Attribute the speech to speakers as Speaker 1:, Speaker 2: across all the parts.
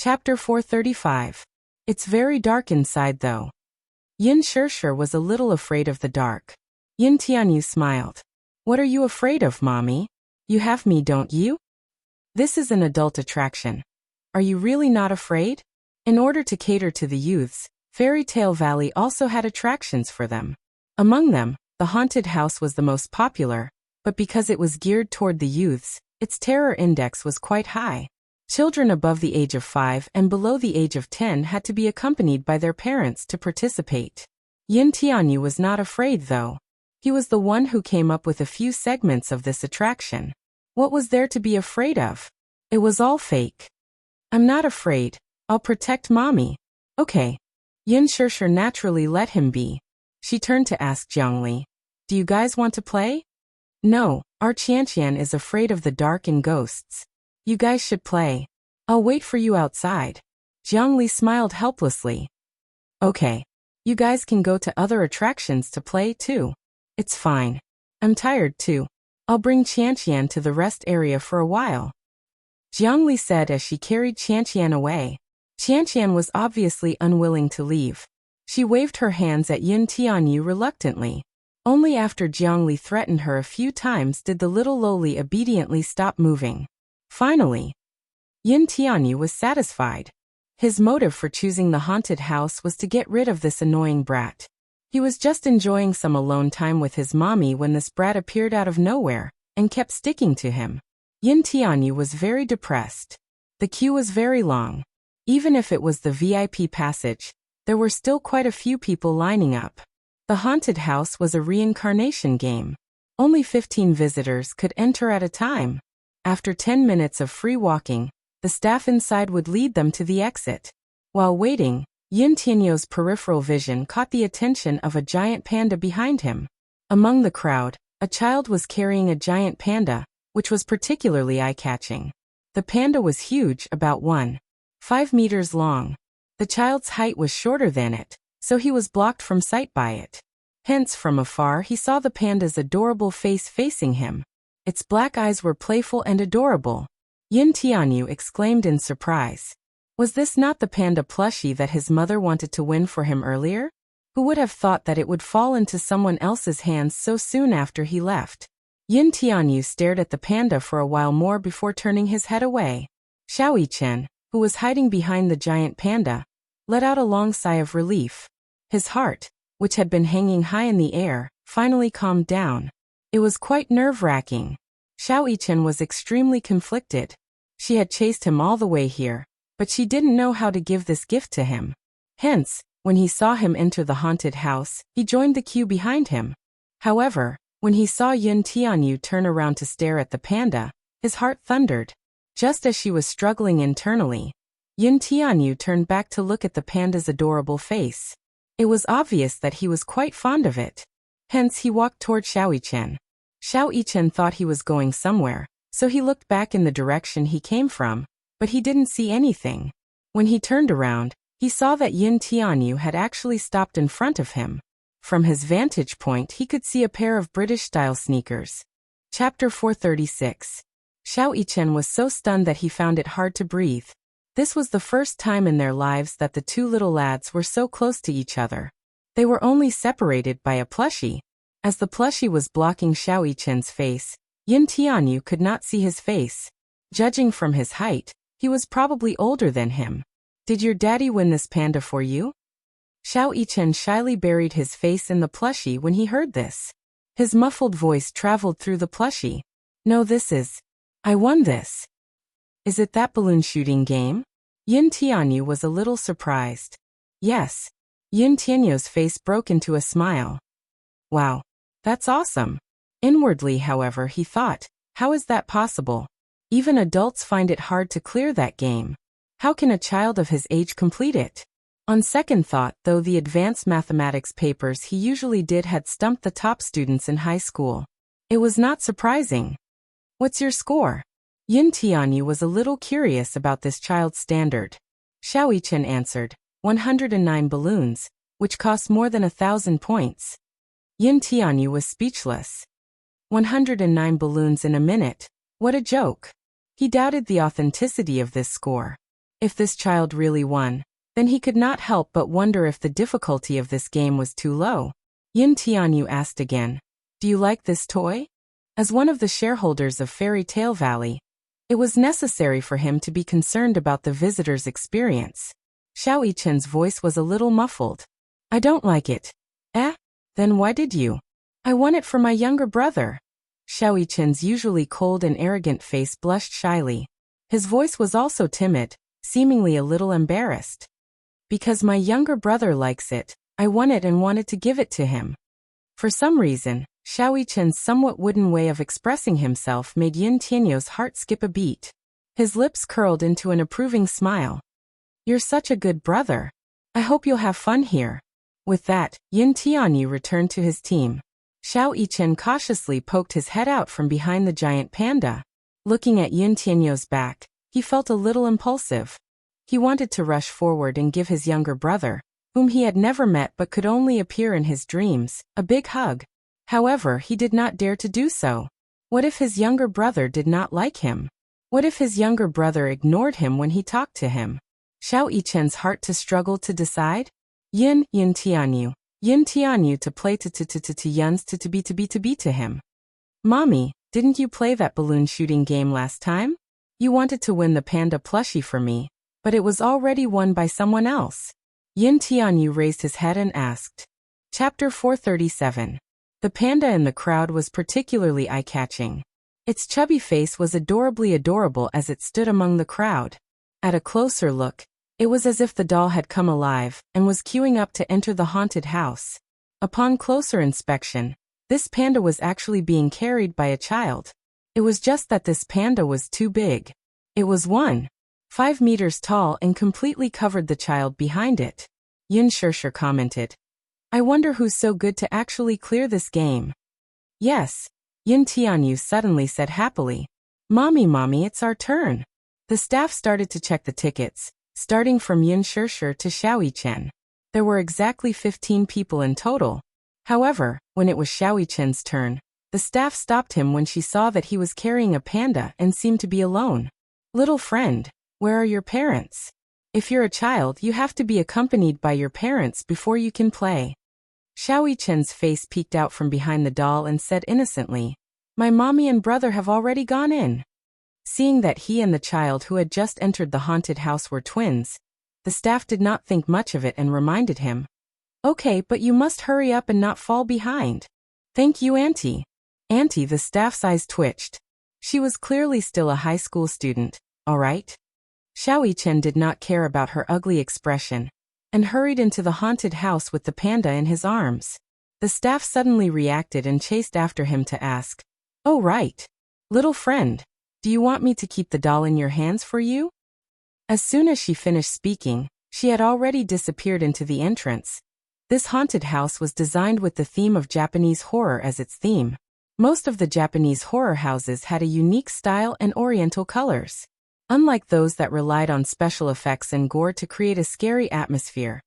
Speaker 1: Chapter 435. It's very dark inside though. Yin Shirshir was a little afraid of the dark. Yin Tianyu smiled. What are you afraid of, mommy? You have me, don't you? This is an adult attraction. Are you really not afraid? In order to cater to the youths, Fairy Tale Valley also had attractions for them. Among them, the haunted house was the most popular, but because it was geared toward the youths, its terror index was quite high. Children above the age of 5 and below the age of 10 had to be accompanied by their parents to participate. Yin Tianyu was not afraid though. He was the one who came up with a few segments of this attraction. What was there to be afraid of? It was all fake. I'm not afraid. I'll protect mommy. Okay. Yin Shirshir naturally let him be. She turned to ask Jiangli, do you guys want to play? No, our Qianqian is afraid of the dark and ghosts. You guys should play. I'll wait for you outside. Jiangli smiled helplessly. Okay. You guys can go to other attractions to play too. It's fine. I'm tired too. I'll bring Qianqian to the rest area for a while. Jiangli said as she carried Qianqian away. Qianqian was obviously unwilling to leave. She waved her hands at Yin Tianyu reluctantly. Only after Jiangli threatened her a few times did the little loli obediently stop moving. Finally, Yin Tianyu was satisfied. His motive for choosing the haunted house was to get rid of this annoying brat. He was just enjoying some alone time with his mommy when this brat appeared out of nowhere and kept sticking to him. Yin Tianyu was very depressed. The queue was very long. Even if it was the VIP passage, there were still quite a few people lining up. The haunted house was a reincarnation game. Only 15 visitors could enter at a time. After 10 minutes of free walking, the staff inside would lead them to the exit. While waiting, Yin Tianyu's peripheral vision caught the attention of a giant panda behind him. Among the crowd, a child was carrying a giant panda, which was particularly eye-catching. The panda was huge, about 1.5 meters long. The child's height was shorter than it, so he was blocked from sight by it. Hence, from afar he saw the panda's adorable face facing him. Its black eyes were playful and adorable. Yin Tianyu exclaimed in surprise. Was this not the panda plushie that his mother wanted to win for him earlier? Who would have thought that it would fall into someone else's hands so soon after he left? Yin Tianyu stared at the panda for a while more before turning his head away. Xiao Yichen, who was hiding behind the giant panda, let out a long sigh of relief. His heart, which had been hanging high in the air, finally calmed down. It was quite nerve-wracking. Xiao Yichen was extremely conflicted. She had chased him all the way here, but she didn't know how to give this gift to him. Hence, when he saw him enter the haunted house, he joined the queue behind him. However, when he saw Yin Tianyu turn around to stare at the panda, his heart thundered. Just as she was struggling internally, Yin Tianyu turned back to look at the panda's adorable face. It was obvious that he was quite fond of it. Hence he walked toward Xiao Yichen. Xiao Yichen thought he was going somewhere, so he looked back in the direction he came from, but he didn't see anything. When he turned around, he saw that Yin Tianyu had actually stopped in front of him. From his vantage point he could see a pair of British-style sneakers. Chapter 436. Xiao Yichen was so stunned that he found it hard to breathe. This was the first time in their lives that the two little lads were so close to each other. They were only separated by a plushie. As the plushie was blocking Xiao Yichen's face, Yin Tianyu could not see his face. Judging from his height, he was probably older than him. Did your daddy win this panda for you? Xiao Yichen shyly buried his face in the plushie when he heard this. His muffled voice traveled through the plushie. No, I won this. Is it that balloon shooting game? Yin Tianyu was a little surprised. Yes. Yin Tianyu's face broke into a smile. Wow. That's awesome. Inwardly, however, he thought, how is that possible? Even adults find it hard to clear that game. How can a child of his age complete it? On second thought, though, the advanced mathematics papers he usually did had stumped the top students in high school. It was not surprising. What's your score? Yin Tianyu was a little curious about this child's standard. Xiao Yichen answered, 109 balloons, which cost more than 1,000 points. Yin Tianyu was speechless. 109 balloons in a minute. What a joke. He doubted the authenticity of this score. If this child really won, then he could not help but wonder if the difficulty of this game was too low. Yin Tianyu asked again, "Do you like this toy?" As one of the shareholders of Fairy Tale Valley, it was necessary for him to be concerned about the visitor's experience. Xiao Yichen's voice was a little muffled. "I don't like it." "Eh? Then why did you?" "I won it for my younger brother." Xiao Yichen's usually cold and arrogant face blushed shyly. His voice was also timid, seemingly a little embarrassed. "Because my younger brother likes it, I won it and wanted to give it to him." For some reason, Xiao Yichen's somewhat wooden way of expressing himself made Yin Tianyu's heart skip a beat. His lips curled into an approving smile. "You're such a good brother. I hope you'll have fun here." With that, Yin Tianyu returned to his team. Xiao Yichen cautiously poked his head out from behind the giant panda. Looking at Yin Tianyu's back, he felt a little impulsive. He wanted to rush forward and give his younger brother, whom he had never met but could only appear in his dreams, a big hug. However, he did not dare to do so. What if his younger brother did not like him? What if his younger brother ignored him when he talked to him? Xiao Yichen's heart to struggle to decide? Yin Tianyu to play to Yun's to be to him. "Mommy, didn't you play that balloon shooting game last time? You wanted to win the panda plushie for me, but it was already won by someone else." Yin Tianyu raised his head and asked. Chapter 437. The panda in the crowd was particularly eye-catching. Its chubby face was adorably adorable as it stood among the crowd. At a closer look, it was as if the doll had come alive and was queuing up to enter the haunted house. Upon closer inspection, this panda was actually being carried by a child. It was just that this panda was too big. It was 1.5 meters tall and completely covered the child behind it. Yin Shirsher commented, "I wonder who's so good to actually clear this game." "Yes," Yin Tianyu suddenly said happily. Mommy, it's our turn." The staff started to check the tickets, starting from Yin Shirsher to Xiao Yichen. There were exactly 15 people in total. However, when it was Xiao Yichen's turn, the staff stopped him when she saw that he was carrying a panda and seemed to be alone. "Little friend, where are your parents? If you're a child, you have to be accompanied by your parents before you can play." Xiao Yichen's face peeked out from behind the doll and said innocently, "My mommy and brother have already gone in." Seeing that he and the child who had just entered the haunted house were twins, the staff did not think much of it and reminded him, "Okay, but you must hurry up and not fall behind." "Thank you, Auntie." Auntie, the staff's eyes twitched. She was clearly still a high school student, all right? Xiao Yichen did not care about her ugly expression, and hurried into the haunted house with the panda in his arms. The staff suddenly reacted and chased after him to ask, "Oh right. Little friend, do you want me to keep the doll in your hands for you?" As soon as she finished speaking, she had already disappeared into the entrance. This haunted house was designed with the theme of Japanese horror as its theme. Most of the Japanese horror houses had a unique style and oriental colors. Unlike those that relied on special effects and gore to create a scary atmosphere,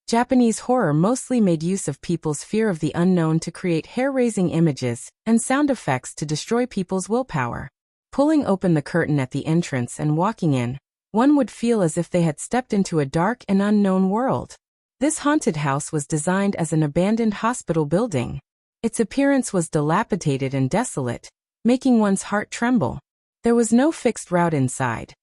Speaker 1: Japanese horror mostly made use of people's fear of the unknown to create hair-raising images and sound effects to destroy people's willpower. Pulling open the curtain at the entrance and walking in, one would feel as if they had stepped into a dark and unknown world. This haunted house was designed as an abandoned hospital building. Its appearance was dilapidated and desolate, making one's heart tremble. There was no fixed route inside.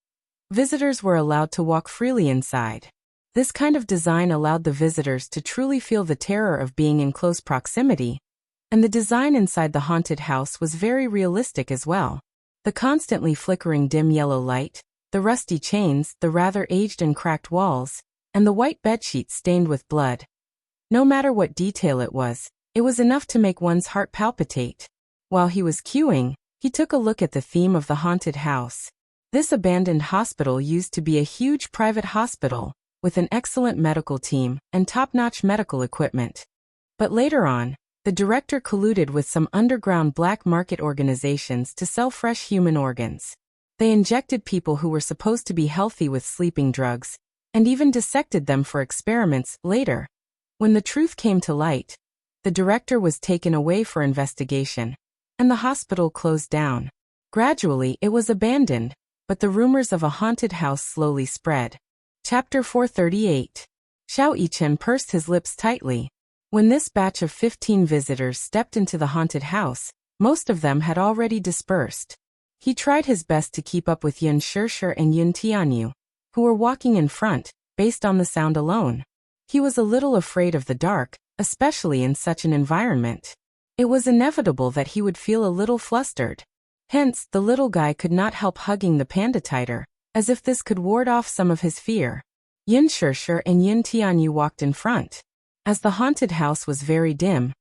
Speaker 1: Visitors were allowed to walk freely inside. This kind of design allowed the visitors to truly feel the terror of being in close proximity, and the design inside the haunted house was very realistic as well. The constantly flickering dim yellow light, the rusty chains, the rather aged and cracked walls, and the white bedsheets stained with blood. No matter what detail it was enough to make one's heart palpitate. While he was queuing, he took a look at the theme of the haunted house. This abandoned hospital used to be a huge private hospital, with an excellent medical team and top-notch medical equipment. But later on, the director colluded with some underground black market organizations to sell fresh human organs. They injected people who were supposed to be healthy with sleeping drugs, and even dissected them for experiments later. When the truth came to light, the director was taken away for investigation, and the hospital closed down. Gradually, it was abandoned, but the rumors of a haunted house slowly spread. Chapter 438. Xiao Yichen pursed his lips tightly. When this batch of 15 visitors stepped into the haunted house, most of them had already dispersed. He tried his best to keep up with Yin Shirshir and Yin Tianyu, who were walking in front, based on the sound alone. He was a little afraid of the dark, especially in such an environment. It was inevitable that he would feel a little flustered. Hence, the little guy could not help hugging the panda tighter, as if this could ward off some of his fear. Yin Shirshir and Yin Tianyu walked in front. As the haunted house was very dim,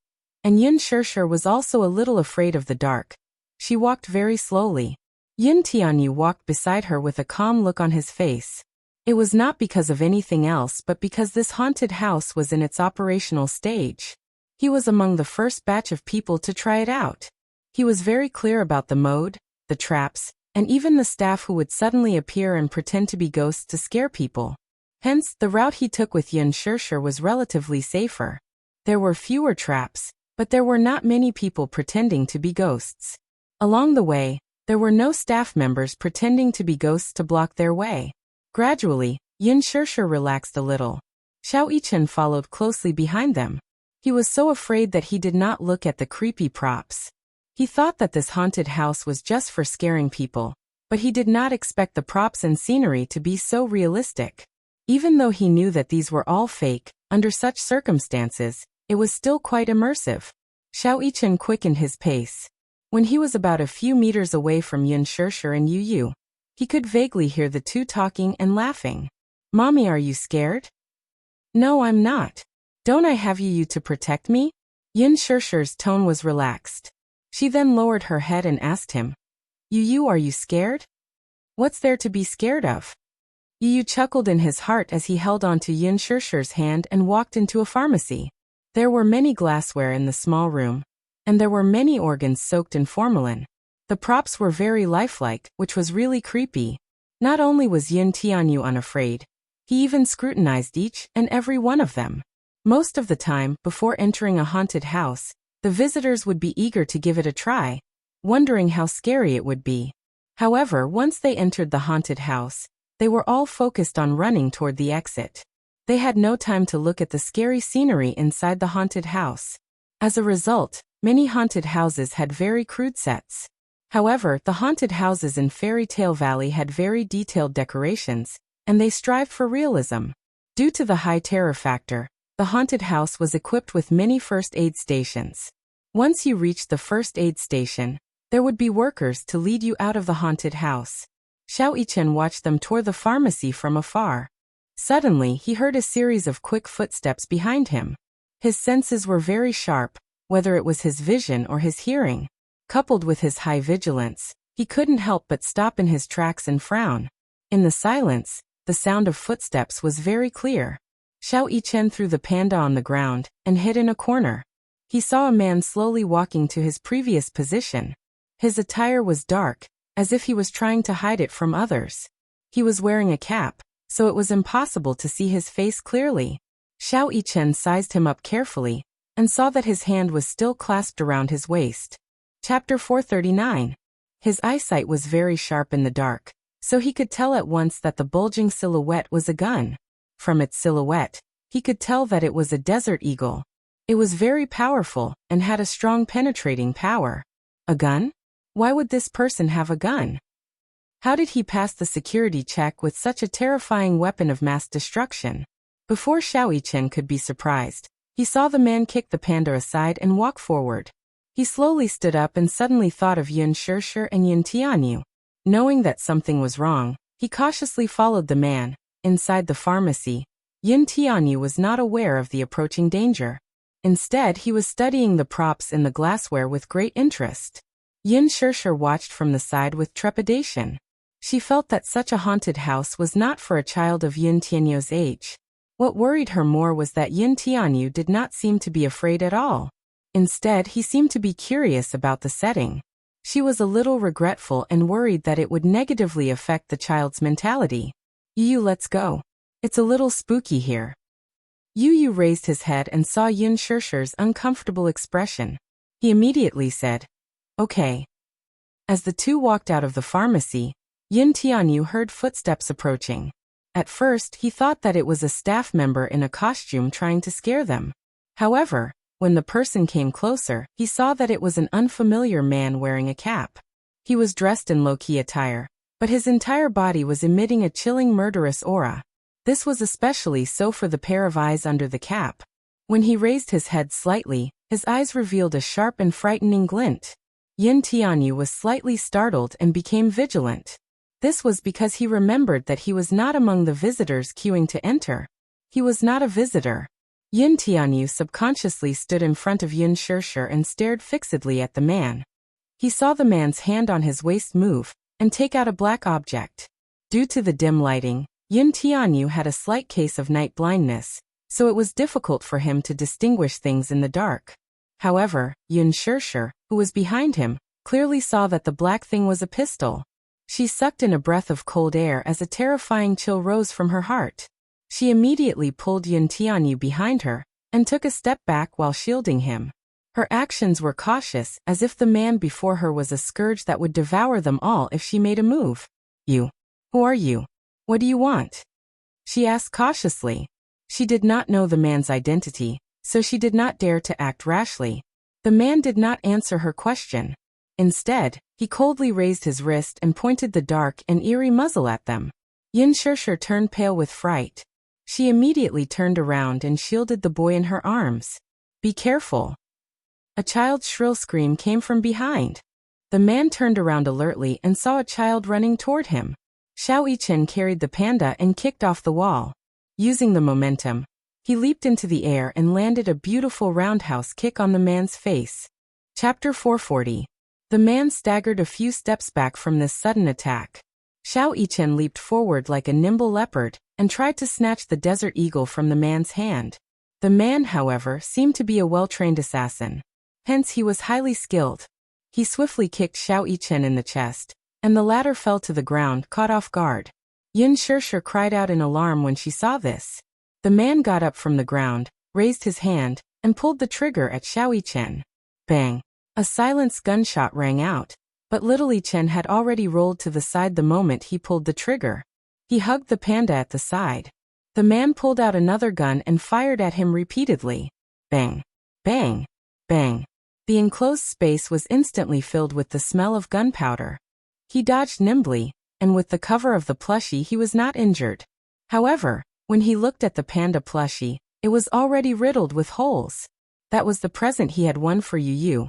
Speaker 1: and Yin Shirshir was also a little afraid of the dark, she walked very slowly. Yin Tianyu walked beside her with a calm look on his face. It was not because of anything else but because this haunted house was in its operational stage. He was among the first batch of people to try it out. He was very clear about the mode, the traps, and even the staff who would suddenly appear and pretend to be ghosts to scare people. Hence, the route he took with Yin Shirshir was relatively safer. There were fewer traps, but there were not many people pretending to be ghosts. Along the way, there were no staff members pretending to be ghosts to block their way. Gradually, Yin Shirshir relaxed a little. Xiao Yichen followed closely behind them. He was so afraid that he did not look at the creepy props. He thought that this haunted house was just for scaring people, but he did not expect the props and scenery to be so realistic. Even though he knew that these were all fake, under such circumstances, it was still quite immersive. Xiao Yichen quickened his pace. When he was about a few meters away from Yin Shirshir and Yu Yu, he could vaguely hear the two talking and laughing. "Mommy, are you scared?" "No, I'm not. Don't I have you to protect me?" Yin Shirshir's tone was relaxed. She then lowered her head and asked him, "Yu Yu, are you scared?" "What's there to be scared of?" Yu Yu chuckled in his heart as he held onto Yin Shirshir's hand and walked into a pharmacy. There were many glassware in the small room, and there were many organs soaked in formalin. The props were very lifelike, which was really creepy. Not only was Yin Tianyu unafraid, he even scrutinized each and every one of them. Most of the time, before entering a haunted house, the visitors would be eager to give it a try, wondering how scary it would be. However, once they entered the haunted house, they were all focused on running toward the exit. They had no time to look at the scary scenery inside the haunted house. As a result, many haunted houses had very crude sets. However, the haunted houses in Fairy Tale Valley had very detailed decorations, and they strived for realism. Due to the high terror factor, the haunted house was equipped with many first aid stations. Once you reached the first aid station, there would be workers to lead you out of the haunted house. Xiao Yichen watched them toward the pharmacy from afar. Suddenly, he heard a series of quick footsteps behind him. His senses were very sharp, whether it was his vision or his hearing. Coupled with his high vigilance, he couldn't help but stop in his tracks and frown. In the silence, the sound of footsteps was very clear. Xiao Yichen threw the panda on the ground and hid in a corner. He saw a man slowly walking to his previous position. His attire was dark, as if he was trying to hide it from others. He was wearing a cap, so it was impossible to see his face clearly. Xiao Yichen sized him up carefully, and saw that his hand was still clasped around his waist. Chapter 439. His eyesight was very sharp in the dark, so he could tell at once that the bulging silhouette was a gun. From its silhouette, he could tell that it was a desert eagle. It was very powerful, and had a strong penetrating power. A gun? Why would this person have a gun? How did he pass the security check with such a terrifying weapon of mass destruction? Before Xiao Yichen could be surprised, he saw the man kick the panda aside and walk forward. He slowly stood up and suddenly thought of Yin Shirshir and Yin Tianyu. Knowing that something was wrong, he cautiously followed the man. Inside the pharmacy, Yin Tianyu was not aware of the approaching danger. Instead, he was studying the props in the glassware with great interest. Yin Shirshir watched from the side with trepidation. She felt that such a haunted house was not for a child of Yin Tianyu's age. What worried her more was that Yin Tianyu did not seem to be afraid at all. Instead, he seemed to be curious about the setting. She was a little regretful and worried that it would negatively affect the child's mentality. "Yu, let's go. It's a little spooky here." Yu Yu raised his head and saw Yin Shirshir's uncomfortable expression. He immediately said, "Okay." As the two walked out of the pharmacy, Yin Tianyu heard footsteps approaching. At first, he thought that it was a staff member in a costume trying to scare them. However, when the person came closer, he saw that it was an unfamiliar man wearing a cap. He was dressed in low-key attire, but his entire body was emitting a chilling murderous aura. This was especially so for the pair of eyes under the cap. When he raised his head slightly, his eyes revealed a sharp and frightening glint. Yin Tianyu was slightly startled and became vigilant. This was because he remembered that he was not among the visitors queuing to enter. He was not a visitor. Yin Tianyu subconsciously stood in front of Yin Shirshir and stared fixedly at the man. He saw the man's hand on his waist move and take out a black object. Due to the dim lighting, Yin Tianyu had a slight case of night blindness, so it was difficult for him to distinguish things in the dark. However, Yin Shirshir, who was behind him, clearly saw that the black thing was a pistol. She sucked in a breath of cold air as a terrifying chill rose from her heart. She immediately pulled Yin Tianyu behind her and took a step back while shielding him. Her actions were cautious, as if the man before her was a scourge that would devour them all if she made a move. "You. Who are you? What do you want?" she asked cautiously. She did not know the man's identity, so she did not dare to act rashly. The man did not answer her question. Instead, he coldly raised his wrist and pointed the dark and eerie muzzle at them. Yin Shirshir turned pale with fright. She immediately turned around and shielded the boy in her arms. "Be careful." A child's shrill scream came from behind. The man turned around alertly and saw a child running toward him. Xiao Yichen carried the panda and kicked off the wall. Using the momentum, he leaped into the air and landed a beautiful roundhouse kick on the man's face. Chapter 440. The man staggered a few steps back from this sudden attack. Xiao Yichen leaped forward like a nimble leopard and tried to snatch the desert eagle from the man's hand. The man, however, seemed to be a well-trained assassin. Hence he was highly skilled. He swiftly kicked Xiao Yichen in the chest, and the latter fell to the ground, caught off guard. Yin Shirshir cried out in alarm when she saw this. The man got up from the ground, raised his hand, and pulled the trigger at Xiao Yichen. Bang! A silenced gunshot rang out, but little Yichen had already rolled to the side the moment he pulled the trigger. He hugged the panda at the side. The man pulled out another gun and fired at him repeatedly. Bang! Bang! Bang! The enclosed space was instantly filled with the smell of gunpowder. He dodged nimbly, and with the cover of the plushie he was not injured. However, when he looked at the panda plushie, it was already riddled with holes. That was the present he had won for Yu.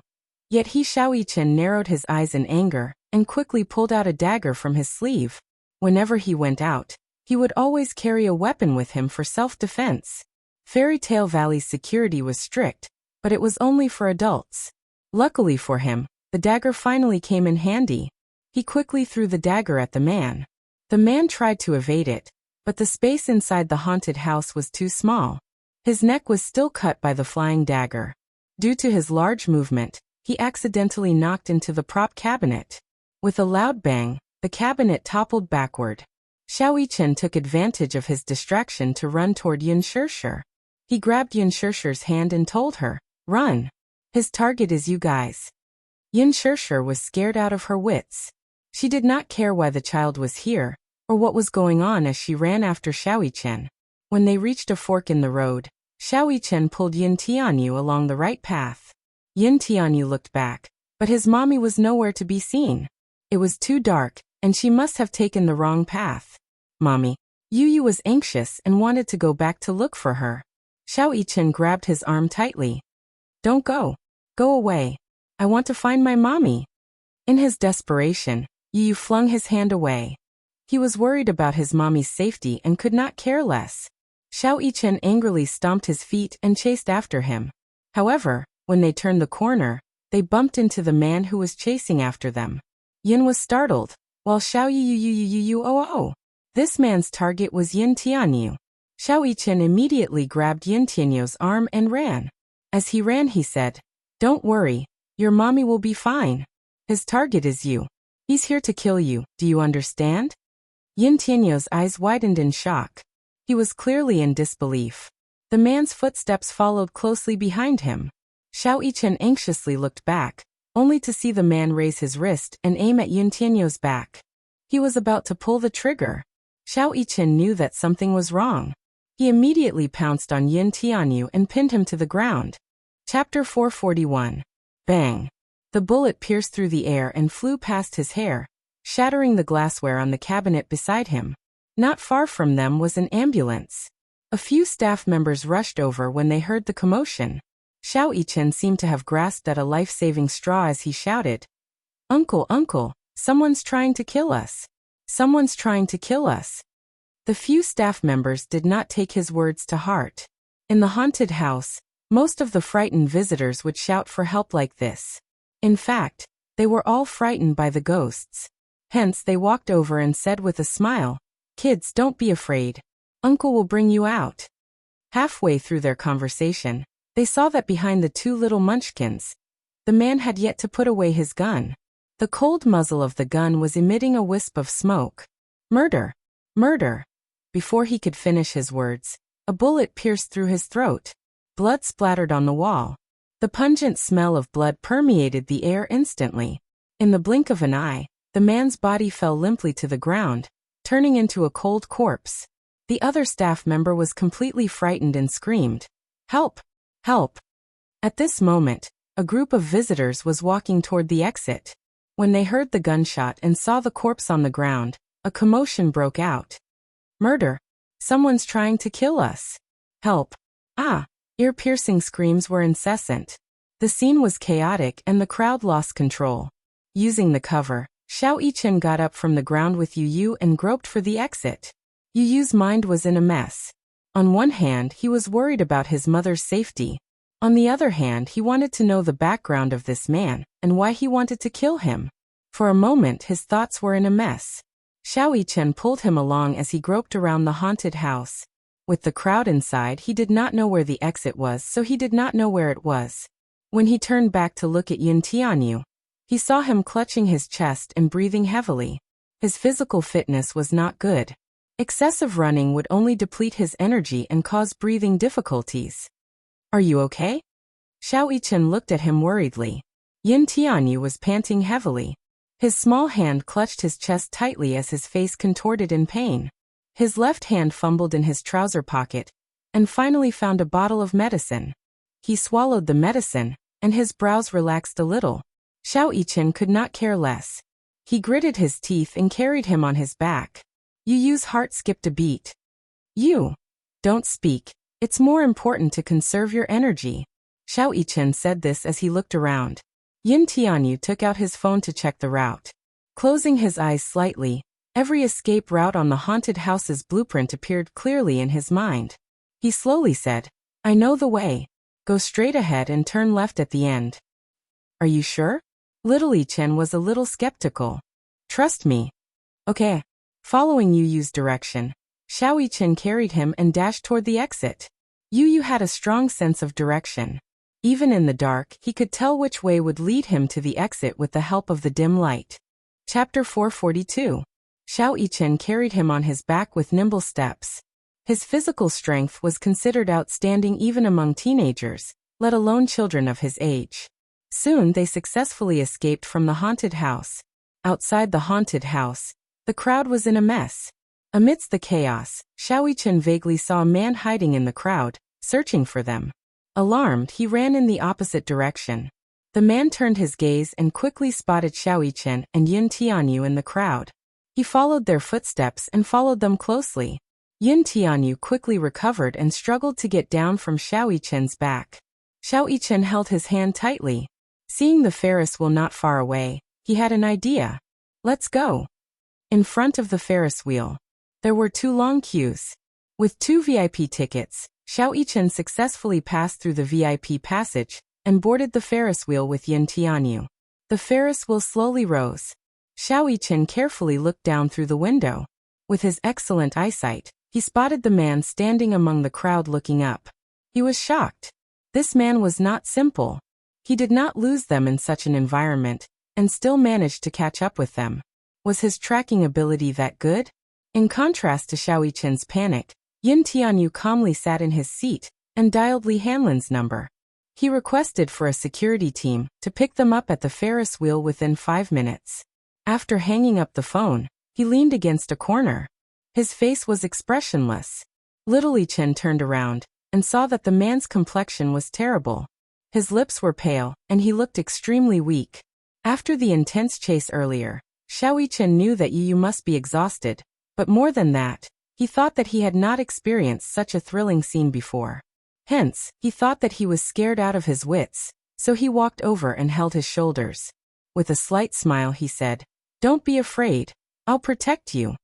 Speaker 1: Yet Xiao Yichen narrowed his eyes in anger, and quickly pulled out a dagger from his sleeve. Whenever he went out, he would always carry a weapon with him for self-defense. Fairy Tale Valley's security was strict, but it was only for adults. Luckily for him, the dagger finally came in handy. He quickly threw the dagger at the man. The man tried to evade it, but the space inside the haunted house was too small. His neck was still cut by the flying dagger. Due to his large movement, he accidentally knocked into the prop cabinet. With a loud bang, the cabinet toppled backward. Xiao Yichen took advantage of his distraction to run toward Yin Shirshir. He grabbed Yin Shirshir's hand and told her, "Run. His target is you guys." Yin Shirshir was scared out of her wits. She did not care why the child was here, or what was going on as she ran after Xiao Yichen. When they reached a fork in the road, Xiao Yichen pulled Yin Tianyu along the right path. Yin Tianyu looked back, but his mommy was nowhere to be seen. It was too dark, and she must have taken the wrong path. "Mommy." Yu was anxious and wanted to go back to look for her. Xiao Yichen grabbed his arm tightly. "Don't go. Go away. I want to find my mommy." In his desperation, Yu flung his hand away. He was worried about his mommy's safety and could not care less. Xiao Yichen angrily stomped his feet and chased after him. However, when they turned the corner, they bumped into the man who was chasing after them. Yin was startled, while Xiao Yu. This man's target was Yin Tianyu. Xiao Yichen immediately grabbed Yin Tianyu's arm and ran. As he ran he said, "Don't worry, your mommy will be fine. His target is you. He's here to kill you, do you understand?" Yin Tianyu's eyes widened in shock. He was clearly in disbelief. The man's footsteps followed closely behind him. Xiao Yichen anxiously looked back, only to see the man raise his wrist and aim at Yin Tianyu's back. He was about to pull the trigger. Xiao Yichen knew that something was wrong. He immediately pounced on Yin Tianyu and pinned him to the ground. Chapter 441. Bang! The bullet pierced through the air and flew past his hair, shattering the glassware on the cabinet beside him. Not far from them was an ambulance. A few staff members rushed over when they heard the commotion. Xiao Yichen seemed to have grasped at a life-saving straw as he shouted, "Uncle, uncle, someone's trying to kill us. Someone's trying to kill us." The few staff members did not take his words to heart. In the haunted house, most of the frightened visitors would shout for help like this. In fact, they were all frightened by the ghosts. Hence they walked over and said with a smile, "Kids, don't be afraid. Uncle will bring you out." Halfway through their conversation, they saw that behind the two little munchkins, the man had yet to put away his gun. The cold muzzle of the gun was emitting a wisp of smoke. "Murder! Murder!" Before he could finish his words, a bullet pierced through his throat. Blood splattered on the wall. The pungent smell of blood permeated the air instantly. In the blink of an eye, the man's body fell limply to the ground, turning into a cold corpse. The other staff member was completely frightened and screamed, "Help! Help!" At this moment, a group of visitors was walking toward the exit. When they heard the gunshot and saw the corpse on the ground, a commotion broke out. "Murder! Someone's trying to kill us! Help! Ah!" Ear-piercing screams were incessant. The scene was chaotic and the crowd lost control. Using the cover, Xiao Yichen got up from the ground with Yu Yu and groped for the exit. Yu Yu's mind was in a mess. On one hand, he was worried about his mother's safety. On the other hand, he wanted to know the background of this man and why he wanted to kill him. For a moment, his thoughts were in a mess. Xiao Yichen pulled him along as he groped around the haunted house. With the crowd inside, he did not know where the exit was, so he did not know where it was. When he turned back to look at Yin Tianyu, he saw him clutching his chest and breathing heavily. His physical fitness was not good. Excessive running would only deplete his energy and cause breathing difficulties. "Are you okay?" Xiao Yichen looked at him worriedly. Yin Tianyu was panting heavily. His small hand clutched his chest tightly as his face contorted in pain. His left hand fumbled in his trouser pocket, and finally found a bottle of medicine. He swallowed the medicine, and his brows relaxed a little. Xiao Yichen could not care less. He gritted his teeth and carried him on his back. Yu Yu's heart skipped a beat. "You! Don't speak. It's more important to conserve your energy." Xiao Yichen said this as he looked around. Yin Tianyu took out his phone to check the route. Closing his eyes slightly, every escape route on the haunted house's blueprint appeared clearly in his mind. He slowly said, "I know the way. Go straight ahead and turn left at the end." "Are you sure?" Little Yichen was a little skeptical. "Trust me." "Okay." Following Yu Yu's direction, Xiao Yichen carried him and dashed toward the exit. Yu Yu had a strong sense of direction. Even in the dark, he could tell which way would lead him to the exit with the help of the dim light. Chapter 442. Xiao Yichen carried him on his back with nimble steps. His physical strength was considered outstanding even among teenagers, let alone children of his age. Soon they successfully escaped from the haunted house. Outside the haunted house, the crowd was in a mess. Amidst the chaos, Xiao Yichen vaguely saw a man hiding in the crowd, searching for them. Alarmed, he ran in the opposite direction. The man turned his gaze and quickly spotted Xiao Yichen and Yin Tianyu in the crowd. He followed their footsteps and followed them closely. Yin Tianyu quickly recovered and struggled to get down from Xiao Yichen's back. Xiao Yichen held his hand tightly. Seeing the Ferris wheel not far away, he had an idea. "Let's go." In front of the Ferris wheel, there were two long queues. With 2 VIP tickets, Xiao Yichen successfully passed through the VIP passage and boarded the Ferris wheel with Yin Tianyu. The Ferris wheel slowly rose. Xiao Yichen carefully looked down through the window. With his excellent eyesight, he spotted the man standing among the crowd looking up. He was shocked. This man was not simple. He did not lose them in such an environment, and still managed to catch up with them. Was his tracking ability that good? In contrast to Xiao Yichen's panic, Yin Tianyu calmly sat in his seat and dialed Li Hanlin's number. He requested for a security team to pick them up at the Ferris wheel within 5 minutes. After hanging up the phone, He leaned against a corner. His face was expressionless. Little Chen turned around and saw that the man's complexion was terrible. His lips were pale, and he looked extremely weak. After the intense chase earlier, Xiao Chen knew that Yu must be exhausted, but more than that, he thought that he had not experienced such a thrilling scene before. Hence, he thought that he was scared out of his wits, so he walked over and held his shoulders. With a slight smile he said, "Don't be afraid, I'll protect you."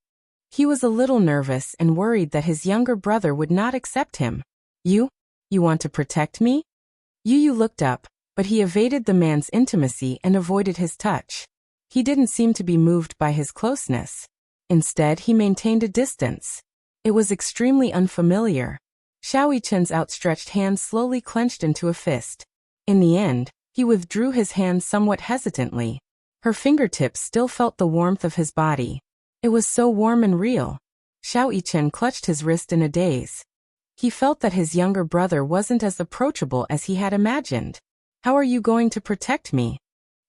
Speaker 1: He was a little nervous and worried that his younger brother would not accept him. You want to protect me?" Yu looked up, but he evaded the man's intimacy and avoided his touch. He didn't seem to be moved by his closeness. Instead, he maintained a distance. It was extremely unfamiliar. Xiao Chen's outstretched hand slowly clenched into a fist. In the end, he withdrew his hand somewhat hesitantly. Her fingertips still felt the warmth of his body. It was so warm and real. Xiao Chen clutched his wrist in a daze. He felt that his younger brother wasn't as approachable as he had imagined. "How are you going to protect me?"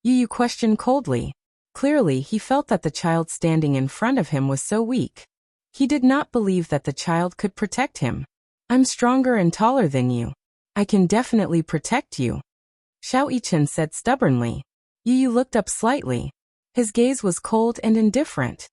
Speaker 1: Yu questioned coldly. Clearly, he felt that the child standing in front of him was so weak. He did not believe that the child could protect him. "I'm stronger and taller than you. I can definitely protect you," Xiao Chen said stubbornly. Yu looked up slightly. His gaze was cold and indifferent.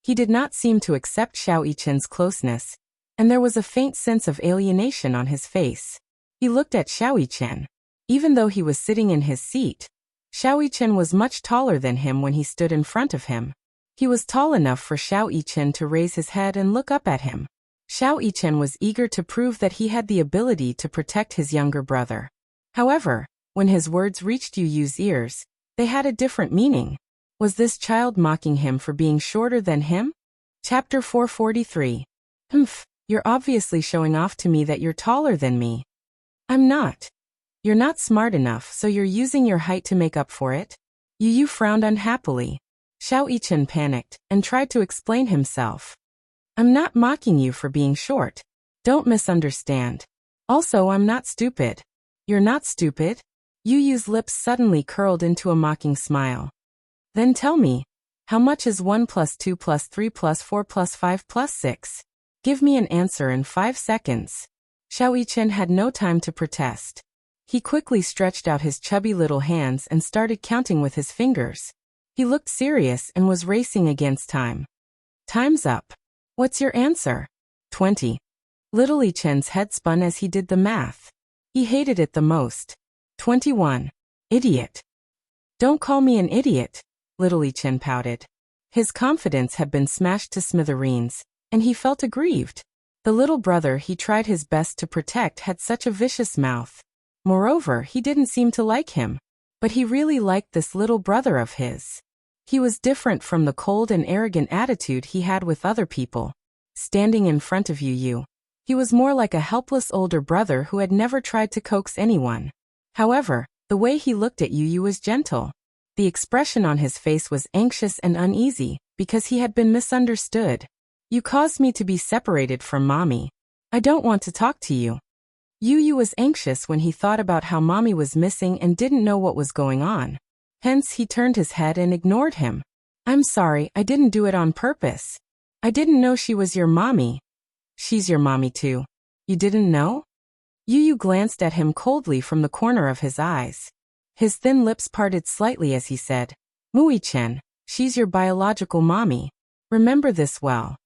Speaker 1: He did not seem to accept Xiao Chen's closeness, and there was a faint sense of alienation on his face. He looked at Xiao Chen. Even though he was sitting in his seat, Xiao Chen was much taller than him when he stood in front of him. He was tall enough for Xiao Chen to raise his head and look up at him. Xiao Chen was eager to prove that he had the ability to protect his younger brother. However, when his words reached Yu's ears, they had a different meaning. Was this child mocking him for being shorter than him? Chapter 443. You're obviously showing off to me that you're taller than me. I'm not. You're not smart enough, so you're using your height to make up for it? Yu frowned unhappily. Xiao Chen panicked and tried to explain himself. I'm not mocking you for being short. Don't misunderstand. Also, I'm not stupid. You're not stupid? Yu's lips suddenly curled into a mocking smile. Then tell me, how much is 1 plus 2 plus 3 plus 4 plus 5 plus 6? Give me an answer in 5 seconds. Xiao Chen had no time to protest. He quickly stretched out his chubby little hands and started counting with his fingers. He looked serious and was racing against time. Time's up. What's your answer? 20. Little Chen's head spun as he did the math. He hated it the most. 21. Idiot. Don't call me an idiot, Little Chen pouted. His confidence had been smashed to smithereens, and he felt aggrieved. The little brother he tried his best to protect had such a vicious mouth. Moreover, he didn't seem to like him. But he really liked this little brother of his. He was different from the cold and arrogant attitude he had with other people. Standing in front of Yu, he was more like a helpless older brother who had never tried to coax anyone. However, the way he looked at Yu was gentle. The expression on his face was anxious and uneasy, because he had been misunderstood. You caused me to be separated from Mommy. I don't want to talk to you. Yu was anxious when he thought about how Mommy was missing and didn't know what was going on. Hence, he turned his head and ignored him. I'm sorry, I didn't do it on purpose. I didn't know she was your mommy. She's your mommy too. You didn't know? Yu glanced at him coldly from the corner of his eyes. His thin lips parted slightly as he said, Mui Chen, she's your biological mommy. Remember this well.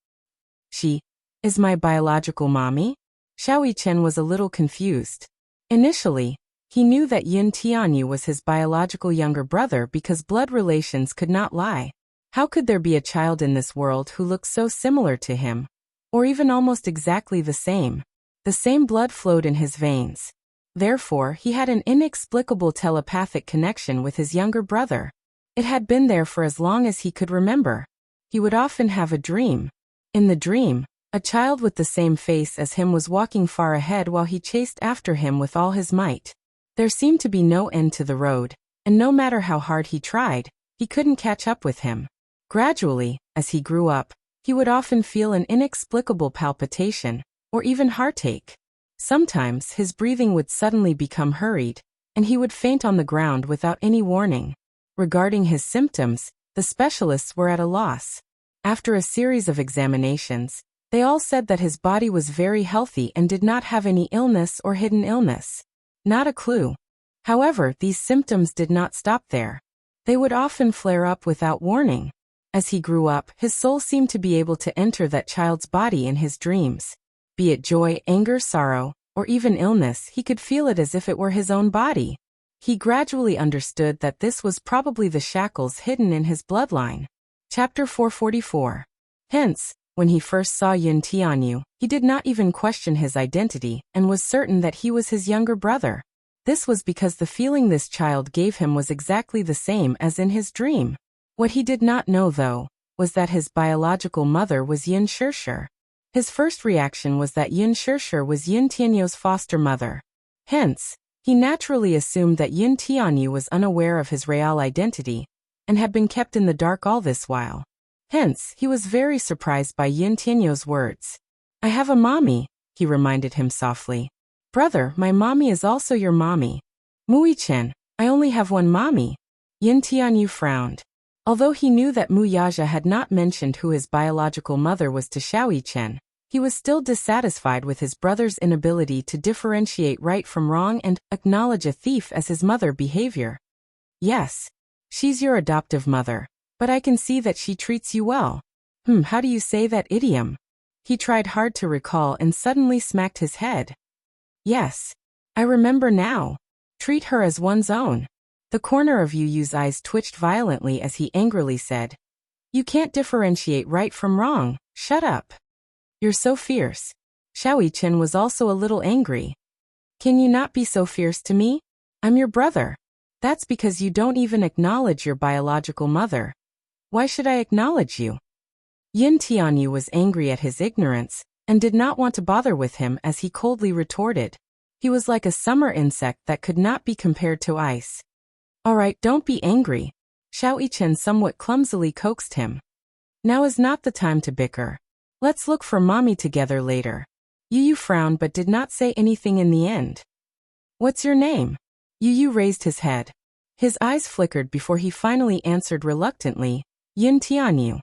Speaker 1: She is my biological mommy? Xiao Chen was a little confused. Initially, he knew that Yin Tianyu was his biological younger brother because blood relations could not lie. How could there be a child in this world who looked so similar to him? Or even almost exactly the same? The same blood flowed in his veins. Therefore, he had an inexplicable telepathic connection with his younger brother. It had been there for as long as he could remember. He would often have a dream. In the dream, a child with the same face as him was walking far ahead while he chased after him with all his might. There seemed to be no end to the road, and no matter how hard he tried, he couldn't catch up with him. Gradually, as he grew up, he would often feel an inexplicable palpitation, or even heartache. Sometimes his breathing would suddenly become hurried, and he would faint on the ground without any warning. Regarding his symptoms, the specialists were at a loss. After a series of examinations, they all said that his body was very healthy and did not have any illness or hidden illness. Not a clue. However, these symptoms did not stop there. They would often flare up without warning. As he grew up, his soul seemed to be able to enter that child's body in his dreams. Be it joy, anger, sorrow, or even illness, he could feel it as if it were his own body. He gradually understood that this was probably the shackles hidden in his bloodline. Chapter 444. Hence, when he first saw Yin Tianyu, he did not even question his identity and was certain that he was his younger brother. This was because the feeling this child gave him was exactly the same as in his dream. What he did not know, though, was that his biological mother was Yin Shirshir. His first reaction was that Yin Shirshir was Yin Tianyu's foster mother. Hence, he naturally assumed that Yin Tianyu was unaware of his real identity and had been kept in the dark all this while. Hence, he was very surprised by Yin Tianyu's words. "I have a mommy," he reminded him softly. "Brother, my mommy is also your mommy." "Mui-chen, I only have one mommy." Yin Tianyu frowned. Although he knew that Muyaja had not mentioned who his biological mother was to Xiaoyi-chen, he was still dissatisfied with his brother's inability to differentiate right from wrong and acknowledge a thief as his mother behavior. "Yes. She's your adoptive mother, but I can see that she treats you well." How do you say that idiom?" He tried hard to recall and suddenly smacked his head. "Yes. I remember now. Treat her as one's own." The corner of Yu Yu's eyes twitched violently as he angrily said, "You can't differentiate right from wrong. Shut up. You're so fierce." Xiaoyi-chen was also a little angry. "Can you not be so fierce to me? I'm your brother." "That's because you don't even acknowledge your biological mother." "Why should I acknowledge you?" Yin Tianyu was angry at his ignorance and did not want to bother with him as he coldly retorted. He was like a summer insect that could not be compared to ice. "All right, don't be angry." Xiaoyi-chen somewhat clumsily coaxed him. "Now is not the time to bicker. Let's look for mommy together later." Yu Yu frowned but did not say anything in the end. "What's your name?" Yu Yu raised his head. His eyes flickered before he finally answered reluctantly, "Yin Tianyu."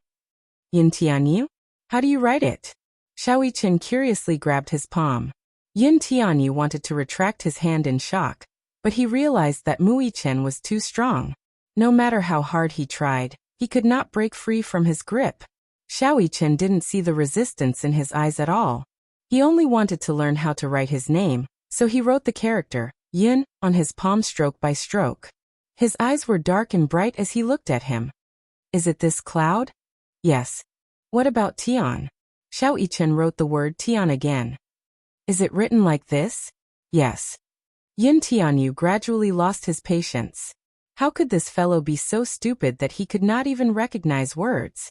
Speaker 1: "Yin Tianyu? How do you write it?" Xiaoyi-chen curiously grabbed his palm. Yin Tianyu wanted to retract his hand in shock, but he realized that Mui-chen was too strong. No matter how hard he tried, he could not break free from his grip. Xiaoyi-chen didn't see the resistance in his eyes at all. He only wanted to learn how to write his name, so he wrote the character, Yin, on his palm stroke by stroke. His eyes were dark and bright as he looked at him. "Is it this cloud?" "Yes." "What about Tian?" Xiaoyi-chen wrote the word Tian again. "Is it written like this?" "Yes." Yin Tianyu gradually lost his patience. How could this fellow be so stupid that he could not even recognize words?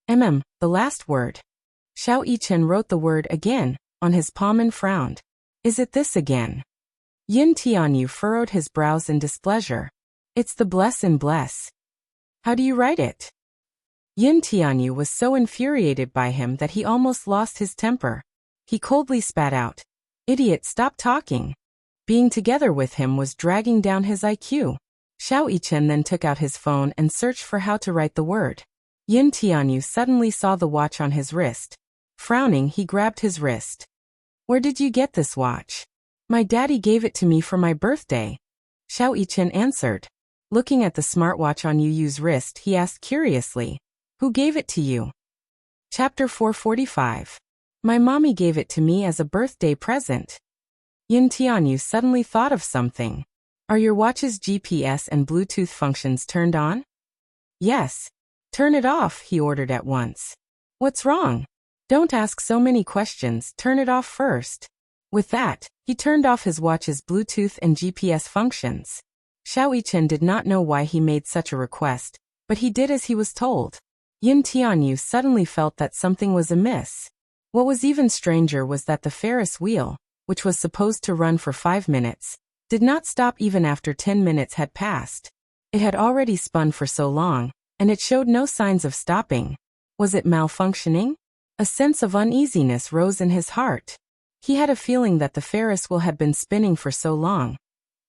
Speaker 1: The last word. Xiaoyi-chen wrote the word again on his palm and frowned. "Is it this again?" Yin Tianyu furrowed his brows in displeasure. "It's the bless in bless." "How do you write it?" Yin Tianyu was so infuriated by him that he almost lost his temper. He coldly spat out, "Idiot, stop talking." Being together with him was dragging down his IQ. Xiaoyi-chen then took out his phone and searched for how to write the word. Yin Tianyu suddenly saw the watch on his wrist. Frowning, he grabbed his wrist. "Where did you get this watch?" "My daddy gave it to me for my birthday," Xiaoyi-chen answered. Looking at the smartwatch on Yu Yu's wrist, he asked curiously, "Who gave it to you?" Chapter 445. "My mommy gave it to me as a birthday present." Yin Tianyu suddenly thought of something. "Are your watch's GPS and Bluetooth functions turned on?" "Yes." "Turn it off," he ordered at once. "What's wrong?" "Don't ask so many questions, turn it off first." With that, he turned off his watch's Bluetooth and GPS functions. Xiaoyi-chen did not know why he made such a request, but he did as he was told. Yin Tianyu suddenly felt that something was amiss. What was even stranger was that the Ferris wheel, which was supposed to run for 5 minutes, did not stop even after 10 minutes had passed. It had already spun for so long, and it showed no signs of stopping. Was it malfunctioning? A sense of uneasiness rose in his heart. He had a feeling that the Ferris wheel had been spinning for so long.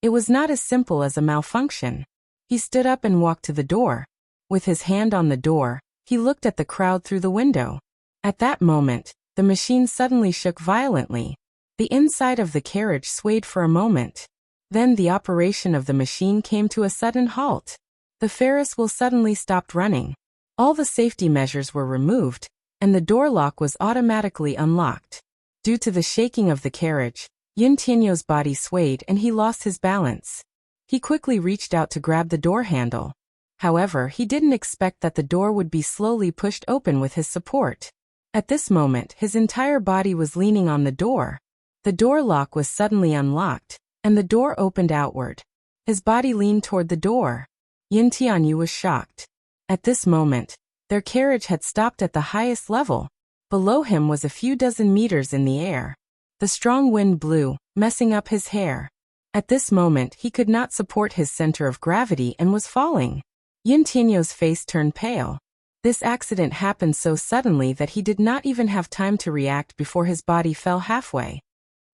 Speaker 1: It was not as simple as a malfunction. He stood up and walked to the door. With his hand on the door, He looked at the crowd through the window. At that moment, the machine suddenly shook violently. The inside of the carriage swayed for a moment. Then the operation of the machine came to a sudden halt. The Ferris wheel suddenly stopped running. All the safety measures were removed, and the door lock was automatically unlocked. Due to the shaking of the carriage, Yin Tianyu's body swayed and he lost his balance. He quickly reached out to grab the door handle. However, he didn't expect that the door would be slowly pushed open with his support. At this moment, his entire body was leaning on the door. The door lock was suddenly unlocked, and the door opened outward. His body leaned toward the door. Yin Tianyu was shocked. At this moment, their carriage had stopped at the highest level. Below him was a few dozen meters in the air. The strong wind blew, messing up his hair. At this moment, he could not support his center of gravity and was falling. Yin Tianyu's face turned pale. This accident happened so suddenly that he did not even have time to react before his body fell halfway.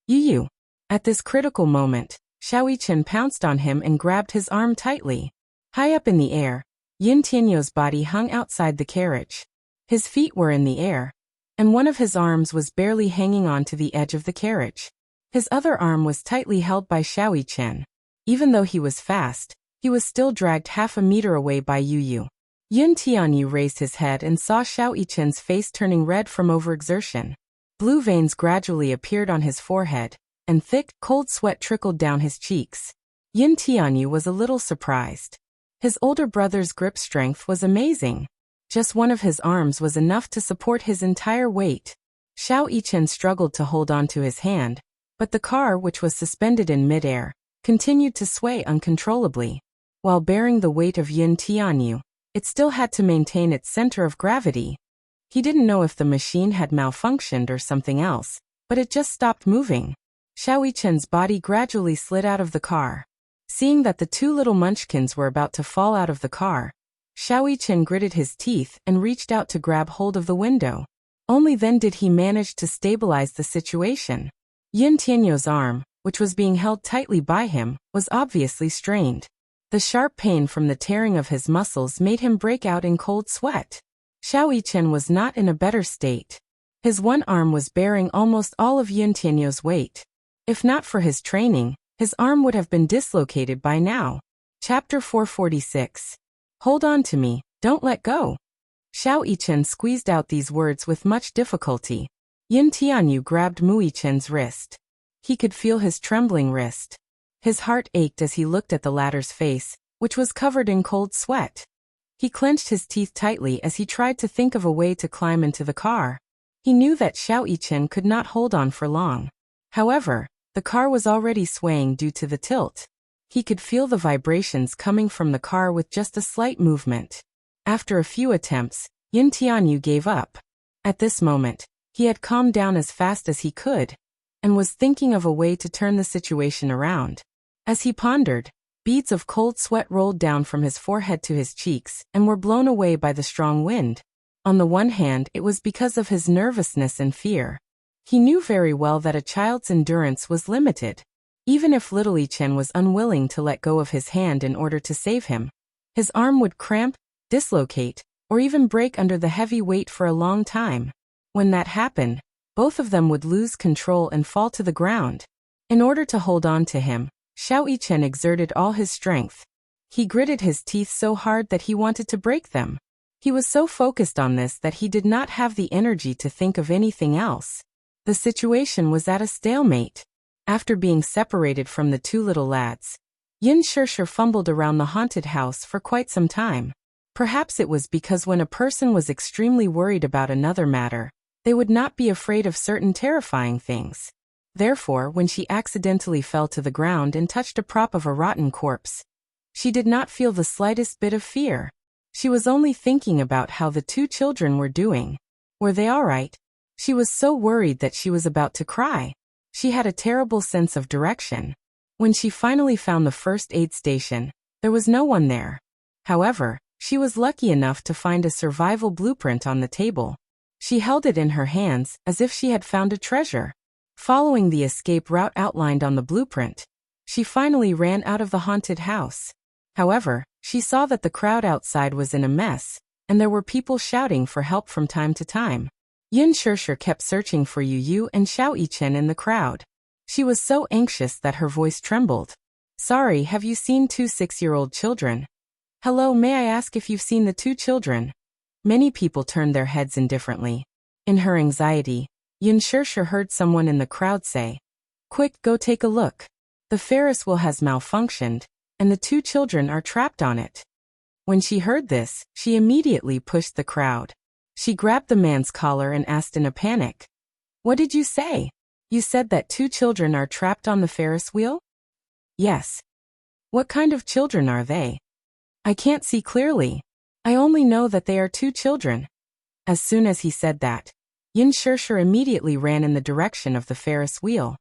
Speaker 1: Yu. At this critical moment, Xiaoyichen pounced on him and grabbed his arm tightly. High up in the air, Yin Tianyu's body hung outside the carriage. His feet were in the air, and one of his arms was barely hanging on to the edge of the carriage. His other arm was tightly held by Xiaoyichen. Even though he was fast, he was still dragged half a meter away by Yu. Yin Tianyu raised his head and saw Xiaoyichen's face turning red from overexertion. Blue veins gradually appeared on his forehead, and thick, cold sweat trickled down his cheeks. Yin Tianyu was a little surprised. His older brother's grip strength was amazing. Just one of his arms was enough to support his entire weight. Xiaoyichen struggled to hold on to his hand, but the car, which was suspended in midair, continued to sway uncontrollably. While bearing the weight of Yin Tianyu, it still had to maintain its center of gravity. He didn't know if the machine had malfunctioned or something else, but it just stopped moving. Xiaoyichen's body gradually slid out of the car. Seeing that the two little munchkins were about to fall out of the car, Xiaoyichen gritted his teeth and reached out to grab hold of the window. Only then did he manage to stabilize the situation. Yin Tianyu's arm, which was being held tightly by him, was obviously strained. The sharp pain from the tearing of his muscles made him break out in cold sweat. Xiaoyichen was not in a better state. His one arm was bearing almost all of Yin Tianyu's weight. If not for his training, his arm would have been dislocated by now. Chapter 446. Hold on to me, don't let go. Xiaoyichen squeezed out these words with much difficulty. Yin Tianyu grabbed Muichen's wrist. He could feel his trembling wrist. His heart ached as he looked at the latter's face, which was covered in cold sweat. He clenched his teeth tightly as he tried to think of a way to climb into the car. He knew that Xiaoyichen could not hold on for long. However, the car was already swaying due to the tilt. He could feel the vibrations coming from the car with just a slight movement. After a few attempts, Yin Tianyu gave up. At this moment, he had calmed down as fast as he could, and was thinking of a way to turn the situation around. As he pondered, beads of cold sweat rolled down from his forehead to his cheeks and were blown away by the strong wind. On the one hand, it was because of his nervousness and fear. He knew very well that a child's endurance was limited. Even if little Yichen was unwilling to let go of his hand in order to save him, his arm would cramp, dislocate, or even break under the heavy weight for a long time. When that happened, both of them would lose control and fall to the ground. In order to hold on to him, Xiaoyichen exerted all his strength. He gritted his teeth so hard that he wanted to break them. He was so focused on this that he did not have the energy to think of anything else. The situation was at a stalemate. After being separated from the two little lads, Yin Shirsher fumbled around the haunted house for quite some time. Perhaps it was because when a person was extremely worried about another matter, they would not be afraid of certain terrifying things. Therefore, when she accidentally fell to the ground and touched a prop of a rotten corpse, she did not feel the slightest bit of fear. She was only thinking about how the two children were doing. Were they all right? She was so worried that she was about to cry. She had a terrible sense of direction. When she finally found the first aid station, there was no one there. However, she was lucky enough to find a survival blueprint on the table. She held it in her hands as if she had found a treasure. Following the escape route outlined on the blueprint, she finally ran out of the haunted house. However, she saw that the crowd outside was in a mess, and there were people shouting for help from time to time. Yin Shirshir kept searching for Yu and Xiao Yichen in the crowd. She was so anxious that her voice trembled. Sorry, have you seen 2 6-year-old children? Hello, may I ask if you've seen the 2 children? Many people turned their heads indifferently. In her anxiety, Yin Shirshir heard someone in the crowd say, Quick, go take a look. The Ferris wheel has malfunctioned, and the 2 children are trapped on it. When she heard this, she immediately pushed the crowd. She grabbed the man's collar and asked in a panic, What did you say? You said that 2 children are trapped on the Ferris wheel? Yes. What kind of children are they? I can't see clearly. I only know that they are 2 children. As soon as he said that, Yin Shirshir immediately ran in the direction of the Ferris wheel.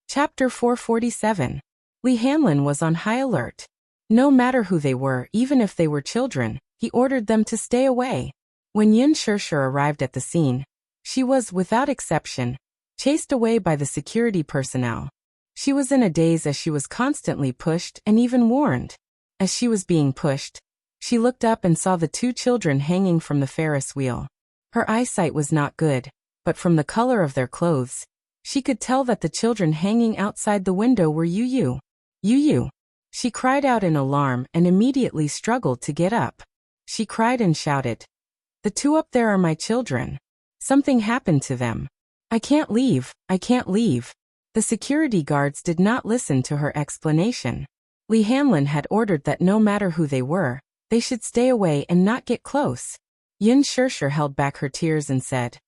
Speaker 1: Chapter 447. Li Hanlin was on high alert. No matter who they were, even if they were children, he ordered them to stay away. When Yin Shirshir arrived at the scene, she was, without exception, chased away by the security personnel. She was in a daze as she was constantly pushed and even warned. As she was being pushed, she looked up and saw the 2 children hanging from the Ferris wheel. Her eyesight was not good, but from the color of their clothes, she could tell that the children hanging outside the window were Yu. Yu. She cried out in alarm and immediately struggled to get up. She cried and shouted, The 2 up there are my children. Something happened to them. I can't leave. The security guards did not listen to her explanation. Li Hanlin had ordered that no matter who they were, they should stay away and not get close. Yin Shirshir held back her tears and said,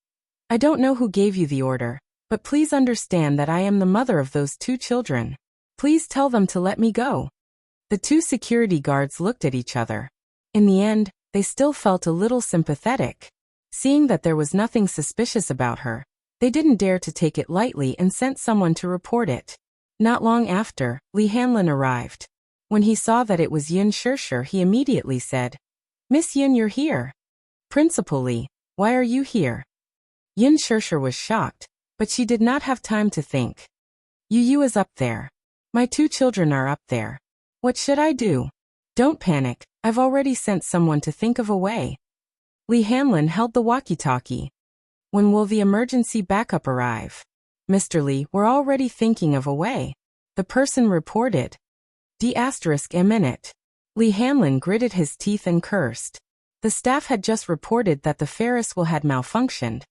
Speaker 1: I don't know who gave you the order, but please understand that I am the mother of those 2 children. Please tell them to let me go. The 2 security guards looked at each other. In the end, they still felt a little sympathetic. Seeing that there was nothing suspicious about her, they didn't dare to take it lightly and sent someone to report it. Not long after, Li Hanlin arrived. When he saw that it was Yin Shirshir, he immediately said, Miss Yin, you're here. Principal Li, why are you here? Yin Shirshir was shocked, but she did not have time to think. Yu is up there. My 2 children are up there. What should I do? Don't panic, I've already sent someone to think of a way. Li Hanlin held the walkie-talkie. When will the emergency backup arrive? Mr. Li, we're already thinking of a way. The person reported. A minute. Li Hanlin gritted his teeth and cursed. The staff had just reported that the Ferris wheel had malfunctioned.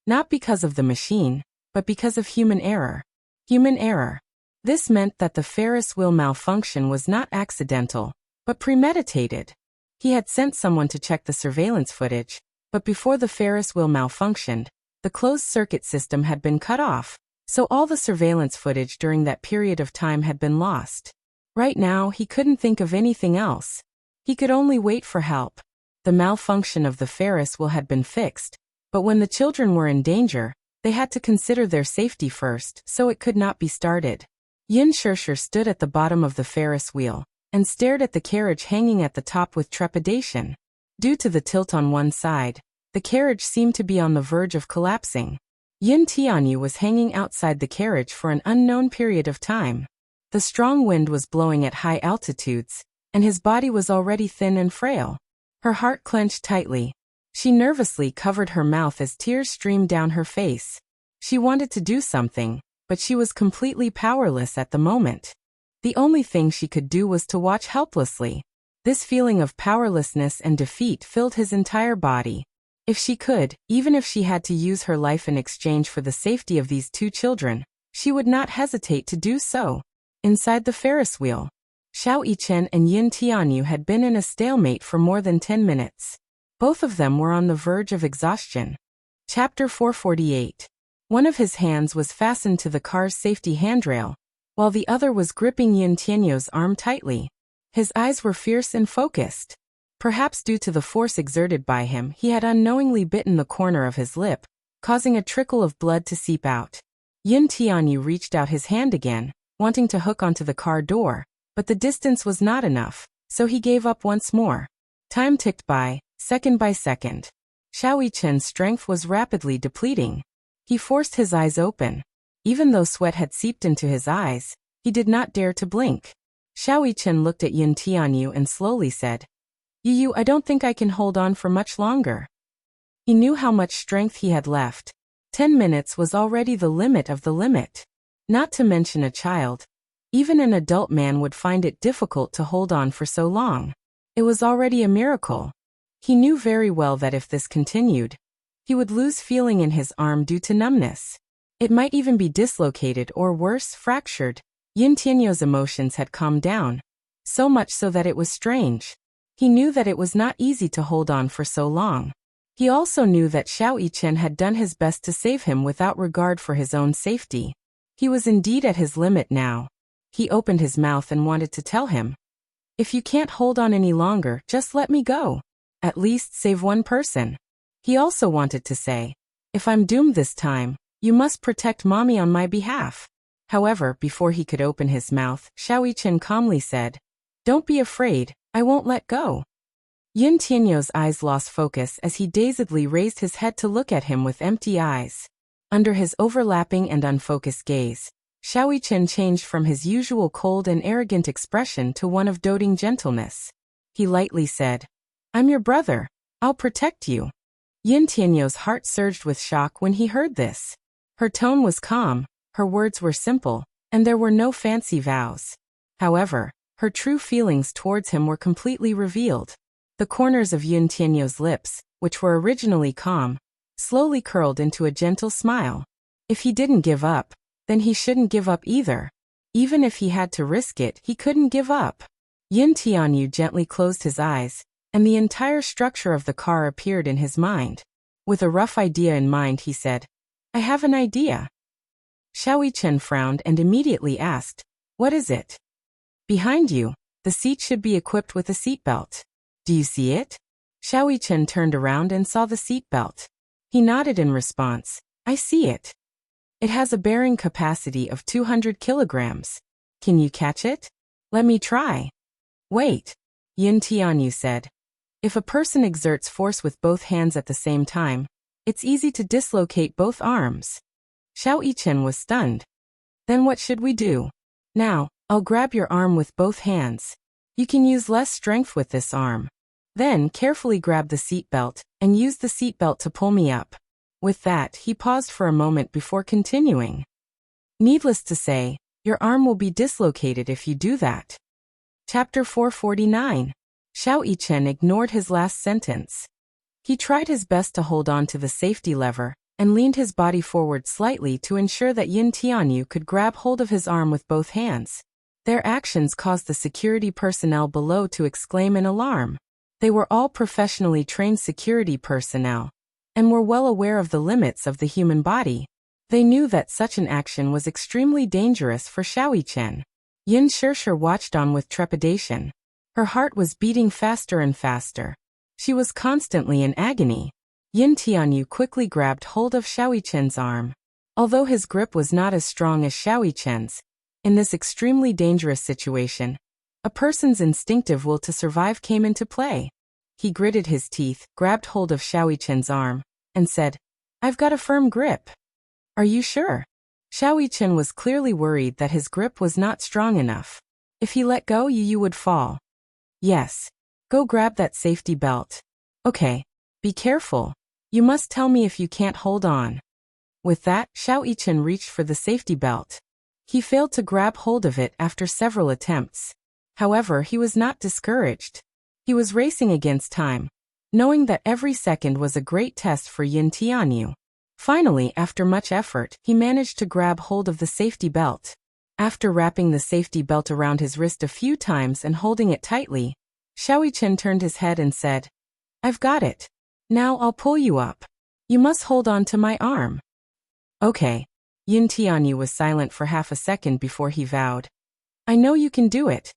Speaker 1: Not because of the machine, but because of human error. Human error. This meant that the Ferris wheel malfunction was not accidental, but premeditated. He had sent someone to check the surveillance footage, but before the Ferris wheel malfunctioned, the closed-circuit system had been cut off, so all the surveillance footage during that period of time had been lost. Right now, he couldn't think of anything else. He could only wait for help. The malfunction of the Ferris wheel had been fixed, but when the children were in danger, they had to consider their safety first, so it could not be started. Yin Shirshir stood at the bottom of the Ferris wheel and stared at the carriage hanging at the top with trepidation. Due to the tilt on one side, the carriage seemed to be on the verge of collapsing. Yin Tianyu was hanging outside the carriage for an unknown period of time. The strong wind was blowing at high altitudes, and his body was already thin and frail. Her heart clenched tightly. She nervously covered her mouth as tears streamed down her face. She wanted to do something, but she was completely powerless at the moment. The only thing she could do was to watch helplessly. This feeling of powerlessness and defeat filled his entire body. If she could, even if she had to use her life in exchange for the safety of these 2 children, she would not hesitate to do so. Inside the Ferris wheel, Xiao Yichen and Yin Tianyu had been in a stalemate for more than 10 minutes. Both of them were on the verge of exhaustion. Chapter 448. One of his hands was fastened to the car's safety handrail, while the other was gripping Yin Tianyu's arm tightly. His eyes were fierce and focused. Perhaps due to the force exerted by him, he had unknowingly bitten the corner of his lip, causing a trickle of blood to seep out. Yin Tianyu reached out his hand again, wanting to hook onto the car door, but the distance was not enough, so he gave up once more. Time ticked by, second by second. Xiao Yichen's strength was rapidly depleting. He forced his eyes open. Even though sweat had seeped into his eyes, he did not dare to blink. Xiao Yichen looked at Yin Tianyu and slowly said, Yu, I don't think I can hold on for much longer. He knew how much strength he had left. 10 minutes was already the limit of the limit. Not to mention a child. Even an adult man would find it difficult to hold on for so long. It was already a miracle. He knew very well that if this continued, he would lose feeling in his arm due to numbness. It might even be dislocated or worse, fractured. Yin Tianyu's emotions had calmed down, so much so that it was strange. He knew that it was not easy to hold on for so long. He also knew that Xiao Yichen had done his best to save him without regard for his own safety. He was indeed at his limit now. He opened his mouth and wanted to tell him, "If you can't hold on any longer, just let me go. At least save one person." He also wanted to say, "If I'm doomed this time, you must protect mommy on my behalf." However, before he could open his mouth, Xiao Yichen calmly said, "Don't be afraid, I won't let go." Yin Tianyu's eyes lost focus as he dazedly raised his head to look at him with empty eyes. Under his overlapping and unfocused gaze, Xiao Yichen changed from his usual cold and arrogant expression to one of doting gentleness. He lightly said, "I'm your brother. I'll protect you." Yin Tianyu's heart surged with shock when he heard this. Her tone was calm, her words were simple, and there were no fancy vows. However, her true feelings towards him were completely revealed. The corners of Yin Tianyu's lips, which were originally calm, slowly curled into a gentle smile. If he didn't give up, then he shouldn't give up either. Even if he had to risk it, he couldn't give up. Yin Tianyu gently closed his eyes, and the entire structure of the car appeared in his mind. With a rough idea in mind, he said, "I have an idea." Xiao Yichen frowned and immediately asked, "What is it?" "Behind you, the seat should be equipped with a seatbelt. Do you see it?" Xiao Yichen turned around and saw the seatbelt. He nodded in response, "I see it. It has a bearing capacity of 200 kilograms. Can you catch it? Let me try." "Wait," Yin Tianyu said. "If a person exerts force with both hands at the same time, it's easy to dislocate both arms." Xiao Yichen was stunned. "Then what should we do?" "Now, I'll grab your arm with both hands. You can use less strength with this arm. Then carefully grab the seatbelt and use the seatbelt to pull me up." With that, he paused for a moment before continuing. "Needless to say, your arm will be dislocated if you do that." Chapter 449. Xiao Yichen ignored his last sentence. He tried his best to hold on to the safety lever and leaned his body forward slightly to ensure that Yin Tianyu could grab hold of his arm with both hands. Their actions caused the security personnel below to exclaim in alarm. They were all professionally trained security personnel, and were well aware of the limits of the human body. They knew that such an action was extremely dangerous for Xiao Yichen. Yin Shirsher watched on with trepidation. Her heart was beating faster and faster. She was constantly in agony. Yin Tianyu quickly grabbed hold of Xiao Yichen's arm. Although his grip was not as strong as Xiao Yichen's, in this extremely dangerous situation, a person's instinctive will to survive came into play. He gritted his teeth, grabbed hold of Xiao Yichen's arm, and said, "I've got a firm grip." "Are you sure?" Xiao Yichen was clearly worried that his grip was not strong enough. If he let go, you would fall. "Yes. Go grab that safety belt." "Okay. Be careful. You must tell me if you can't hold on." With that, Xiao Yichen reached for the safety belt. He failed to grab hold of it after several attempts. However, he was not discouraged. He was racing against time, knowing that every second was a great test for Yin Tianyu. Finally, after much effort, he managed to grab hold of the safety belt. After wrapping the safety belt around his wrist a few times and holding it tightly, Xiao Yichen turned his head and said, "I've got it. Now I'll pull you up. You must hold on to my arm." "Okay." Yin Tianyu was silent for half a second before he vowed, "I know you can do it.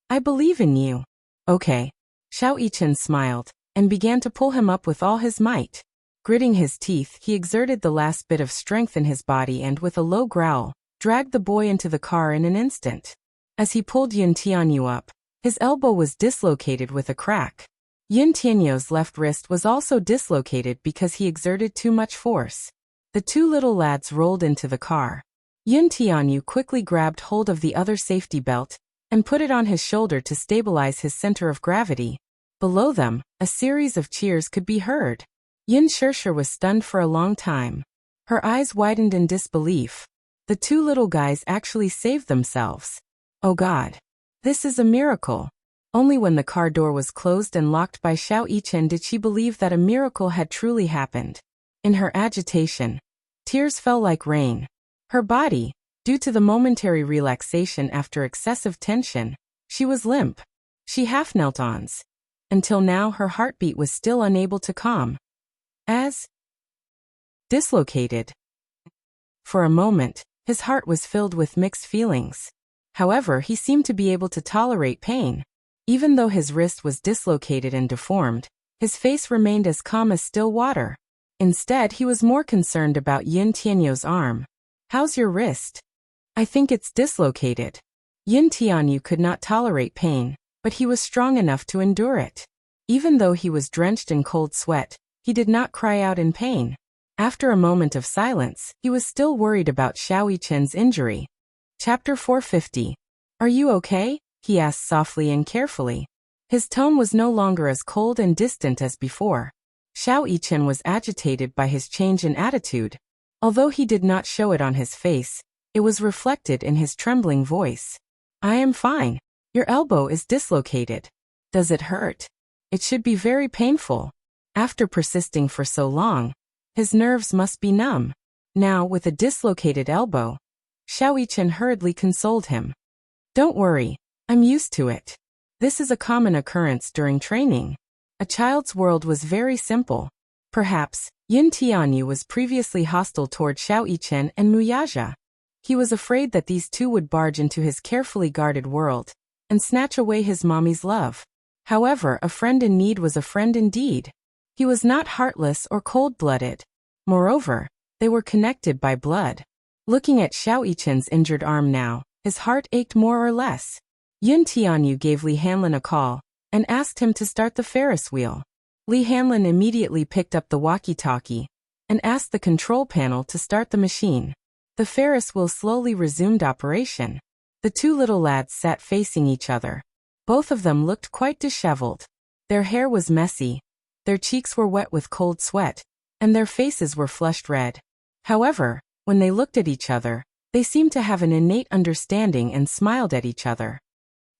Speaker 1: I believe in you." "Okay." Xiao Yichen smiled, and began to pull him up with all his might. Gritting his teeth, he exerted the last bit of strength in his body and with a low growl, dragged the boy into the car in an instant. As he pulled Yin Tianyu up, his elbow was dislocated with a crack. Yin Tianyu's left wrist was also dislocated because he exerted too much force. The two little lads rolled into the car. Yin Tianyu quickly grabbed hold of the other safety belt and put it on his shoulder to stabilize his center of gravity. Below them, a series of cheers could be heard. Yin Shirshir was stunned for a long time. Her eyes widened in disbelief. The two little guys actually saved themselves. Oh God. This is a miracle. Only when the car door was closed and locked by Xiao Yichen did she believe that a miracle had truly happened. In her agitation, tears fell like rain. Her body, due to the momentary relaxation after excessive tension, she was limp. She half knelt on. Until now her heartbeat was still unable to calm. As dislocated. For a moment, his heart was filled with mixed feelings. However, he seemed to be able to tolerate pain. Even though his wrist was dislocated and deformed, his face remained as calm as still water. Instead, he was more concerned about Yin Tianyu's arm. How's your wrist? I think it's dislocated. Yin Tianyu could not tolerate pain, but he was strong enough to endure it. Even though he was drenched in cold sweat, he did not cry out in pain. After a moment of silence, he was still worried about Xiao Yichen's injury. Chapter 450. Are you okay? He asked softly and carefully. His tone was no longer as cold and distant as before. Xiao Yichen was agitated by his change in attitude. Although he did not show it on his face, it was reflected in his trembling voice. I am fine. Your elbow is dislocated. Does it hurt? It should be very painful. After persisting for so long, his nerves must be numb. Now, with a dislocated elbow, Xiao Yichen hurriedly consoled him. Don't worry. I'm used to it. This is a common occurrence during training. A child's world was very simple. Perhaps, Yin Tianyu was previously hostile toward Xiao Yichen and Muyaja. He was afraid that these two would barge into his carefully guarded world and snatch away his mommy's love. However, a friend in need was a friend indeed. He was not heartless or cold-blooded. Moreover, they were connected by blood. Looking at Xiao Yichen's injured arm now, his heart ached more or less. Yin Tianyu gave Li Hanlin a call and asked him to start the Ferris wheel. Li Hanlin immediately picked up the walkie-talkie and asked the control panel to start the machine. The Ferris wheel slowly resumed operation. The two little lads sat facing each other. Both of them looked quite disheveled. Their hair was messy, their cheeks were wet with cold sweat, and their faces were flushed red. However, when they looked at each other, they seemed to have an innate understanding and smiled at each other.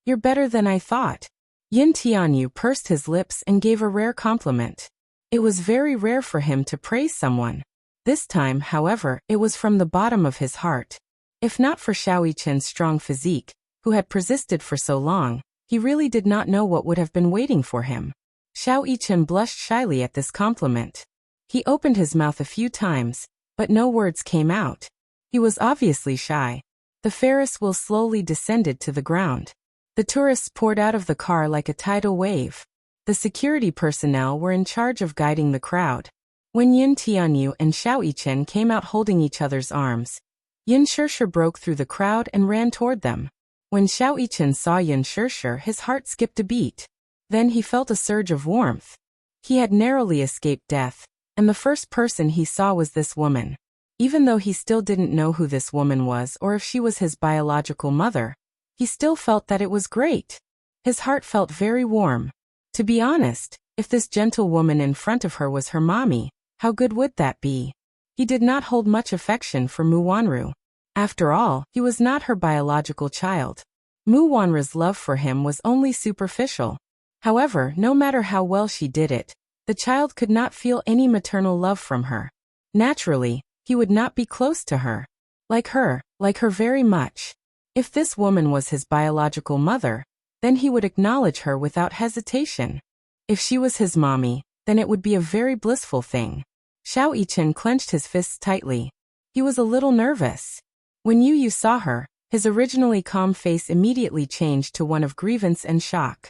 Speaker 1: You're better than I thought. Yin Tianyu pursed his lips and gave a rare compliment. It was very rare for him to praise someone. This time, however, it was from the bottom of his heart. If not for Xiao Yichen's strong physique, who had persisted for so long, he really did not know what would have been waiting for him. Xiao Yichen blushed shyly at this compliment. He opened his mouth a few times, but no words came out. He was obviously shy. The Ferris wheel slowly descended to the ground. The tourists poured out of the car like a tidal wave. The security personnel were in charge of guiding the crowd. When Yin Tianyu and Xiao Yichen came out holding each other's arms, Yin Shirshir broke through the crowd and ran toward them. When Xiao Yichen saw Yin Shirshir, his heart skipped a beat. Then he felt a surge of warmth. He had narrowly escaped death, and the first person he saw was this woman. Even though he still didn't know who this woman was or if she was his biological mother, he still felt that it was great. His heart felt very warm. To be honest, if this gentle woman in front of her was her mommy, how good would that be? He did not hold much affection for Mu Wanru. After all, he was not her biological child. Mu Wanru's love for him was only superficial. However, no matter how well she did it, the child could not feel any maternal love from her. Naturally, he would not be close to her. Like her very much. If this woman was his biological mother, then he would acknowledge her without hesitation. If she was his mommy, then it would be a very blissful thing. Xiao Yichen clenched his fists tightly. He was a little nervous. When Yu saw her, his originally calm face immediately changed to one of grievance and shock.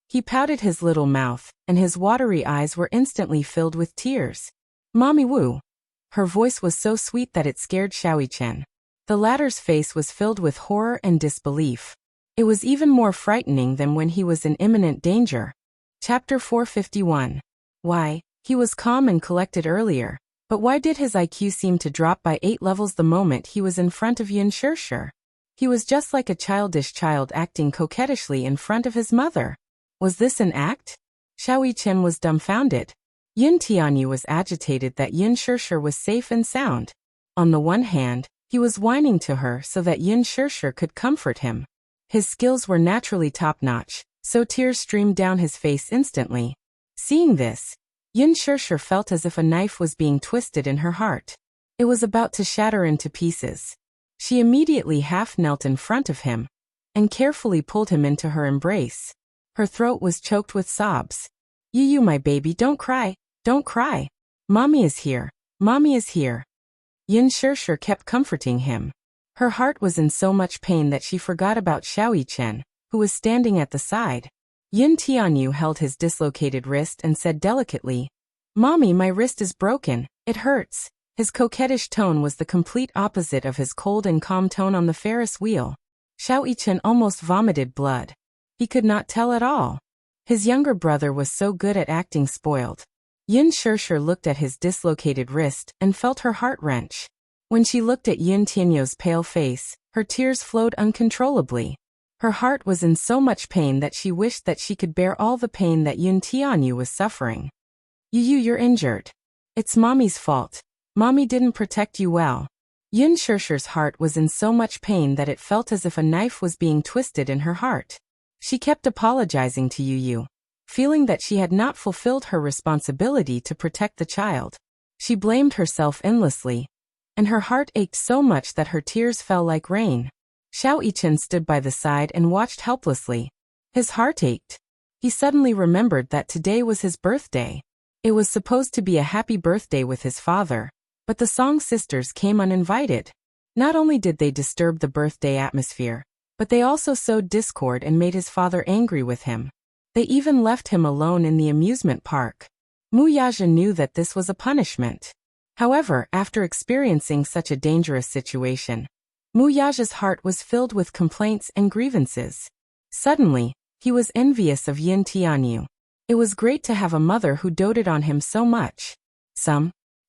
Speaker 1: He pouted his little mouth, and his watery eyes were instantly filled with tears. Mommy Wu. Her voice was so sweet that it scared Xiao Yichen. The latter's face was filled with horror and disbelief. It was even more frightening than when he was in imminent danger. Chapter 451. Why, he was calm and collected earlier, but why did his IQ seem to drop by 8 levels the moment he was in front of Yin Shirshir? He was just like a childish child acting coquettishly in front of his mother. Was this an act? Xiao Yichen was dumbfounded. Yin Tianyu was agitated that Yin Shirshir was safe and sound. On the one hand, he was whining to her so that Yin Shirshir could comfort him. His skills were naturally top-notch, so tears streamed down his face instantly. Seeing this, Yin Shirshir felt as if a knife was being twisted in her heart. It was about to shatter into pieces. She immediately half-knelt in front of him and carefully pulled him into her embrace. Her throat was choked with sobs. "You, my baby, don't cry, don't cry. Mommy is here, mommy is here." Yin Shirshir kept comforting him. Her heart was in so much pain that she forgot about Xiao Yichen, who was standing at the side. Yin Tianyu held his dislocated wrist and said delicately, "Mommy, my wrist is broken, it hurts." His coquettish tone was the complete opposite of his cold and calm tone on the Ferris wheel. Xiao Yichen almost vomited blood. He could not tell at all. His younger brother was so good at acting spoiled. Yin Shirshir looked at his dislocated wrist and felt her heart wrench. When she looked at Yin Tianyu's pale face, her tears flowed uncontrollably. Her heart was in so much pain that she wished that she could bear all the pain that Yin Tianyu was suffering. You're injured. It's mommy's fault. Mommy didn't protect you well." Yin Shirshir's heart was in so much pain that it felt as if a knife was being twisted in her heart. She kept apologizing to Yu, feeling that she had not fulfilled her responsibility to protect the child. She blamed herself endlessly, and her heart ached so much that her tears fell like rain. Xiao Yichen stood by the side and watched helplessly. His heart ached. He suddenly remembered that today was his birthday. It was supposed to be a happy birthday with his father, but the Song sisters came uninvited. Not only did they disturb the birthday atmosphere, but they also sowed discord and made his father angry with him. They even left him alone in the amusement park. Mu Yaja knew that this was a punishment. However, after experiencing such a dangerous situation, Mu Yaja's heart was filled with complaints and grievances. Suddenly, he was envious of Yin Tianyu. It was great to have a mother who doted on him so much.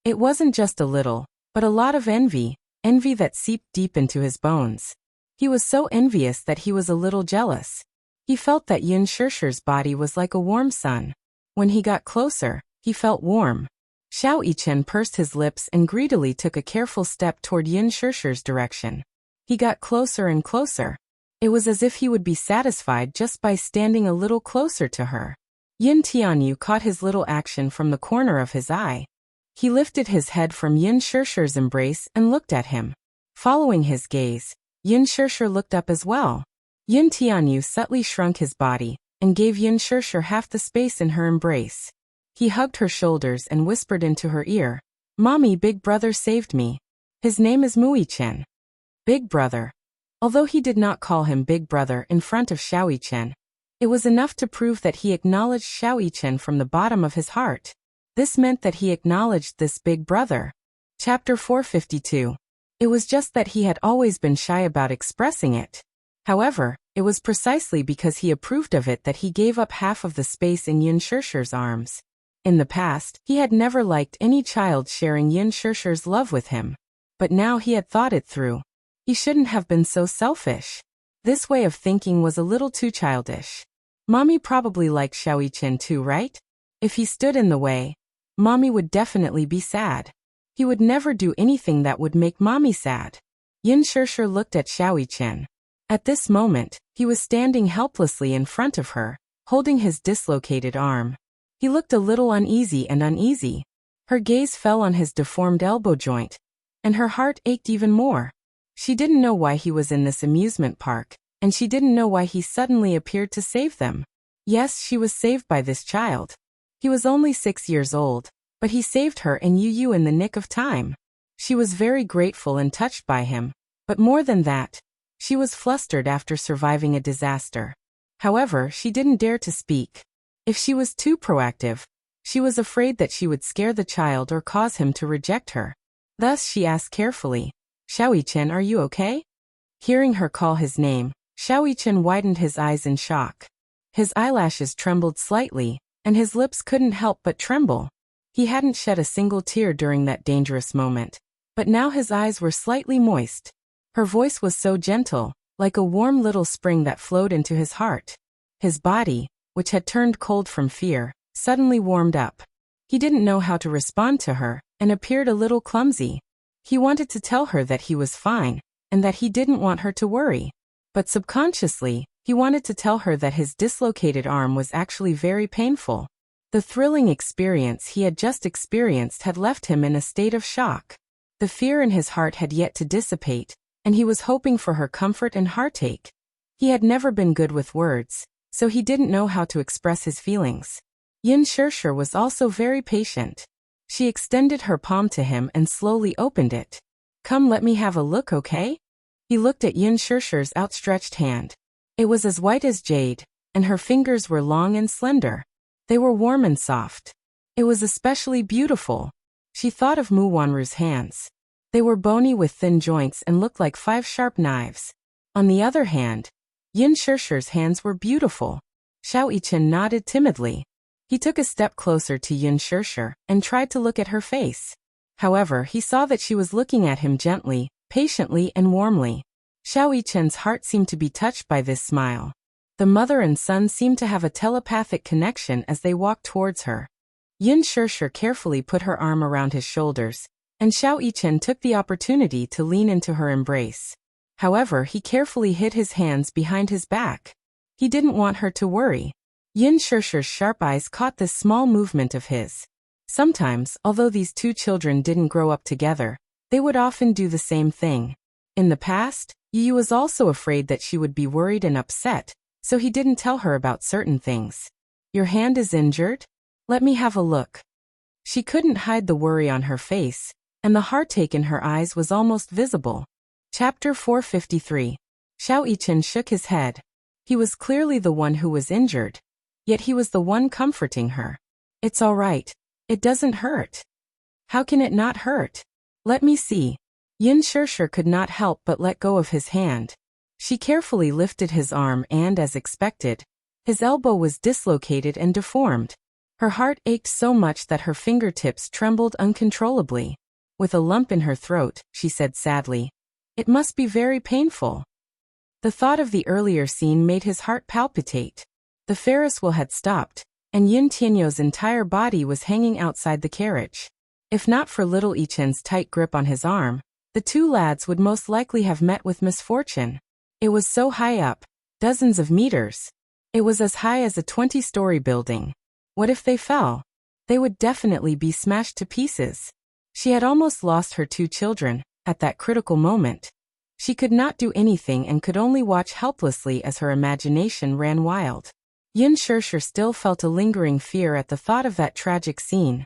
Speaker 1: It wasn't just a little, but a lot of envy that seeped deep into his bones. He was so envious that he was a little jealous. He felt that Yin Shirshir's body was like a warm sun. When he got closer, he felt warm. Xiao Yichen pursed his lips and greedily took a careful step toward Yin Shirshir's direction. He got closer and closer. It was as if he would be satisfied just by standing a little closer to her. Yin Tianyu caught his little action from the corner of his eye. He lifted his head from Yin Shirshir's embrace and looked at him. Following his gaze, Yin Shirshir looked up as well. Yin Tianyu subtly shrunk his body and gave Yin Shirshir half the space in her embrace. He hugged her shoulders and whispered into her ear, "Mommy, big brother saved me. His name is Mu Yichen." Big brother. Although he did not call him big brother in front of Xiao Yichen, it was enough to prove that he acknowledged Xiao Yichen from the bottom of his heart. This meant that he acknowledged this big brother. Chapter 452. It was just that he had always been shy about expressing it. However, it was precisely because he approved of it that he gave up half of the space in Yin Shirshir's arms. In the past, he had never liked any child sharing Yin Shirshir's love with him. But now he had thought it through. He shouldn't have been so selfish. This way of thinking was a little too childish. Mommy probably liked Xiao Yichen too, right? If he stood in the way, Mommy would definitely be sad. He would never do anything that would make Mommy sad. Yin Shirshir looked at Xiao Yichen. At this moment, he was standing helplessly in front of her, holding his dislocated arm. He looked a little uneasy. Her gaze fell on his deformed elbow joint, and her heart ached even more. She didn't know why he was in this amusement park, and she didn't know why he suddenly appeared to save them. Yes, she was saved by this child. He was only 6 years old, but he saved her and Yu in the nick of time. She was very grateful and touched by him, but more than that, she was flustered after surviving a disaster. However, she didn't dare to speak. If she was too proactive, she was afraid that she would scare the child or cause him to reject her. Thus she asked carefully, "Xiao Yichen, are you okay?" Hearing her call his name, Xiao Yichen widened his eyes in shock. His eyelashes trembled slightly, and his lips couldn't help but tremble. He hadn't shed a single tear during that dangerous moment, but now his eyes were slightly moist. Her voice was so gentle, like a warm little spring that flowed into his heart. His body, which had turned cold from fear, suddenly warmed up. He didn't know how to respond to her, and appeared a little clumsy. He wanted to tell her that he was fine, and that he didn't want her to worry. But subconsciously, he wanted to tell her that his dislocated arm was actually very painful. The thrilling experience he had just experienced had left him in a state of shock. The fear in his heart had yet to dissipate, and he was hoping for her comfort and heartache. He had never been good with words, so he didn't know how to express his feelings. Yin Shirshir was also very patient. She extended her palm to him and slowly opened it. "Come, let me have a look, okay?" He looked at Yin Shirshir's outstretched hand. It was as white as jade, and her fingers were long and slender. They were warm and soft. It was especially beautiful. She thought of Mu Wanru's hands. They were bony with thin joints and looked like 5 sharp knives. On the other hand, Yin Shirshir's hands were beautiful. Xiao Yichen nodded timidly. He took a step closer to Yin Shirshir and tried to look at her face. However, he saw that she was looking at him gently, patiently and warmly. Xiao Yichen's heart seemed to be touched by this smile. The mother and son seemed to have a telepathic connection as they walked towards her. Yin Shirshir carefully put her arm around his shoulders, and Xiao Yichen took the opportunity to lean into her embrace. However, he carefully hid his hands behind his back. He didn't want her to worry. Yin Shirshir's sharp eyes caught this small movement of his. Sometimes, although these two children didn't grow up together, they would often do the same thing. In the past, Yu was also afraid that she would be worried and upset, so he didn't tell her about certain things. "Your hand is injured? Let me have a look." She couldn't hide the worry on her face, and the heartache in her eyes was almost visible. Chapter 453. Xiao Yichen shook his head. He was clearly the one who was injured, yet he was the one comforting her. "It's all right. It doesn't hurt." "How can it not hurt? Let me see." Yin Shirshir could not help but let go of his hand. She carefully lifted his arm and, as expected, his elbow was dislocated and deformed. Her heart ached so much that her fingertips trembled uncontrollably. With a lump in her throat, she said sadly, "It must be very painful." The thought of the earlier scene made his heart palpitate. The Ferris wheel had stopped, and Yin Tianyou's entire body was hanging outside the carriage. If not for little Yichen's tight grip on his arm, the two lads would most likely have met with misfortune. It was so high up, dozens of meters. It was as high as a 20-story building. What if they fell? They would definitely be smashed to pieces. She had almost lost her 2 children, at that critical moment. She could not do anything and could only watch helplessly as her imagination ran wild. Yin Shirshir still felt a lingering fear at the thought of that tragic scene.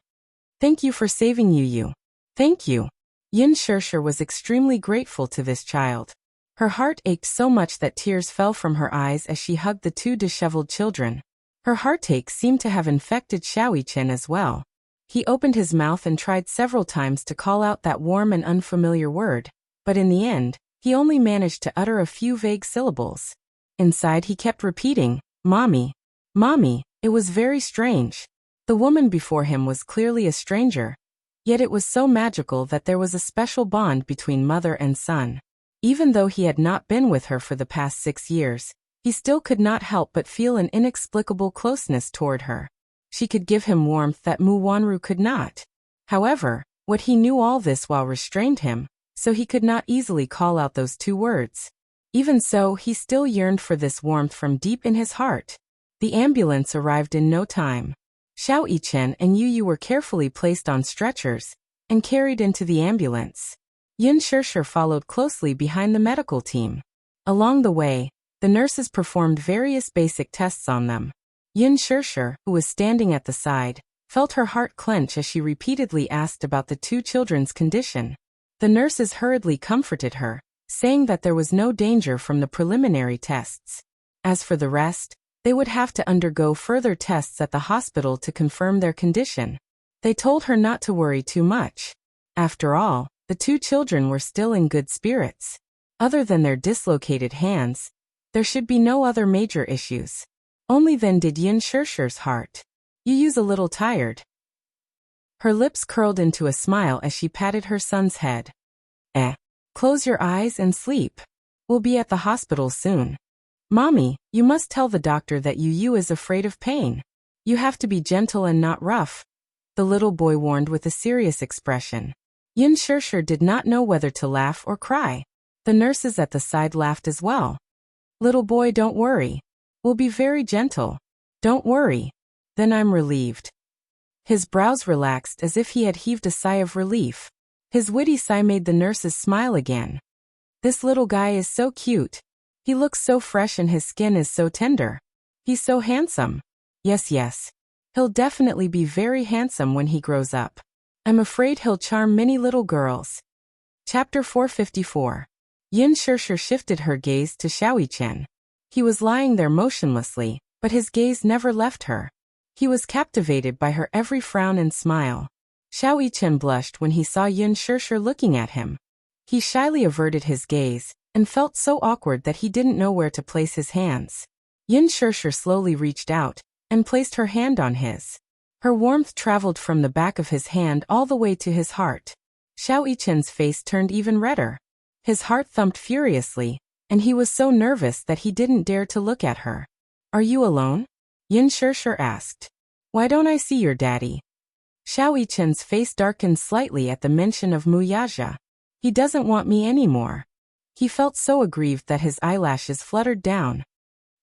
Speaker 1: "Thank you for saving Yu. Thank you." Yin Shirshir was extremely grateful to this child. Her heart ached so much that tears fell from her eyes as she hugged the 2 disheveled children. Her heartache seemed to have infected Xiao Yichen as well. He opened his mouth and tried several times to call out that warm and unfamiliar word, but in the end, he only managed to utter a few vague syllables. Inside he kept repeating, "Mommy, Mommy." It was very strange. The woman before him was clearly a stranger, yet it was so magical that there was a special bond between mother and son. Even though he had not been with her for the past 6 years, he still could not help but feel an inexplicable closeness toward her. She could give him warmth that Mu Wanru could not. However, what he knew all this while restrained him, so he could not easily call out those 2 words. Even so, he still yearned for this warmth from deep in his heart. The ambulance arrived in no time. Xiao Yichen and Yu were carefully placed on stretchers and carried into the ambulance. Yin Shirshir followed closely behind the medical team. Along the way, the nurses performed various basic tests on them. Yin Shirshir, who was standing at the side, felt her heart clench as she repeatedly asked about the 2 children's condition. The nurses hurriedly comforted her, saying that there was no danger from the preliminary tests. As for the rest, they would have to undergo further tests at the hospital to confirm their condition. They told her not to worry too much. After all, the 2 children were still in good spirits. Other than their dislocated hands, there should be no other major issues. Only then did Yin Shirshir's heart. "Yu's a little tired." Her lips curled into a smile as she patted her son's head. Close your eyes and sleep. We'll be at the hospital soon." "Mommy, you must tell the doctor that Yu is afraid of pain." You have to be gentle and not rough, the little boy warned with a serious expression. Yin Shirshir did not know whether to laugh or cry. The nurses at the side laughed as well. Little boy, don't worry. We'll be very gentle. Don't worry. Then I'm relieved. His brows relaxed as if he had heaved a sigh of relief. His witty sigh made the nurses smile again. This little guy is so cute. He looks so fresh and his skin is so tender. He's so handsome. Yes. He'll definitely be very handsome when he grows up. I'm afraid he'll charm many little girls. Chapter 454. Yin Shirshir shifted her gaze to Xiaoyichen. He was lying there motionlessly, but his gaze never left her. He was captivated by her every frown and smile. Xiaoyichen blushed when he saw Yin Shirshir looking at him. He shyly averted his gaze, and felt so awkward that he didn't know where to place his hands. Yin Shirshir slowly reached out, and placed her hand on his. Her warmth traveled from the back of his hand all the way to his heart. Xiaoyichen's face turned even redder. His heart thumped furiously, and he was so nervous that he didn't dare to look at her. Are you alone? Yin Shirshir asked. Why don't I see your daddy? Xiaoyichen's face darkened slightly at the mention of Muyaja. He doesn't want me anymore. He felt so aggrieved that his eyelashes fluttered down.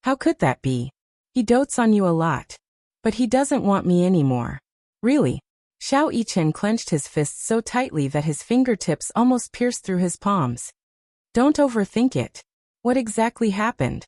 Speaker 1: How could that be? He dotes on you a lot. But he doesn't want me anymore. Really? Xiaoyichen clenched his fists so tightly that his fingertips almost pierced through his palms. Don't overthink it. What exactly happened?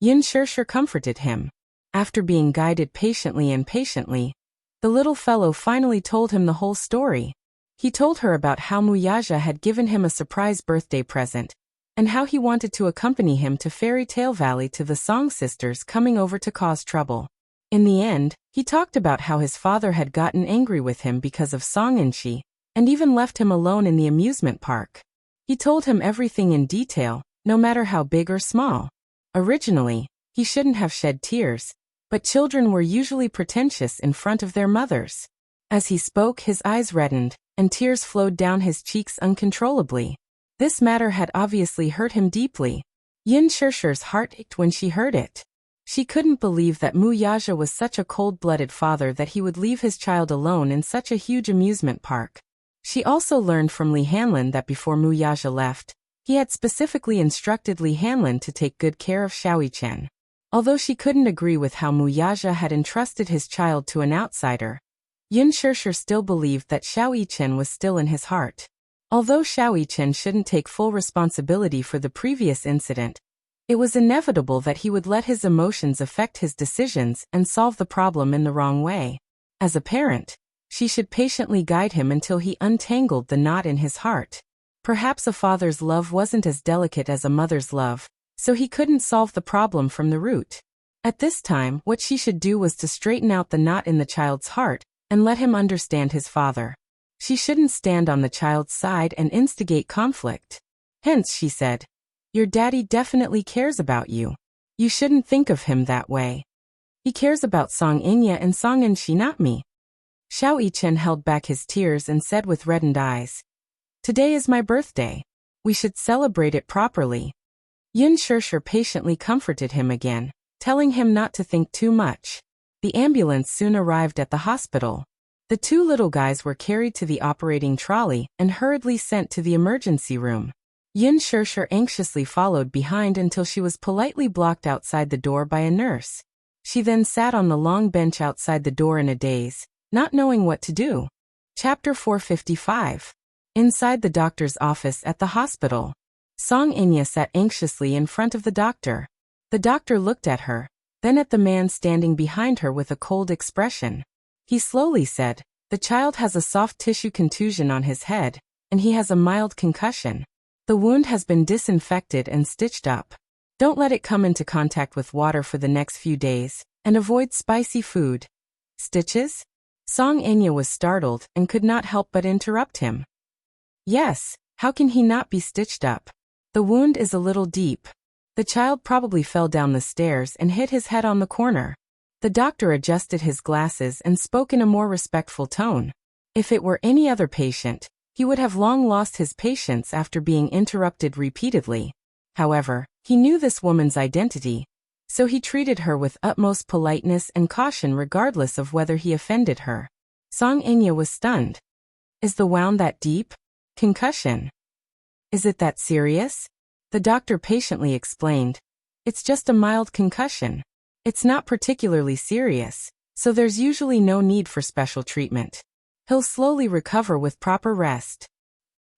Speaker 1: Yin Shirshir comforted him. After being guided patiently, the little fellow finally told him the whole story. He told her about how Muyaja had given him a surprise birthday present, and how he wanted to accompany him to Fairy Tale Valley to the Song Sisters coming over to cause trouble. In the end, he talked about how his father had gotten angry with him because of Songenshin, and even left him alone in the amusement park. He told him everything in detail, no matter how big or small. Originally, he shouldn't have shed tears, but children were usually pretentious in front of their mothers. As he spoke, his eyes reddened, and tears flowed down his cheeks uncontrollably. This matter had obviously hurt him deeply. Yin Shirshir's heart ached when she heard it. She couldn't believe that Muyaja was such a cold-blooded father that he would leave his child alone in such a huge amusement park. She also learned from Li Hanlin that before Muyaja left, he had specifically instructed Li Hanlin to take good care of Xiaoyichen. Although she couldn't agree with how Muyaja had entrusted his child to an outsider, Yin Shirshir still believed that Xiaoyichen was still in his heart. Although Xiaoyichen shouldn't take full responsibility for the previous incident, it was inevitable that he would let his emotions affect his decisions and solve the problem in the wrong way. As a parent, she should patiently guide him until he untangled the knot in his heart. Perhaps a father's love wasn't as delicate as a mother's love, so he couldn't solve the problem from the root. At this time, what she should do was to straighten out the knot in the child's heart and let him understand his father. She shouldn't stand on the child's side and instigate conflict. Hence, she said, your daddy definitely cares about you. You shouldn't think of him that way. He cares about Song Inya and Songenshin, not me. Xiaoyichen held back his tears and said with reddened eyes, Today is my birthday. We should celebrate it properly. Yin Shirshir patiently comforted him again, telling him not to think too much. The ambulance soon arrived at the hospital. The two little guys were carried to the operating trolley and hurriedly sent to the emergency room. Yin Shirshir anxiously followed behind until she was politely blocked outside the door by a nurse. She then sat on the long bench outside the door in a daze, not knowing what to do. Chapter 455. Inside the doctor's office at the hospital, Song Inya sat anxiously in front of the doctor. The doctor looked at her, then at the man standing behind her with a cold expression. He slowly said, The child has a soft tissue contusion on his head, and he has a mild concussion. The wound has been disinfected and stitched up. Don't let it come into contact with water for the next few days, and avoid spicy food. Stitches? Song Inya was startled and could not help but interrupt him. Yes, how can he not be stitched up? The wound is a little deep. The child probably fell down the stairs and hit his head on the corner. The doctor adjusted his glasses and spoke in a more respectful tone. If it were any other patient, he would have long lost his patience after being interrupted repeatedly. However, he knew this woman's identity. So he treated her with utmost politeness and caution regardless of whether he offended her. Song Inya was stunned. Is the wound that deep? Concussion. Is it that serious? The doctor patiently explained. It's just a mild concussion. It's not particularly serious, so there's usually no need for special treatment. He'll slowly recover with proper rest.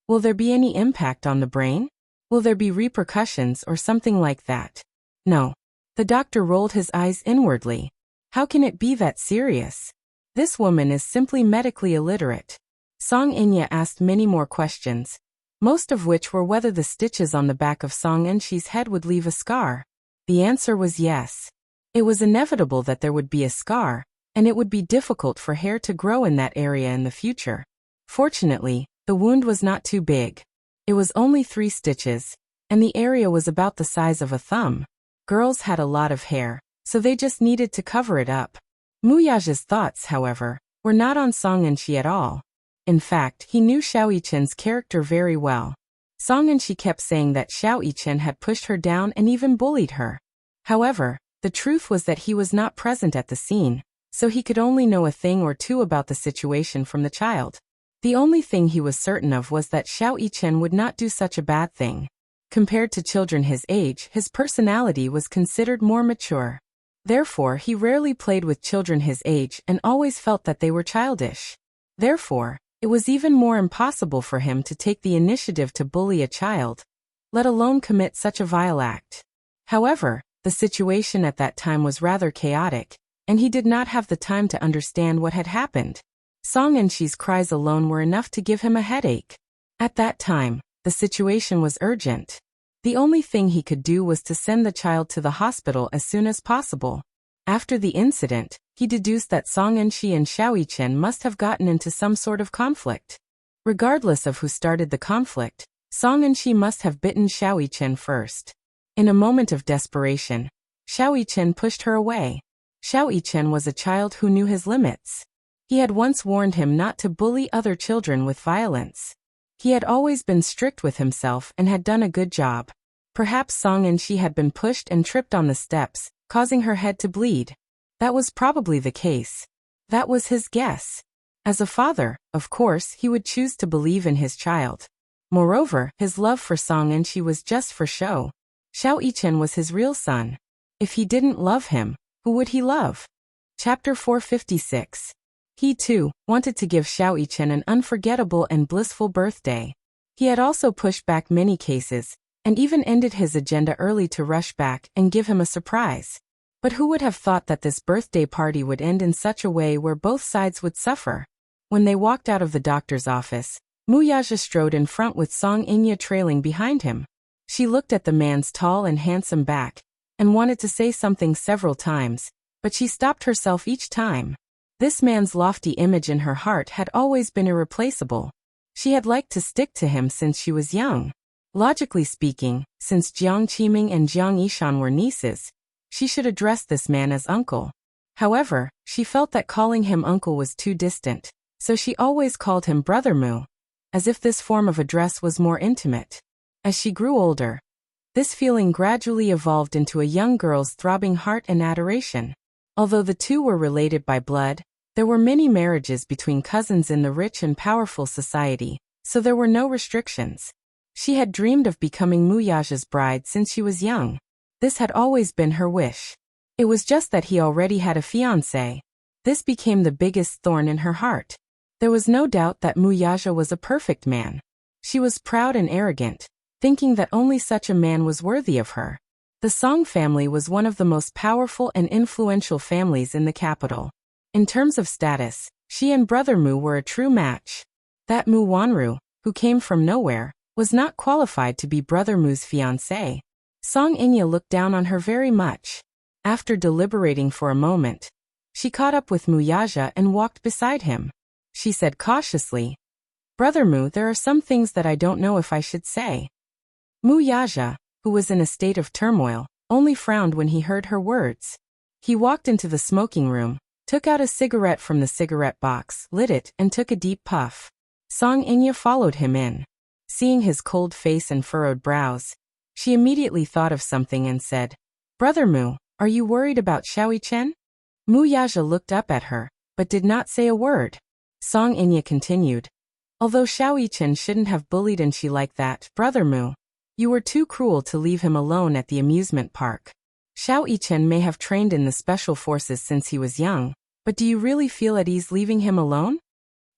Speaker 1: Will there be any impact on the brain? Will there be repercussions or something like that? No. The doctor rolled his eyes inwardly. How can it be that serious? This woman is simply medically illiterate. Song Inya asked many more questions, most of which were whether the stitches on the back of Song Enshi's head would leave a scar. The answer was yes. It was inevitable that there would be a scar, and it would be difficult for hair to grow in that area in the future. Fortunately, the wound was not too big. It was only 3 stitches, and the area was about the size of a thumb. Girls had a lot of hair, so they just needed to cover it up. Muyaja's thoughts, however, were not on Song Enshi at all. In fact, he knew Xiao Yichen's character very well. Song Enshi kept saying that Xiao Yichen had pushed her down and even bullied her. However, the truth was that he was not present at the scene, so he could only know a thing or two about the situation from the child. The only thing he was certain of was that Xiao Yichen would not do such a bad thing. Compared to children his age, his personality was considered more mature. Therefore, he rarely played with children his age and always felt that they were childish. Therefore, it was even more impossible for him to take the initiative to bully a child, let alone commit such a vile act. However, the situation at that time was rather chaotic, and he did not have the time to understand what had happened. Song Enshi's cries alone were enough to give him a headache. At that time, the situation was urgent. The only thing he could do was to send the child to the hospital as soon as possible. After the incident, he deduced that Song Enshi and Xiao Yichen must have gotten into some sort of conflict. Regardless of who started the conflict, Song Enshi must have bitten Xiao Yichen first. In a moment of desperation, Xiao Yichen pushed her away. Xiao Yichen was a child who knew his limits. He had once warned him not to bully other children with violence. He had always been strict with himself and had done a good job. Perhaps Song Enshi had been pushed and tripped on the steps, causing her head to bleed. That was probably the case. That was his guess. As a father, of course, he would choose to believe in his child. Moreover, his love for Song Enshi was just for show. Xiao Yichen was his real son. If he didn't love him, who would he love? Chapter 456. He, too, wanted to give Xiao Yichen an unforgettable and blissful birthday. He had also pushed back many cases, and even ended his agenda early to rush back and give him a surprise. But who would have thought that this birthday party would end in such a way where both sides would suffer? When they walked out of the doctor's office, Muyaja strode in front with Song Inya trailing behind him. She looked at the man's tall and handsome back, and wanted to say something several times, but she stopped herself each time. This man's lofty image in her heart had always been irreplaceable. She had liked to stick to him since she was young. Logically speaking, since Jiang Qiming and Jiang Yishan were nieces, she should address this man as uncle. However, she felt that calling him uncle was too distant, so she always called him Brother Mu, as if this form of address was more intimate. As she grew older, this feeling gradually evolved into a young girl's throbbing heart and adoration. Although the two were related by blood, there were many marriages between cousins in the rich and powerful society, so there were no restrictions. She had dreamed of becoming Muyaja's bride since she was young. This had always been her wish. It was just that he already had a fiancé. This became the biggest thorn in her heart. There was no doubt that Muyaja was a perfect man. She was proud and arrogant, thinking that only such a man was worthy of her. The Song family was one of the most powerful and influential families in the capital. In terms of status, she and Brother Mu were a true match. That Mu Wanru, who came from nowhere, was not qualified to be Brother Mu's fiancé. Song Inya looked down on her very much. After deliberating for a moment, she caught up with Muyaja and walked beside him. She said cautiously, "Brother Mu, there are some things that I don't know if I should say." Muyaja, who was in a state of turmoil, only frowned when he heard her words. He walked into the smoking room, took out a cigarette from the cigarette box, lit it, and took a deep puff. Song Inya followed him in. Seeing his cold face and furrowed brows, she immediately thought of something and said, "Brother Mu, Are you worried about Xiaoyichen? Mu Yaja looked up at her, but did not say a word. Song Inya continued. Although Xiaoyichen shouldn't have bullied Enchi like that, Brother Mu, you were too cruel to leave him alone at the amusement park. Xiaoyichen may have trained in the special forces since he was young, but do you really feel at ease leaving him alone?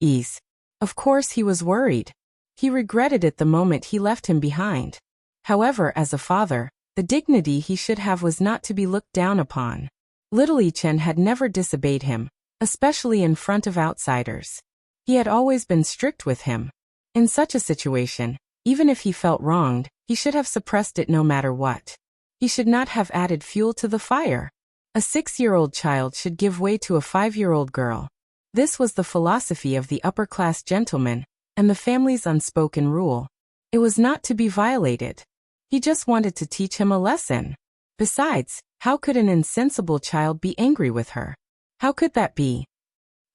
Speaker 1: Ease. Of course he was worried. He regretted it the moment he left him behind. However, as a father, the dignity he should have was not to be looked down upon. Little Yichen had never disobeyed him, especially in front of outsiders. He had always been strict with him. In such a situation, even if he felt wronged, he should have suppressed it no matter what. He should not have added fuel to the fire. A 6-year-old child should give way to a 5-year-old girl. This was the philosophy of the upper-class gentleman, and the family's unspoken rule. It was not to be violated. He just wanted to teach him a lesson. Besides, how could an insensible child be angry with her? How could that be?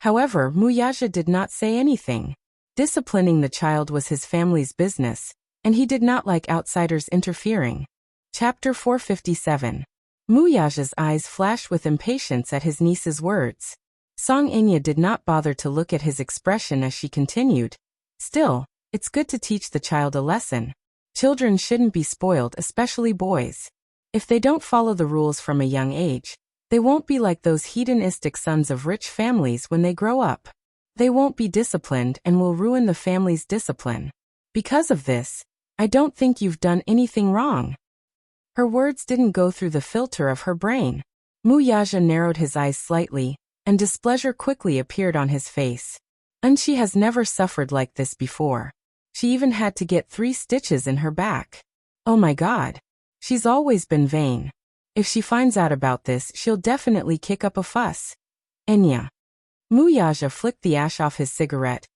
Speaker 1: However, Mu Yaja did not say anything. Disciplining the child was his family's business, and he did not like outsiders interfering. Chapter 457. Mu Yaja's eyes flashed with impatience at his niece's words. Song Inya did not bother to look at his expression as she continued. Still, it's good to teach the child a lesson. Children shouldn't be spoiled, especially boys. If they don't follow the rules from a young age, they won't be like those hedonistic sons of rich families when they grow up. They won't be disciplined and will ruin the family's discipline. Because of this, I don't think you've done anything wrong. Her words didn't go through the filter of her brain. Mu Yaja narrowed his eyes slightly, and displeasure quickly appeared on his face. Enchi has never suffered like this before. She even had to get 3 stitches in her back. Oh my God. She's always been vain. If she finds out about this, she'll definitely kick up a fuss. Enya. Mu Yaja flicked the ash off his cigarette,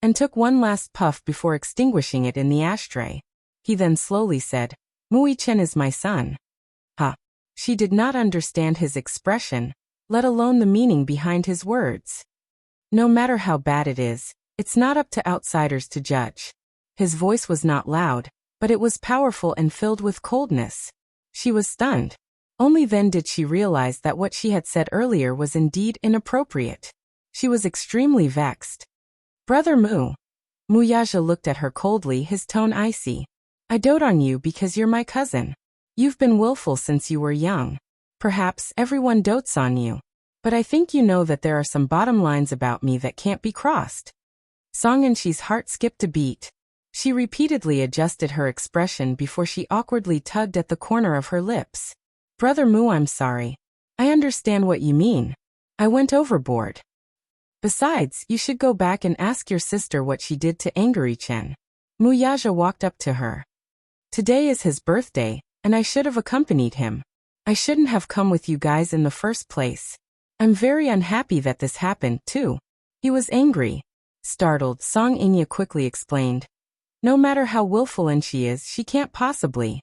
Speaker 1: and took one last puff before extinguishing it in the ashtray. He then slowly said, Mu-Yichen is my son. Ha. She did not understand his expression, let alone the meaning behind his words. No matter how bad it is, it's not up to outsiders to judge. His voice was not loud, but it was powerful and filled with coldness. She was stunned. Only then did she realize that what she had said earlier was indeed inappropriate. She was extremely vexed. Brother Mu. Mu Yaja looked at her coldly, his tone icy. I dote on you because you're my cousin. You've been willful since you were young. Perhaps everyone dotes on you. But I think you know that there are some bottom lines about me that can't be crossed. Song Inshi's heart skipped a beat. She repeatedly adjusted her expression before she awkwardly tugged at the corner of her lips. Brother Mu, I'm sorry. I understand what you mean. I went overboard. Besides, you should go back and ask your sister what she did to Angari-chen. Mu Yaja walked up to her. Today is his birthday, and I should have accompanied him. I shouldn't have come with you guys in the first place. I'm very unhappy that this happened, too. He was angry. Startled, Song Inya quickly explained. No matter how willful she is, she can't possibly.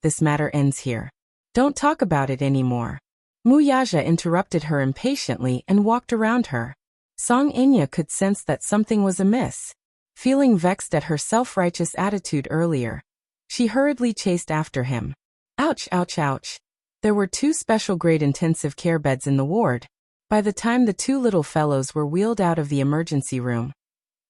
Speaker 1: This matter ends here. Don't talk about it anymore. Mu Yaja interrupted her impatiently and walked around her. Song Inya could sense that something was amiss. Feeling vexed at her self-righteous attitude earlier, she hurriedly chased after him. Ouch, ouch, ouch. There were 2 special-grade intensive care beds in the ward. By the time the 2 little fellows were wheeled out of the emergency room,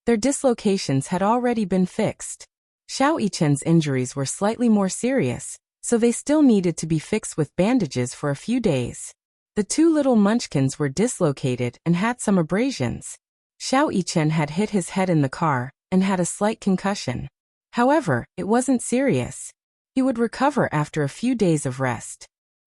Speaker 1: their dislocations had already been fixed. Xiao Yichen's injuries were slightly more serious, so they still needed to be fixed with bandages for a few days. The 2 little munchkins were dislocated and had some abrasions. Xiao Yichen had hit his head in the car and had a slight concussion. However, it wasn't serious. He would recover after a few days of rest.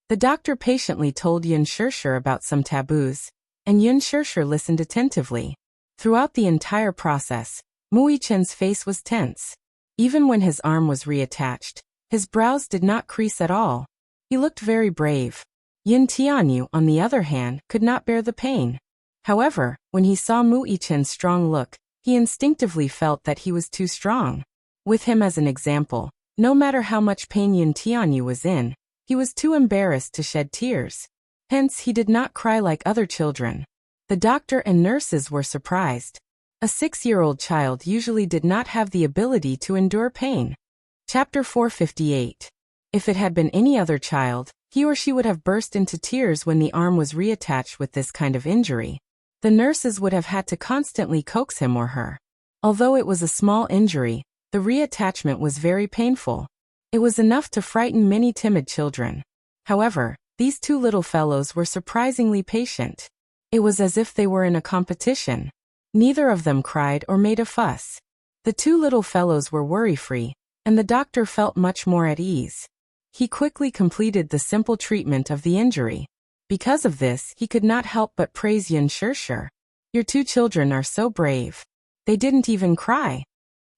Speaker 1: The doctor patiently told Yun Shirshir about some taboos, and Yun Shirshir listened attentively. Throughout the entire process, Mu Yichen's face was tense. Even when his arm was reattached, his brows did not crease at all. He looked very brave. Yin Tianyu, on the other hand, could not bear the pain. However, when he saw Mu Yichen's strong look, he instinctively felt that he was too strong. With him as an example, no matter how much pain Yin Tianyu was in, he was too embarrassed to shed tears. Hence, he did not cry like other children. The doctor and nurses were surprised. A 6-year-old child usually did not have the ability to endure pain. Chapter 458. If it had been any other child, He or she would have burst into tears when the arm was reattached with this kind of injury. The nurses would have had to constantly coax him or her. Although it was a small injury, the reattachment was very painful. It was enough to frighten many timid children. However, these two little fellows were surprisingly patient. It was as if they were in a competition. Neither of them cried or made a fuss. The two little fellows were worry-free, and the doctor felt much more at ease. He quickly completed the simple treatment of the injury. Because of this, he could not help but praise Yin Shirshir. Your two children are so brave. They didn't even cry.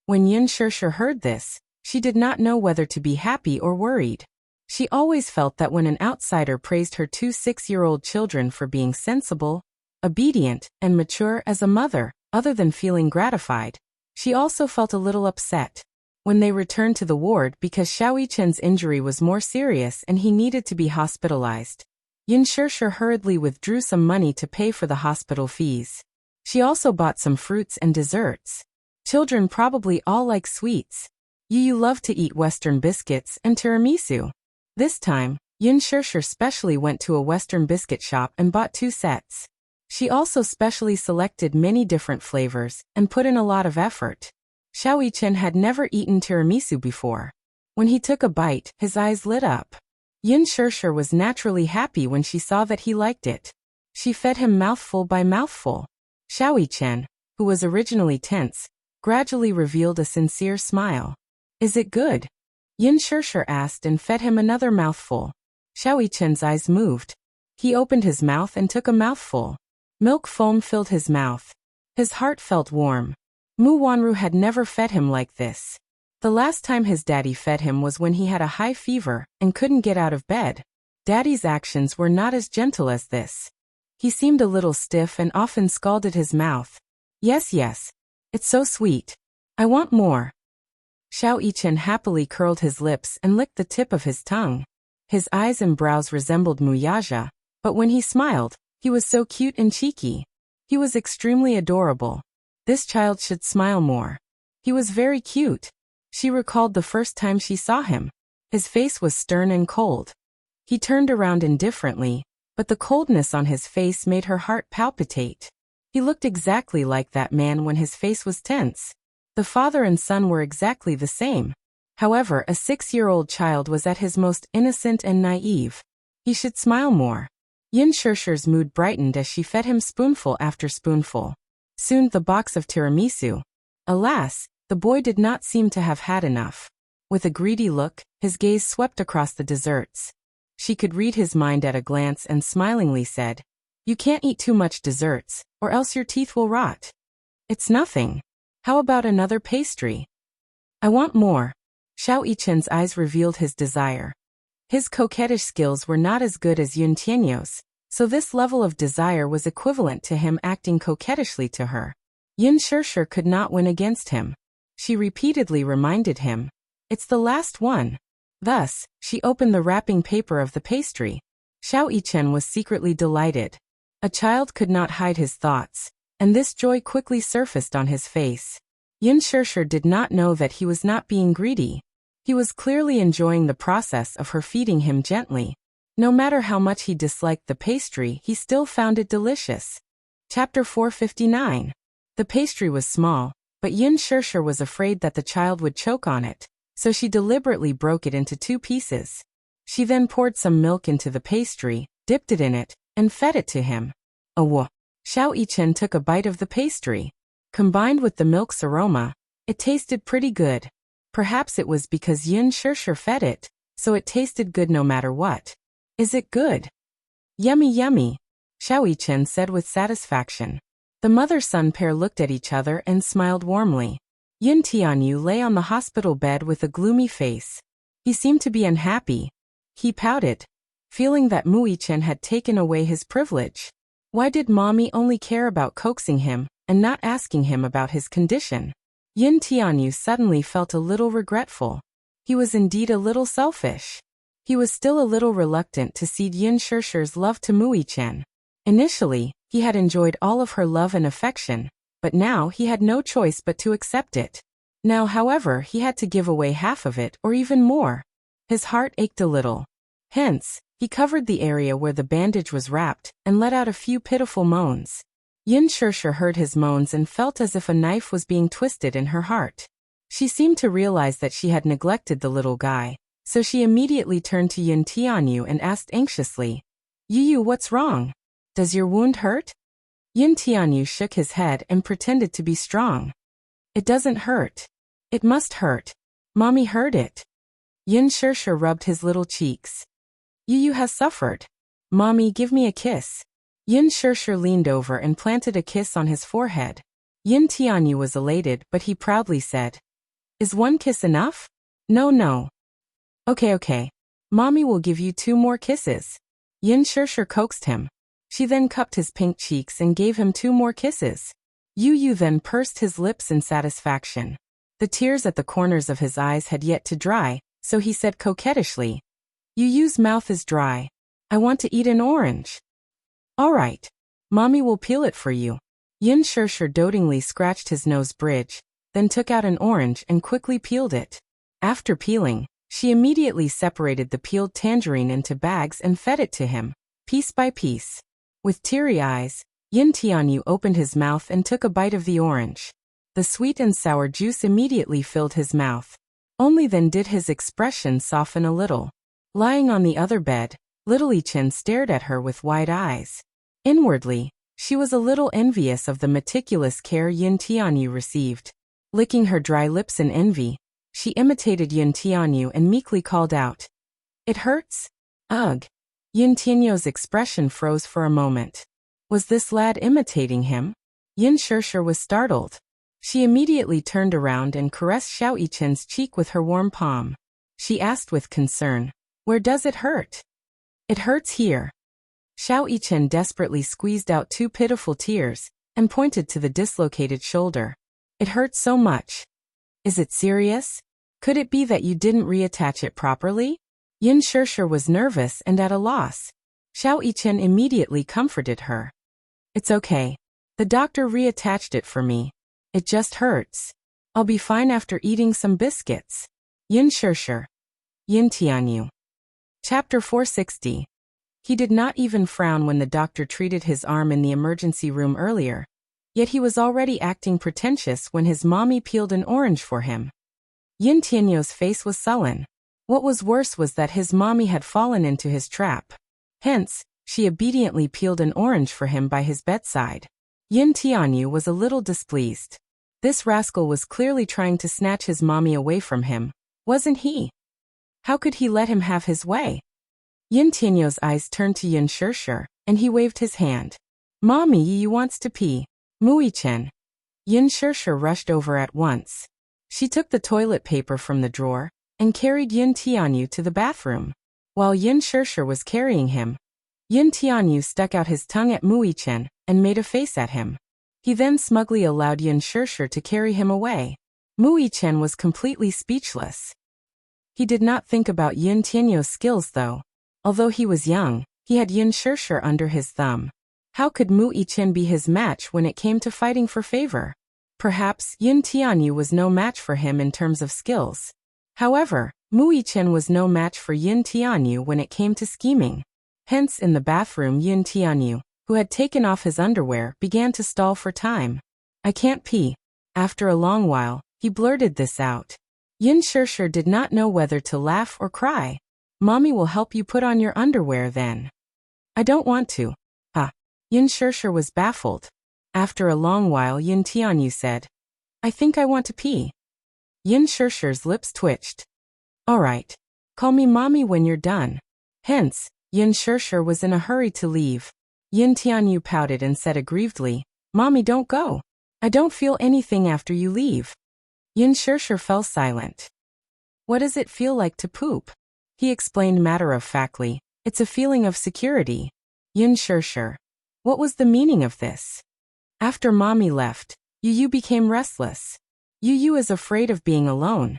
Speaker 1: When Yin Shirshir heard this, she did not know whether to be happy or worried. She always felt that when an outsider praised her two 6-year-old children for being sensible, obedient, and mature as a mother, other than feeling gratified, she also felt a little upset. When they returned to the ward because Xiao Yichen's injury was more serious and he needed to be hospitalized, Yin Shirshir hurriedly withdrew some money to pay for the hospital fees. She also bought some fruits and desserts. Children probably all like sweets. You love to eat Western biscuits and tiramisu. This time, Yin Shirshir specially went to a Western biscuit shop and bought 2 sets. She also specially selected many different flavors and put in a lot of effort. Xiao Yichen had never eaten tiramisu before. When he took a bite, his eyes lit up. Yin Shirshir was naturally happy when she saw that he liked it. She fed him mouthful by mouthful. Xiao Yichen, who was originally tense, gradually revealed a sincere smile. Is it good? Yin Shirshir asked and fed him another mouthful. Xiao Yichen's eyes moved. He opened his mouth and took a mouthful. Milk foam filled his mouth. His heart felt warm. Mu Wanru had never fed him like this. The last time his daddy fed him was when he had a high fever and couldn't get out of bed. Daddy's actions were not as gentle as this. He seemed a little stiff and often scalded his mouth. Yes, it's so sweet. I want more. Xiao Yichen happily curled his lips and licked the tip of his tongue. His eyes and brows resembled Muyaja, but when he smiled, he was so cute and cheeky. He was extremely adorable. This child should smile more. He was very cute. She recalled the first time she saw him. His face was stern and cold. He turned around indifferently, but the coldness on his face made her heart palpitate. He looked exactly like that man when his face was tense. The father and son were exactly the same. However, a 6-year-old child was at his most innocent and naive. He should smile more. Yin Shirshir's mood brightened as she fed him spoonful after spoonful. Soon the box of tiramisu. Alas, the boy did not seem to have had enough. With a greedy look, his gaze swept across the desserts. She could read his mind at a glance and smilingly said, "You can't eat too much desserts, or else your teeth will rot." "It's nothing. How about another pastry?" "I want more." Xiao Yichen's eyes revealed his desire. His coquettish skills were not as good as Yun Tianyo's, so this level of desire was equivalent to him acting coquettishly to her. Yin Shirshir could not win against him. She repeatedly reminded him, "It's the last one." Thus, she opened the wrapping paper of the pastry. Xiao Yichen was secretly delighted. A child could not hide his thoughts, and this joy quickly surfaced on his face. Yin Shirshir did not know that he was not being greedy. He was clearly enjoying the process of her feeding him gently. No matter how much he disliked the pastry, he still found it delicious. Chapter 459. The pastry was small, but Yin Shirshir was afraid that the child would choke on it, so she deliberately broke it into 2 pieces. She then poured some milk into the pastry, dipped it in it, and fed it to him. Xiao Yichen took a bite of the pastry. Combined with the milk's aroma, it tasted pretty good. Perhaps it was because Yin Shirshir fed it, so it tasted good no matter what. "Is it good?" "Yummy, yummy," Xiao Yichen said with satisfaction. The mother-son pair looked at each other and smiled warmly. Yin Tianyu lay on the hospital bed with a gloomy face. He seemed to be unhappy. He pouted, feeling that Mu Yichen had taken away his privilege. Why did mommy only care about coaxing him and not asking him about his condition? Yin Tianyu suddenly felt a little regretful. He was indeed a little selfish. He was still a little reluctant to cede Yin Shirshir's love to Mu Yichen. Initially, he had enjoyed all of her love and affection, but now he had no choice but to accept it. Now, however, he had to give away half of it or even more. His heart ached a little. Hence, He covered the area where the bandage was wrapped and let out a few pitiful moans. Yin Shirsher heard his moans and felt as if a knife was being twisted in her heart. She seemed to realize that she had neglected the little guy, so she immediately turned to Yin Tianyu and asked anxiously, Yu, what's wrong? Does your wound hurt? Yin Tianyu shook his head and pretended to be strong. It doesn't hurt. It must hurt. Mommy heard it. Yin Shirsher rubbed his little cheeks. Yu has suffered. Mommy, give me a kiss. Yin Shirsher leaned over and planted a kiss on his forehead. Yin Tianyu was elated, but he proudly said, Is one kiss enough? No. Okay. Mommy will give you 2 more kisses. Yin Shirsher coaxed him. She then cupped his pink cheeks and gave him 2 more kisses. Yu then pursed his lips in satisfaction. The tears at the corners of his eyes had yet to dry, so he said coquettishly, Yu's mouth is dry. I want to eat an orange. All right. Mommy will peel it for you. Yin Shirsher dotingly scratched his nose bridge, then took out an orange and quickly peeled it. After peeling, she immediately separated the peeled tangerine into bags and fed it to him, piece by piece. With teary eyes, Yin Tianyu opened his mouth and took a bite of the orange. The sweet and sour juice immediately filled his mouth. Only then did his expression soften a little. Lying on the other bed, little Chen stared at her with wide eyes. Inwardly, she was a little envious of the meticulous care Yin Tianyu received. Licking her dry lips in envy, she imitated Yin Tianyu and meekly called out, It hurts? Ugh. Yin Tianyu's expression froze for a moment. Was this lad imitating him? Yin Shirsher was startled. She immediately turned around and caressed Xiao Yichen's cheek with her warm palm. She asked with concern, Where does it hurt? It hurts here. Xiao Yichen desperately squeezed out 2 pitiful tears and pointed to the dislocated shoulder. It hurts so much. Is it serious? Could it be that you didn't reattach it properly? Yin Shirsher was nervous and at a loss. Xiao Yichen immediately comforted her. It's okay. The doctor reattached it for me. It just hurts. I'll be fine after eating some biscuits. Yin Shirsher. Yin Tianyu. Chapter 460. He did not even frown when the doctor treated his arm in the emergency room earlier. Yet he was already acting pretentious when his mommy peeled an orange for him. Yin Tianyu's face was sullen. What was worse was that his mommy had fallen into his trap. Hence, she obediently peeled an orange for him by his bedside. Yin Tianyu was a little displeased. This rascal was clearly trying to snatch his mommy away from him, wasn't he? How could he let him have his way? Yin Tianyu's eyes turned to Yin Shirsher, and he waved his hand. Mommy, you wants to pee. Mui-chen. Yin Shirsher rushed over at once. She took the toilet paper from the drawer and carried Yin Tianyu to the bathroom. While Yin Shirsher was carrying him, Yin Tianyu stuck out his tongue at Mui-chen and made a face at him. He then smugly allowed Yin Shirsher to carry him away. Mui-chen was completely speechless. He did not think about Yin Tianyu's skills though. Although he was young, he had Yin Shirsher under his thumb. How could Mui-chen be his match when it came to fighting for favor? Perhaps Yin Tianyu was no match for him in terms of skills. However, Mui-chen was no match for Yin Tianyu when it came to scheming. Hence in the bathroom Yin Tianyu, who had taken off his underwear, began to stall for time. I can't pee. After a long while, he blurted this out. Yin Shirsher did not know whether to laugh or cry. Mommy will help you put on your underwear then. I don't want to. Yin Shirsher was baffled. After a long while Yin Tianyu said, I think I want to pee. Yin Shirsher's lips twitched. All right. Call me mommy when you're done. Hence, Yin Shirsher was in a hurry to leave. Yin Tianyu pouted and said aggrievedly, Mommy, don't go. I don't feel anything after you leave. Yin Shirsher fell silent. What does it feel like to poop? He explained matter-of-factly, it's a feeling of security. Yin Shirsher. What was the meaning of this? After mommy left, Yu became restless. Yu is afraid of being alone.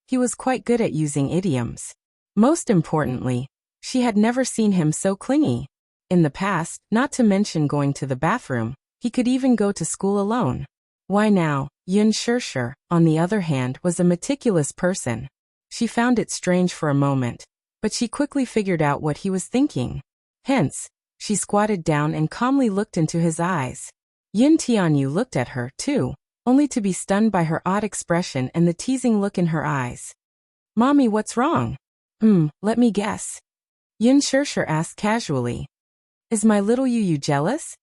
Speaker 1: He was quite good at using idioms. Most importantly, she had never seen him so clingy. In the past, not to mention going to the bathroom, he could even go to school alone. Why now, Yin Shirsher, on the other hand, was a meticulous person. She found it strange for a moment, but she quickly figured out what he was thinking. Hence, she squatted down and calmly looked into his eyes. Yin Tianyu looked at her, too, only to be stunned by her odd expression and the teasing look in her eyes. "Mommy, what's wrong?" Let me guess." Yin Shirshir asked casually. "Is my little Yu jealous?"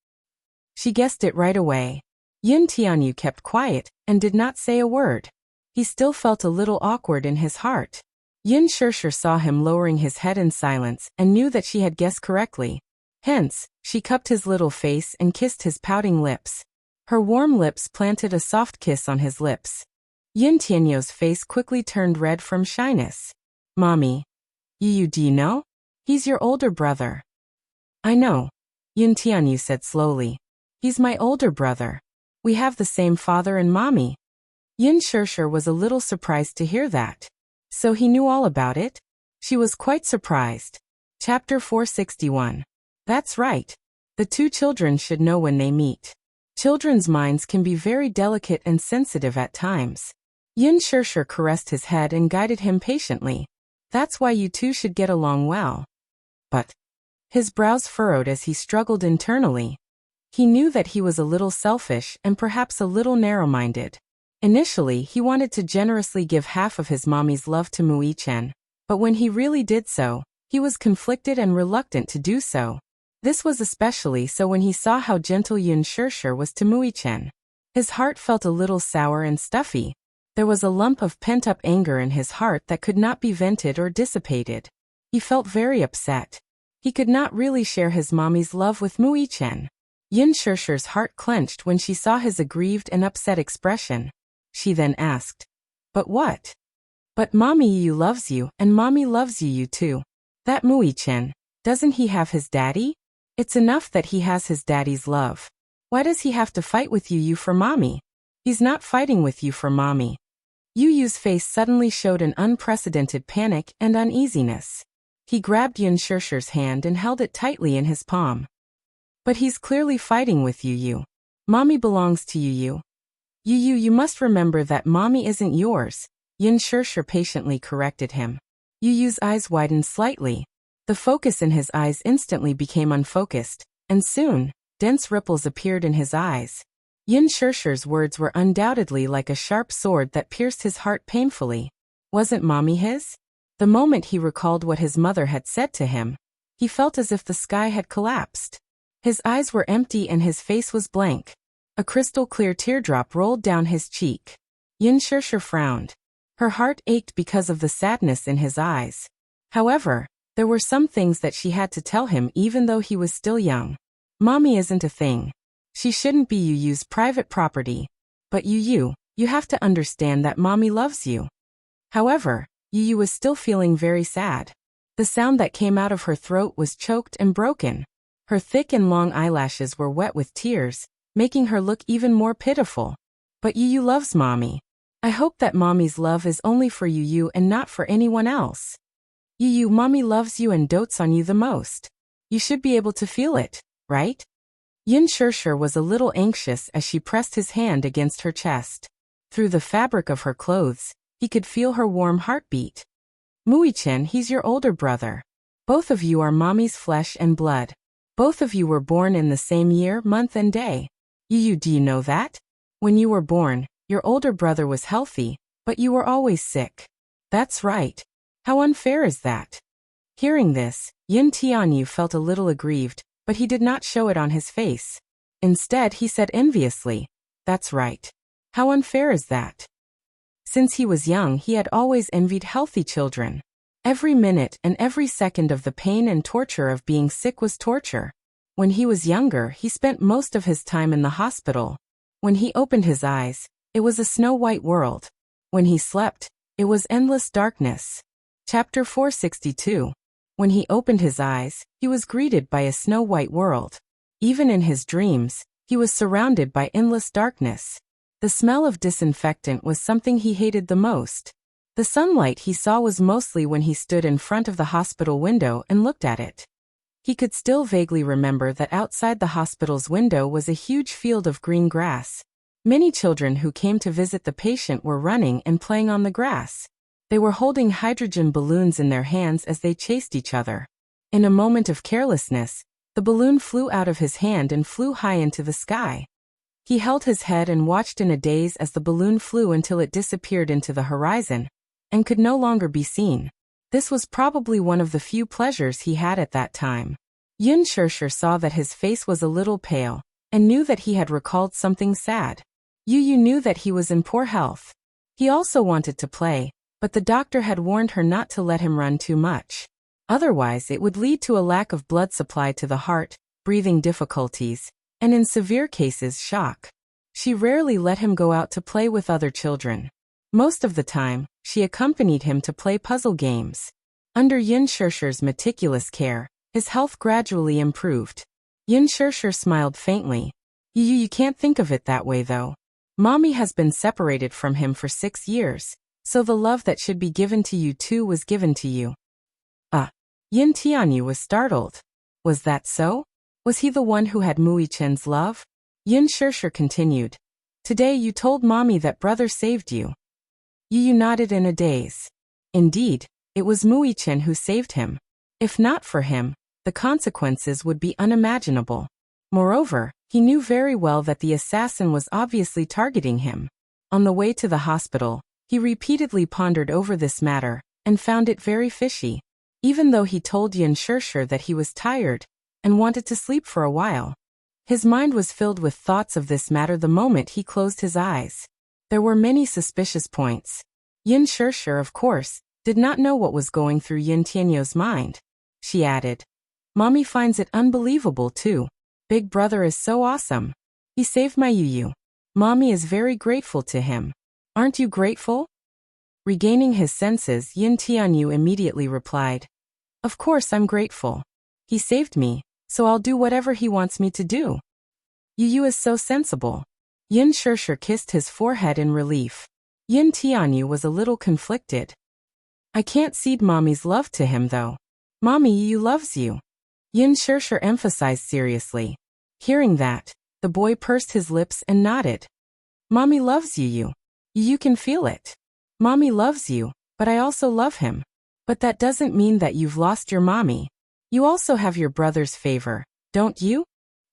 Speaker 1: She guessed it right away. Yin Tianyu kept quiet and did not say a word. He still felt a little awkward in his heart. Yin Shirshir saw him lowering his head in silence and knew that she had guessed correctly. Hence, she cupped his little face and kissed his pouting lips. Her warm lips planted a soft kiss on his lips. Yin Tianyu's face quickly turned red from shyness. "Mommy. Yu, do you know? He's your older brother." "I know," Yin Tianyu said slowly. "He's my older brother. We have the same father and mommy." Yin Shirshir was a little surprised to hear that. So he knew all about it? She was quite surprised. Chapter 461. That's right. The two children should know when they meet. Children's minds can be very delicate and sensitive at times. Yin Shirshir caressed his head and guided him patiently. "That's why you two should get along well." But his brows furrowed as he struggled internally. He knew that he was a little selfish and perhaps a little narrow-minded. Initially, he wanted to generously give half of his mommy's love to Mui-chen, but when he really did so, he was conflicted and reluctant to do so. This was especially so when he saw how gentle Yin Shirshir was to Mui-chen. His heart felt a little sour and stuffy. There was a lump of pent-up anger in his heart that could not be vented or dissipated. He felt very upset. He could not really share his mommy's love with Mui-chen. Yin Shirshir's heart clenched when she saw his aggrieved and upset expression. She then asked, "But what?" "But Mommy Yu loves you, and Mommy loves you too. That Mui-chen, doesn't he have his daddy? It's enough that he has his daddy's love. Why does he have to fight with you for Mommy? He's not fighting with you for Mommy." Yu's face suddenly showed an unprecedented panic and uneasiness. He grabbed Yin Shirshir's hand and held it tightly in his palm. "But he's clearly fighting with you. Mommy belongs to you. You must remember that Mommy isn't yours," Yin Shirshir patiently corrected him. Yu's eyes widened slightly. The focus in his eyes instantly became unfocused, and soon, dense ripples appeared in his eyes. Yin Shirshir's words were undoubtedly like a sharp sword that pierced his heart painfully. Wasn't Mommy his? The moment he recalled what his mother had said to him, he felt as if the sky had collapsed. His eyes were empty and his face was blank. A crystal-clear teardrop rolled down his cheek. Yin Shirshir frowned. Her heart ached because of the sadness in his eyes. However, there were some things that she had to tell him even though he was still young. Mommy isn't a thing. She shouldn't be Yu's private property. But you have to understand that Mommy loves you. However, Yu was still feeling very sad. The sound that came out of her throat was choked and broken. Her thick and long eyelashes were wet with tears, making her look even more pitiful. "But Yu loves Mommy. I hope that Mommy's love is only for Yu and not for anyone else. Yu, Mommy loves you and dotes on you the most. You should be able to feel it, right?" Yin Shirshir was a little anxious as she pressed his hand against her chest. Through the fabric of her clothes, he could feel her warm heartbeat. "Mui-chen, he's your older brother. Both of you are Mommy's flesh and blood. Both of you were born in the same year, month and day. Yu, do you know that? When you were born, your older brother was healthy, but you were always sick." "That's right. How unfair is that?" Hearing this, Yin Tianyu felt a little aggrieved, but he did not show it on his face. Instead, he said enviously, "That's right. How unfair is that?" Since he was young, he had always envied healthy children. Every minute and every second of the pain and torture of being sick was torture. When he was younger, he spent most of his time in the hospital. When he opened his eyes, it was a snow-white world. When he slept, it was endless darkness. Chapter 462. When he opened his eyes, he was greeted by a snow-white world. Even in his dreams, he was surrounded by endless darkness. The smell of disinfectant was something he hated the most. The sunlight he saw was mostly when he stood in front of the hospital window and looked at it. He could still vaguely remember that outside the hospital's window was a huge field of green grass. Many children who came to visit the patient were running and playing on the grass. They were holding hydrogen balloons in their hands as they chased each other. In a moment of carelessness, the balloon flew out of his hand and flew high into the sky. He held his head and watched in a daze as the balloon flew until it disappeared into the horizon and could no longer be seen. This was probably one of the few pleasures he had at that time. Yun Shirshir saw that his face was a little pale and knew that he had recalled something sad. Yu knew that he was in poor health. He also wanted to play, but the doctor had warned her not to let him run too much. Otherwise it would lead to a lack of blood supply to the heart, breathing difficulties, and in severe cases shock. She rarely let him go out to play with other children. Most of the time, she accompanied him to play puzzle games. Under Yun Shirshir's meticulous care, his health gradually improved. Yun Shirshir smiled faintly. You can't think of it that way though. Mommy has been separated from him for 6 years, so the love that should be given to you too was given to you. Yin Tianyu was startled. Was that so? Was he the one who had Mui Chen's love? Yun Shirshir continued. Today you told Mommy that brother saved you. Yu nodded in a daze. Indeed, it was Mui Chen who saved him. If not for him, the consequences would be unimaginable. Moreover, he knew very well that the assassin was obviously targeting him. On the way to the hospital, he repeatedly pondered over this matter and found it very fishy. Even though he told Yun Shirshir that he was tired and wanted to sleep for a while, his mind was filled with thoughts of this matter the moment he closed his eyes. There were many suspicious points. Yun Shirshir, of course, did not know what was going through Yin Tianyu's mind. She added, Mommy finds it unbelievable too. Big brother is so awesome. He saved my Yu. Mommy is very grateful to him. Aren't you grateful? Regaining his senses, Yin Tianyu immediately replied, Of course I'm grateful. He saved me, so I'll do whatever he wants me to do. Yu is so sensible. Yin Shirshir kissed his forehead in relief. Yin Tianyu was a little conflicted. I can't cede Mommy's love to him though. Mommy Yu loves you. Yin Shirshir emphasized seriously. Hearing that, the boy pursed his lips and nodded. Mommy loves you. You can feel it. Mommy loves you, but I also love him. But that doesn't mean that you've lost your mommy. You also have your brother's favor, don't you?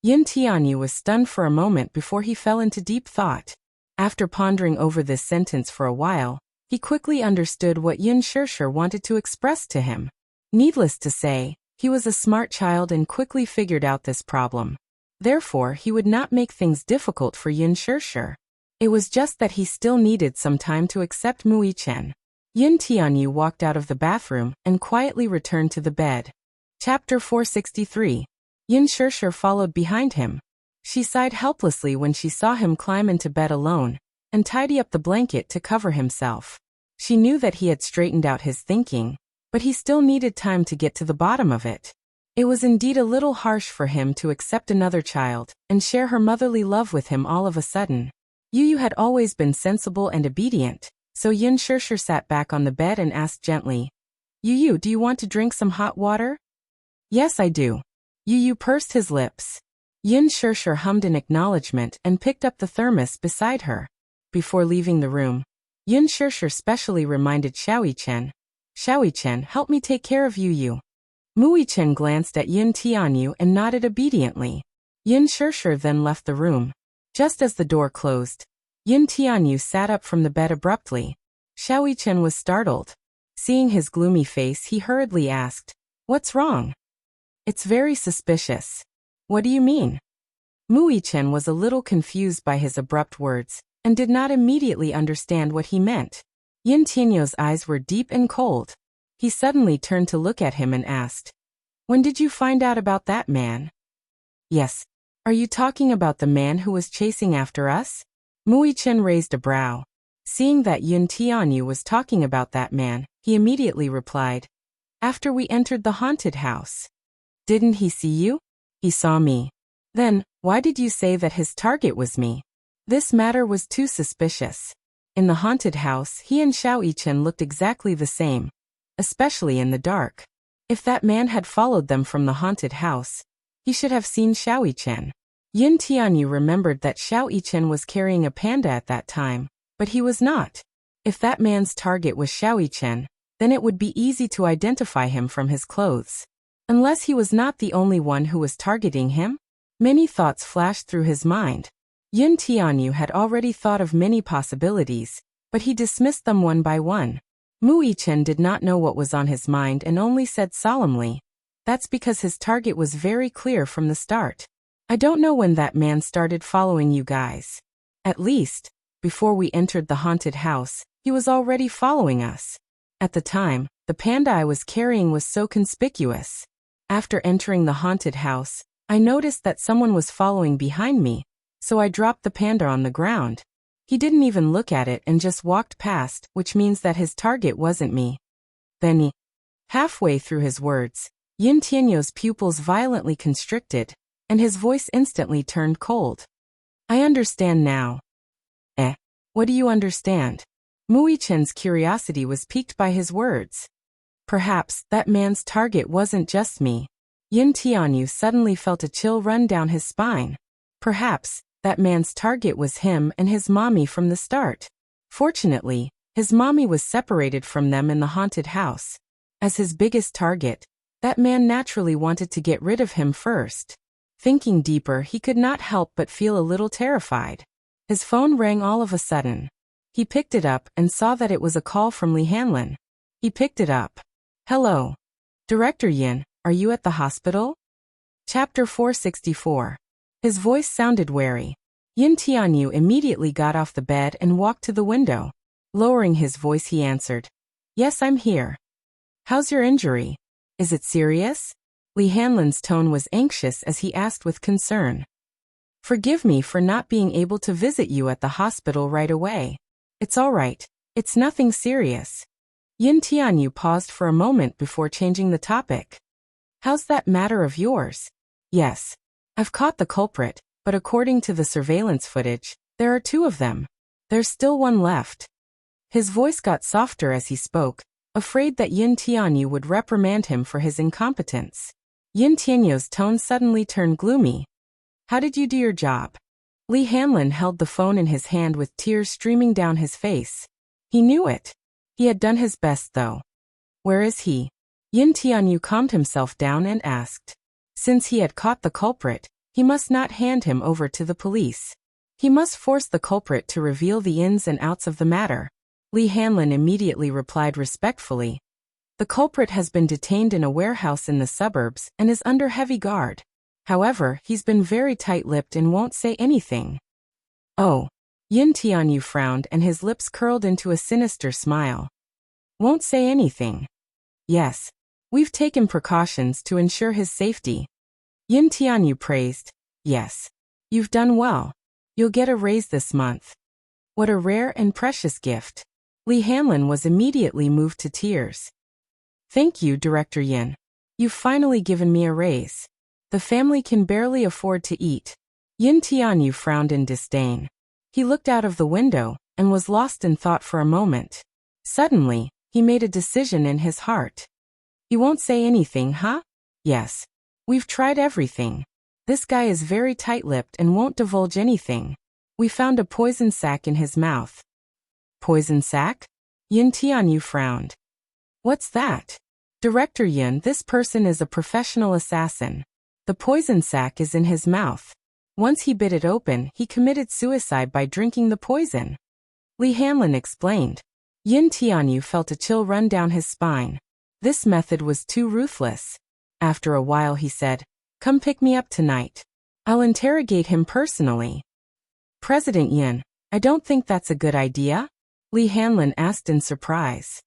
Speaker 1: Yin Tianyu was stunned for a moment before he fell into deep thought. After pondering over this sentence for a while, he quickly understood what Yin Shirshir wanted to express to him. Needless to say, he was a smart child and quickly figured out this problem. Therefore, he would not make things difficult for Yin Shirshir. It was just that he still needed some time to accept Mui Chen. Yin Tianyu walked out of the bathroom and quietly returned to the bed. Chapter 463. Yin Shirshir followed behind him. She sighed helplessly when she saw him climb into bed alone and tidy up the blanket to cover himself. She knew that he had straightened out his thinking, but he still needed time to get to the bottom of it. It was indeed a little harsh for him to accept another child and share her motherly love with him all of a sudden. Yu had always been sensible and obedient, so Yin Shirshir sat back on the bed and asked gently, Yu, do you want to drink some hot water? Yes, I do. Yu pursed his lips. Yin Shirshir hummed in acknowledgement and picked up the thermos beside her. Before leaving the room, Yin Shirshir specially reminded Xiaoyi Chen, help me take care of Yu. Mui Chen glanced at Yin Tianyu and nodded obediently. Yin Shirshir then left the room. Just as the door closed, Yin Tianyu sat up from the bed abruptly. Xiaoyi Chen was startled. Seeing his gloomy face, he hurriedly asked, What's wrong? It's very suspicious. What do you mean? Mui Chen was a little confused by his abrupt words and did not immediately understand what he meant. Yin Tianyu's eyes were deep and cold. He suddenly turned to look at him and asked, When did you find out about that man? Yes. Are you talking about the man who was chasing after us? Mui Chen raised a brow. Seeing that Yin Tianyu was talking about that man, he immediately replied, After we entered the haunted house. Didn't he see you? He saw me. Then, why did you say that his target was me? This matter was too suspicious. In the haunted house, he and Xiaoyi Chen looked exactly the same, especially in the dark. If that man had followed them from the haunted house, he should have seen Xiaoyi Chen. Yin Tianyu remembered that Xiaoyi Chen was carrying a panda at that time, but he was not. If that man's target was Xiaoyichen, then it would be easy to identify him from his clothes. Unless he was not the only one who was targeting him? Many thoughts flashed through his mind. Yin Tianyu had already thought of many possibilities, but he dismissed them one by one. Mu Yichen did not know what was on his mind and only said solemnly, "That's because his target was very clear from the start. I don't know when that man started following you guys. At least, before we entered the haunted house, he was already following us. At the time, the panda I was carrying was so conspicuous. After entering the haunted house, I noticed that someone was following behind me, so I dropped the panda on the ground. He didn't even look at it and just walked past, which means that his target wasn't me." Then halfway through his words, Yin Tianyu's pupils violently constricted, and his voice instantly turned cold. "I understand now." What do you understand? Mu Yichen's curiosity was piqued by his words. Perhaps that man's target wasn't just me. Yin Tianyu suddenly felt a chill run down his spine. Perhaps that man's target was him and his mommy from the start. Fortunately, his mommy was separated from them in the haunted house. As his biggest target, that man naturally wanted to get rid of him first. Thinking deeper, he could not help but feel a little terrified. His phone rang all of a sudden. He picked it up and saw that it was a call from Li Hanlin. He picked it up. "Hello. Director Yin, are you at the hospital?" Chapter 464. His voice sounded wary. Yin Tianyu immediately got off the bed and walked to the window. Lowering his voice, he answered, "Yes, I'm here." "How's your injury? Is it serious?" Li Hanlin's tone was anxious as he asked with concern. "Forgive me for not being able to visit you at the hospital right away. It's all right. It's nothing serious." Yin Tianyu paused for a moment before changing the topic. "How's that matter of yours?" "Yes. I've caught the culprit, but according to the surveillance footage, there are 2 of them. There's still one left." His voice got softer as he spoke, afraid that Yin Tianyu would reprimand him for his incompetence. Yin Tianyu's tone suddenly turned gloomy. "How did you do your job?" Li Hanlin held the phone in his hand with tears streaming down his face. He knew it. He had done his best though. "Where is he?" Yin Tianyu calmed himself down and asked. Since he had caught the culprit, he must not hand him over to the police. He must force the culprit to reveal the ins and outs of the matter. Li Hanlin immediately replied respectfully. "The culprit has been detained in a warehouse in the suburbs and is under heavy guard. However, he's been very tight-lipped and won't say anything." "Oh." Yin Tianyu frowned and his lips curled into a sinister smile. "Won't say anything?" "Yes. We've taken precautions to ensure his safety." Yin Tianyu praised. "Yes. You've done well. You'll get a raise this month." What a rare and precious gift. Li Hanlin was immediately moved to tears. "Thank you, Director Yin. You've finally given me a raise. The family can barely afford to eat." Yin Tianyu frowned in disdain. He looked out of the window and was lost in thought for a moment. Suddenly, he made a decision in his heart. "You won't say anything, huh?" "Yes. We've tried everything. This guy is very tight-lipped and won't divulge anything. We found a poison sac in his mouth." "Poison sac?" Yin Tianyu frowned. "What's that?" "Director Yin, this person is a professional assassin. The poison sac is in his mouth. Once he bit it open, he committed suicide by drinking the poison." Li Hanlin explained. Yin Tianyu felt a chill run down his spine. This method was too ruthless. After a while he said, "Come pick me up tonight. I'll interrogate him personally." "President Yin, I don't think that's a good idea," Li Hanlin asked in surprise.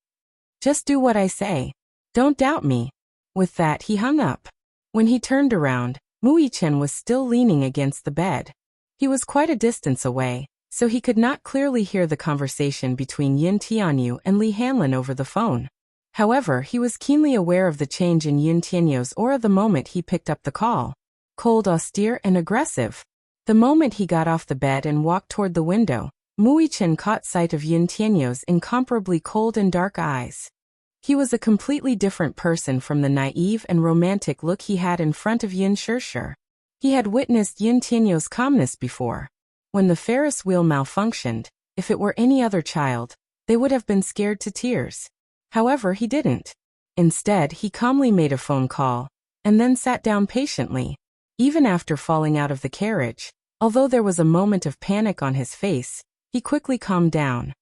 Speaker 1: "Just do what I say. Don't doubt me." With that he hung up. When he turned around, Mu Yichen was still leaning against the bed. He was quite a distance away, so he could not clearly hear the conversation between Yin Tianyu and Li Hanlin over the phone. However, he was keenly aware of the change in Yin Tianyu's aura the moment he picked up the call. Cold, austere, and aggressive. The moment he got off the bed and walked toward the window, Mu Yichen caught sight of Yin Tianyu's incomparably cold and dark eyes. He was a completely different person from the naive and romantic look he had in front of Yin Shirshir. He had witnessed Yin Tianyu's calmness before. When the Ferris wheel malfunctioned, if it were any other child, they would have been scared to tears. However, he didn't. Instead, he calmly made a phone call, and then sat down patiently. Even after falling out of the carriage, although there was a moment of panic on his face, he quickly calmed down.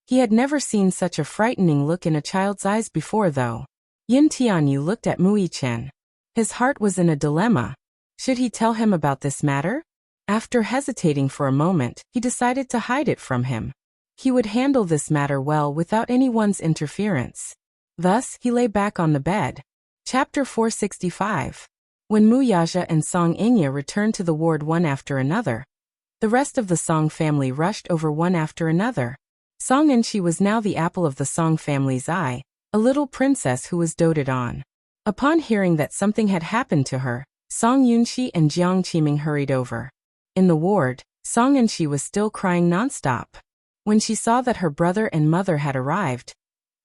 Speaker 1: He had never seen such a frightening look in a child's eyes before though. Yin Tianyu looked at Mui Chen. His heart was in a dilemma. Should he tell him about this matter? After hesitating for a moment, he decided to hide it from him. He would handle this matter well without anyone's interference. Thus, he lay back on the bed. Chapter 465. When Muyaja and Song Inya returned to the ward one after another, the rest of the Song family rushed over one after another. Song Inchi was now the apple of the Song family's eye, a little princess who was doted on. Upon hearing that something had happened to her, Song Yunxi and Jiang Qiming hurried over. In the ward, Song Inchi was still crying nonstop. When she saw that her brother and mother had arrived,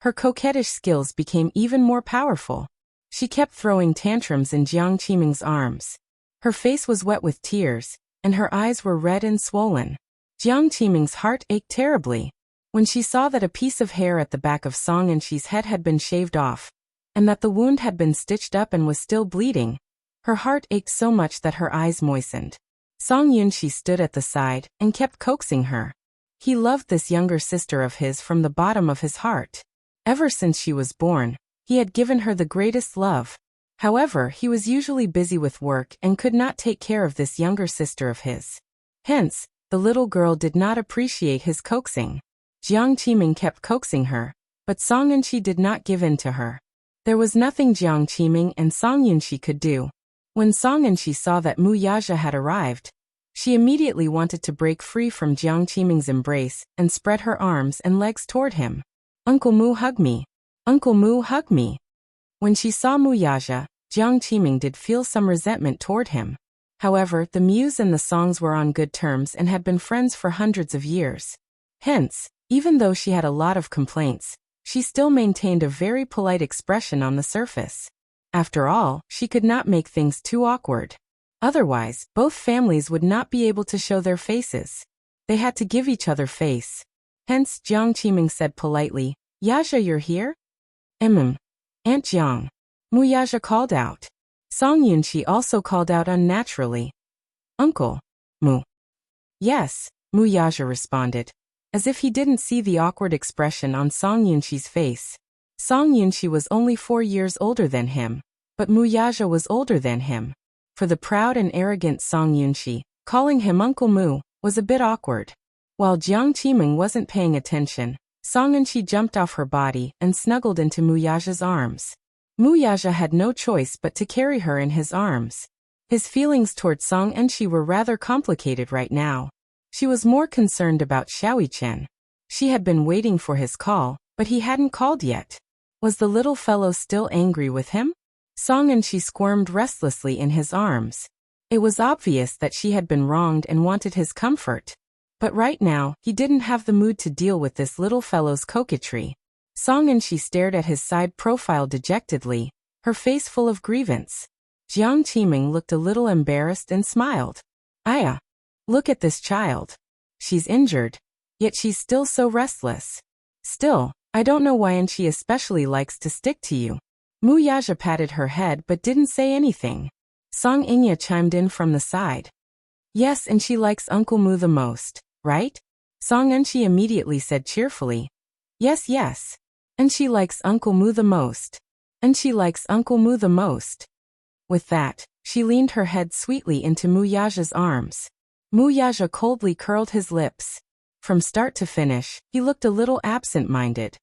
Speaker 1: her coquettish skills became even more powerful. She kept throwing tantrums in Jiang Qiming's arms. Her face was wet with tears, and her eyes were red and swollen. Jiang Qiming's heart ached terribly. When she saw that a piece of hair at the back of Song Inchi's head had been shaved off, and that the wound had been stitched up and was still bleeding, her heart ached so much that her eyes moistened. Song Yunxi stood at the side and kept coaxing her. He loved this younger sister of his from the bottom of his heart. Ever since she was born, he had given her the greatest love. However, he was usually busy with work and could not take care of this younger sister of his. Hence, the little girl did not appreciate his coaxing. Jiang Qiming kept coaxing her, but Song Yunxi did not give in to her. There was nothing Jiang Qiming and Song Yunxi could do. When Song Yunxi saw that Mu Yaja had arrived, she immediately wanted to break free from Jiang Qiming's embrace and spread her arms and legs toward him. "Uncle Mu, hug me. Uncle Mu, hug me." When she saw Mu Yaja, Jiang Qiming did feel some resentment toward him. However, the muse and the songs were on good terms and had been friends for hundreds of years. Hence, even though she had a lot of complaints, she still maintained a very polite expression on the surface. After all, she could not make things too awkward. Otherwise, both families would not be able to show their faces. They had to give each other face. Hence, Jiang Qiming said politely, "Yaja, you're here?" Aunt Jiang." Mu Yaja called out. Song Yunxi also called out unnaturally, "Uncle." Mu. "Yes," Mu Yaja responded, as if he didn't see the awkward expression on Song Yunxi's face. Song Yunxi was only 4 years older than him, but Mu Yaja was older than him. For the proud and arrogant Song Yunxi, calling him Uncle Mu was a bit awkward. While Jiang Qiming wasn't paying attention, Song Yunxi jumped off her body and snuggled into Mu Yaja's arms. Mu Yaja had no choice but to carry her in his arms. His feelings toward Song Yunxi were rather complicated right now. She was more concerned about Xiaoyi Chen. She had been waiting for his call, but he hadn't called yet. Was the little fellow still angry with him? Song Yunxi squirmed restlessly in his arms. It was obvious that she had been wronged and wanted his comfort. But right now, he didn't have the mood to deal with this little fellow's coquetry. Song Yunxi stared at his side profile dejectedly, her face full of grievance. Jiang Qiming looked a little embarrassed and smiled. "Aya, look at this child. She's injured, yet she's still so restless. Still, I don't know why and she especially likes to stick to you." Mu Yaja patted her head but didn't say anything. Song Inya chimed in from the side. "Yes, and she likes Uncle Mu the most, right?" Song Yunxi immediately said cheerfully. Yes. And she likes Uncle Mu the most. And she likes Uncle Mu the most." With that, she leaned her head sweetly into Mu Yaja's arms. Mu Yaja coldly curled his lips. From start to finish, he looked a little absent-minded.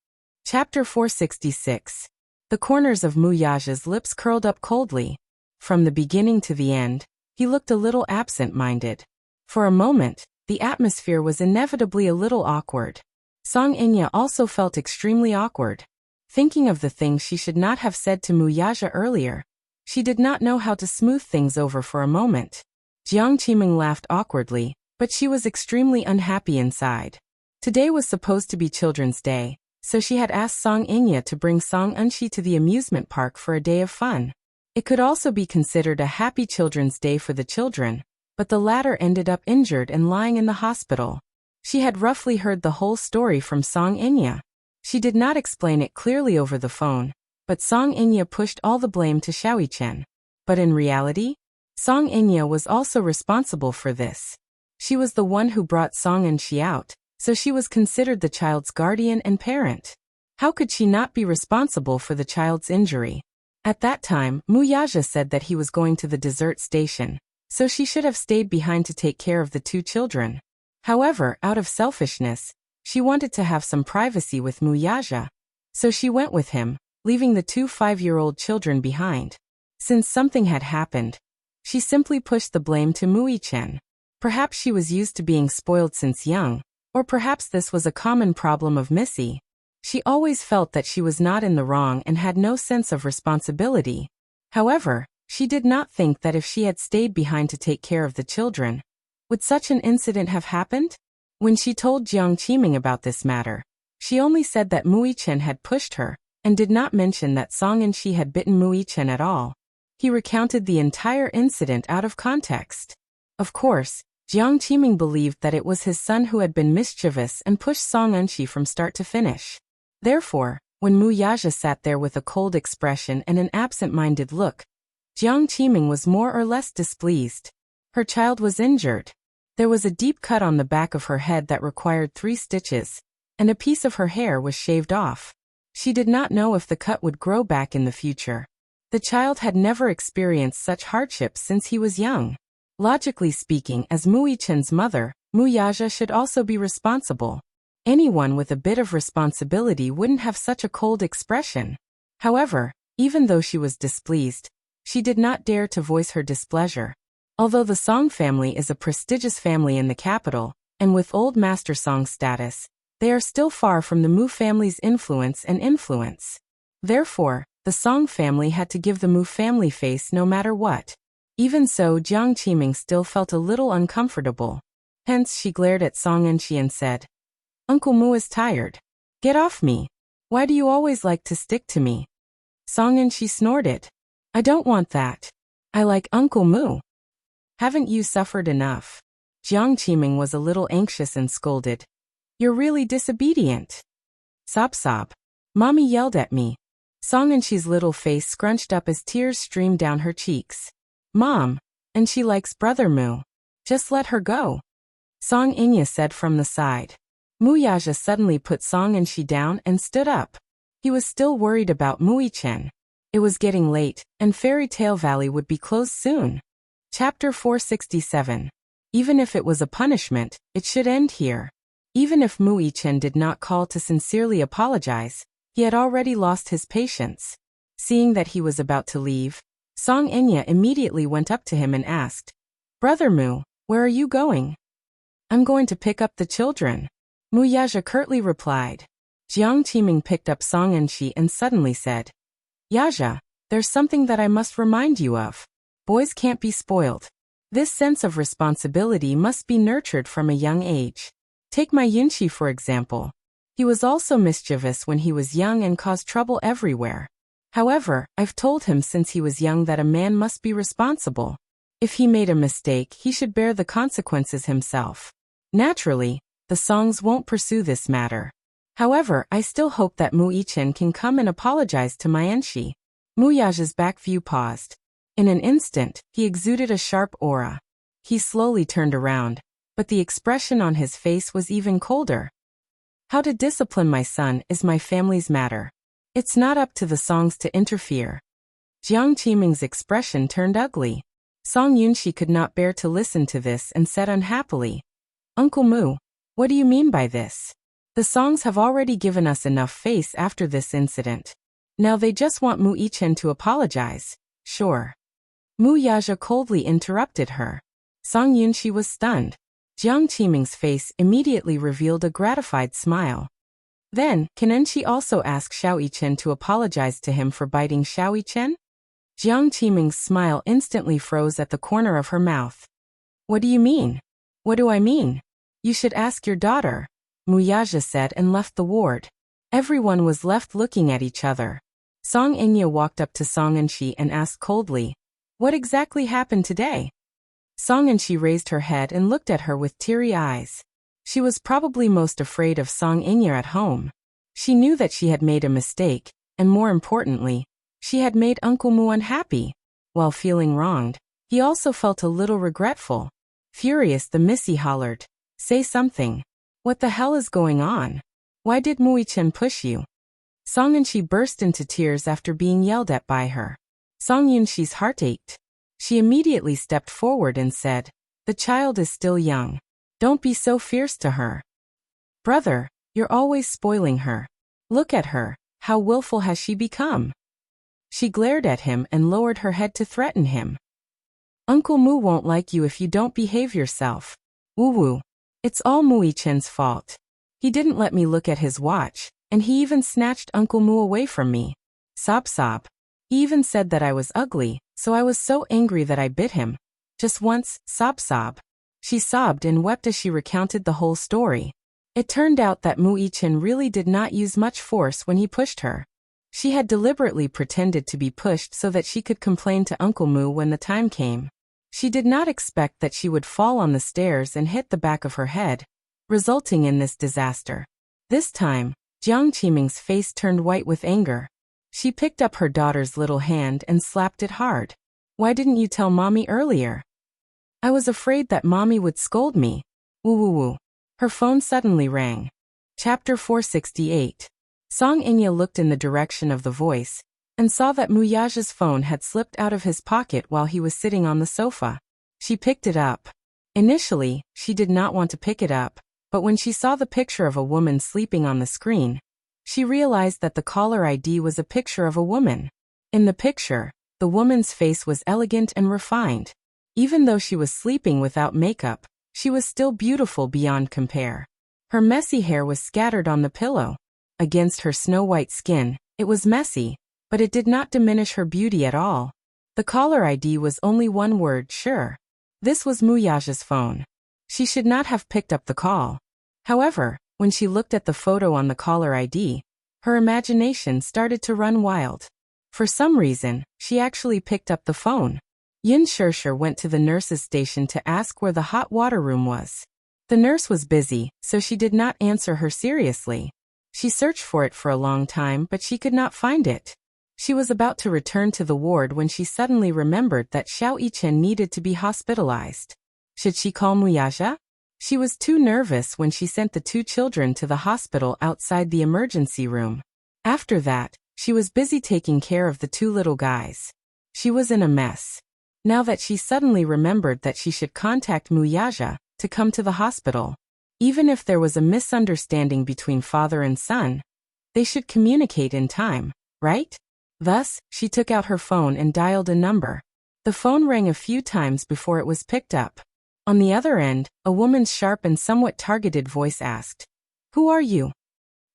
Speaker 1: Chapter 466. The corners of Mu Yaja's lips curled up coldly. From the beginning to the end, he looked a little absent-minded. For a moment, the atmosphere was inevitably a little awkward. Song Inya also felt extremely awkward. Thinking of the things she should not have said to Mu Yaja earlier, she did not know how to smooth things over for a moment. Jiang Qiming laughed awkwardly, but she was extremely unhappy inside. Today was supposed to be Children's Day, so she had asked Song Inya to bring Song Yunxi to the amusement park for a day of fun. It could also be considered a happy Children's Day for the children, but the latter ended up injured and lying in the hospital. She had roughly heard the whole story from Song Inya. She did not explain it clearly over the phone, but Song Inya pushed all the blame to Xiaoyichen. But in reality, Song Inya was also responsible for this. She was the one who brought Song Enshi out, so she was considered the child's guardian and parent. How could she not be responsible for the child's injury? At that time, Muyaja said that he was going to the dessert station, so she should have stayed behind to take care of the two children. However, out of selfishness, she wanted to have some privacy with Muyaja, so she went with him, leaving the two 5-year-old children behind. Since something had happened, she simply pushed the blame to Muichen. Perhaps she was used to being spoiled since young, or perhaps this was a common problem of Missy. She always felt that she was not in the wrong and had no sense of responsibility. However, she did not think that if she had stayed behind to take care of the children, would such an incident have happened? When she told Jiang Qiming about this matter, she only said that Muichen had pushed her, and did not mention that Song Enshi had bitten Muichen at all. He recounted the entire incident out of context. Of course, Jiang Qiming believed that it was his son who had been mischievous and pushed Song Enshi from start to finish. Therefore, when Muyaja sat there with a cold expression and an absent-minded look, Jiang Qiming was more or less displeased. Her child was injured. There was a deep cut on the back of her head that required 3 stitches, and a piece of her hair was shaved off. She did not know if the cut would grow back in the future. The child had never experienced such hardships since he was young. Logically speaking, as Muichen's mother, Muyaja should also be responsible. Anyone with a bit of responsibility wouldn't have such a cold expression. However, even though she was displeased, she did not dare to voice her displeasure. Although the Song family is a prestigious family in the capital, and with old master Song status, they are still far from the Mu family's influence. Therefore, the Song family had to give the Mu family face no matter what. Even so, Jiang Qiming still felt a little uncomfortable. Hence she glared at Song Enshi and said, "Uncle Mu is tired. Get off me. Why do you always like to stick to me?" Song Enshi snorted. "I don't want that. I like Uncle Mu. Haven't you suffered enough?" Jiang Qiming was a little anxious and scolded. "You're really disobedient." "Sob sob. Mommy yelled at me." Song Enshi's little face scrunched up as tears streamed down her cheeks. "Mom, and she likes Brother Mu. Just let her go," Song Inya said from the side. Muyaja suddenly put Song Enshi down and stood up. He was still worried about Muichen. It was getting late, and Fairy Tale Valley would be closed soon. Chapter 467. Even if it was a punishment, it should end here. Even if Muichen did not call to sincerely apologize, he had already lost his patience. Seeing that he was about to leave, Song Inya immediately went up to him and asked, "Brother Mu, where are you going?" "I'm going to pick up the children," Muyaja curtly replied. Jiang Qiming picked up Song Enshi and suddenly said, "Yaja, there's something that I must remind you of. Boys can't be spoiled. This sense of responsibility must be nurtured from a young age. Take my Yunshi for example. He was also mischievous when he was young and caused trouble everywhere. However, I've told him since he was young that a man must be responsible. If he made a mistake, he should bear the consequences himself. Naturally, the Songs won't pursue this matter. However, I still hope that Muichen can come and apologize to my Enshi." Muyaja's back view paused. In an instant, he exuded a sharp aura. He slowly turned around, but the expression on his face was even colder. "How to discipline my son is my family's matter. It's not up to the Songs to interfere." Jiang Qiming's expression turned ugly. Song Yunshi could not bear to listen to this and said unhappily, "Uncle Mu, what do you mean by this? The Songs have already given us enough face after this incident. Now they just want Muichen to apologize." "Sure." Muyaja coldly interrupted her. Song Yunshi was stunned. Jiang Qiming's face immediately revealed a gratified smile. "Then, can Enshi also ask Xiaoyichen to apologize to him for biting Xiaoyichen?" Jiang Qiming's smile instantly froze at the corner of her mouth. "What do you mean?" "What do I mean? You should ask your daughter," Muyaja said and left the ward. Everyone was left looking at each other. Song Inya walked up to Song Enshi and asked coldly, "What exactly happened today?" Song Enshi raised her head and looked at her with teary eyes. She was probably most afraid of Song Inya at home. She knew that she had made a mistake, and more importantly, she had made Uncle Mu unhappy. While feeling wronged, he also felt a little regretful. Furious, the Missy hollered, "Say something. What the hell is going on? Why did Mui-chan push you?" Song Yunshi burst into tears after being yelled at by her. Song Yunshi's heart ached. She immediately stepped forward and said, "The child is still young. Don't be so fierce to her. Brother, you're always spoiling her. Look at her, how willful has she become?" She glared at him and lowered her head to threaten him. "Uncle Mu won't like you if you don't behave yourself. Woo-woo. It's all Mui-chan's fault. He didn't let me look at his watch, and he even snatched Uncle Mu away from me. Sob sob. He even said that I was ugly, so I was so angry that I bit him. Just once, sob sob." She sobbed and wept as she recounted the whole story. It turned out that Mui-chan really did not use much force when he pushed her. She had deliberately pretended to be pushed so that she could complain to Uncle Mu when the time came. She did not expect that she would fall on the stairs and hit the back of her head, resulting in this disaster. This time, Jiang Qiming's face turned white with anger. She picked up her daughter's little hand and slapped it hard. "Why didn't you tell Mommy earlier?" "I was afraid that Mommy would scold me." Woo woo woo. Her phone suddenly rang. Chapter 468. Song Inya looked in the direction of the voice, and saw that Muyaja's phone had slipped out of his pocket while he was sitting on the sofa. She picked it up. Initially, she did not want to pick it up, but when she saw the picture of a woman sleeping on the screen, she realized that the caller ID was a picture of a woman. In the picture, the woman's face was elegant and refined. Even though she was sleeping without makeup, she was still beautiful beyond compare. Her messy hair was scattered on the pillow. Against her snow-white skin, it was messy, but it did not diminish her beauty at all. The caller ID was only one word, sure. This was Muyaja's phone. She should not have picked up the call. However, when she looked at the photo on the caller ID, her imagination started to run wild. For some reason, she actually picked up the phone. Yin Shersher went to the nurse's station to ask where the hot water room was. The nurse was busy, so she did not answer her seriously. She searched for it for a long time, but she could not find it. She was about to return to the ward when she suddenly remembered that Xiao Yichen needed to be hospitalized. Should she call Muyaja? She was too nervous when she sent the two children to the hospital outside the emergency room. After that, she was busy taking care of the two little guys. She was in a mess. Now that she suddenly remembered that she should contact Muyaja to come to the hospital. Even if there was a misunderstanding between father and son, they should communicate in time, right? Thus, she took out her phone and dialed a number. The phone rang a few times before it was picked up. On the other end, a woman's sharp and somewhat targeted voice asked, "Who are you?"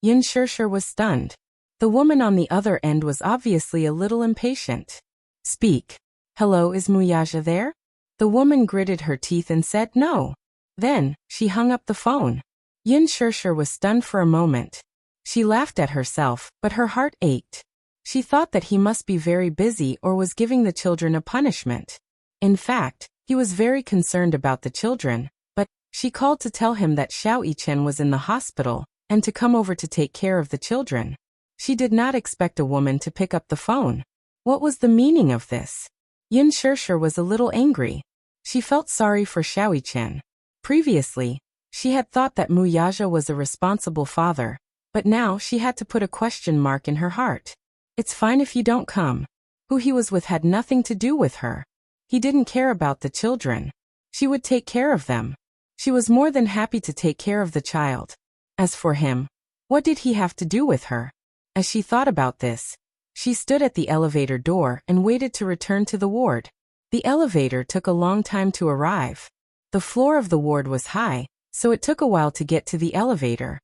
Speaker 1: Yin Shersher was stunned. The woman on the other end was obviously a little impatient. "Speak. Hello, is Muyaja there?" The woman gritted her teeth and said no. Then, she hung up the phone. Yin Shersher was stunned for a moment. She laughed at herself, but her heart ached. She thought that he must be very busy or was giving the children a punishment. In fact, he was very concerned about the children, but she called to tell him that Xiao Yichen was in the hospital and to come over to take care of the children. She did not expect a woman to pick up the phone. What was the meaning of this? Yin Shersher was a little angry. She felt sorry for Xiao Yichen. Previously, she had thought that Muyaja was a responsible father, but now she had to put a question mark in her heart. It's fine if you don't come. Who he was with had nothing to do with her. He didn't care about the children. She would take care of them. She was more than happy to take care of the child. As for him, what did he have to do with her? As she thought about this, she stood at the elevator door and waited to return to the ward. The elevator took a long time to arrive. The floor of the ward was high, so it took a while to get to the elevator.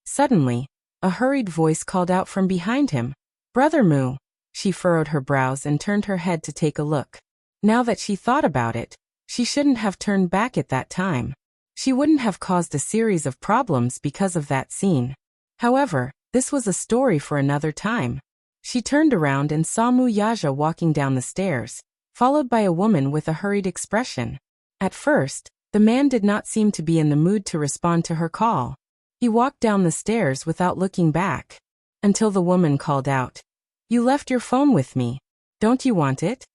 Speaker 1: Suddenly, a hurried voice called out from behind him, "Brother Mu." She furrowed her brows and turned her head to take a look. Now that she thought about it, she shouldn't have turned back at that time. She wouldn't have caused a series of problems because of that scene. However, this was a story for another time. She turned around and saw Muyaja walking down the stairs, followed by a woman with a hurried expression. At first, The man did not seem to be in the mood to respond to her call. He walked down the stairs without looking back. Until the woman called out, "You left your phone with me. Don't you want it?"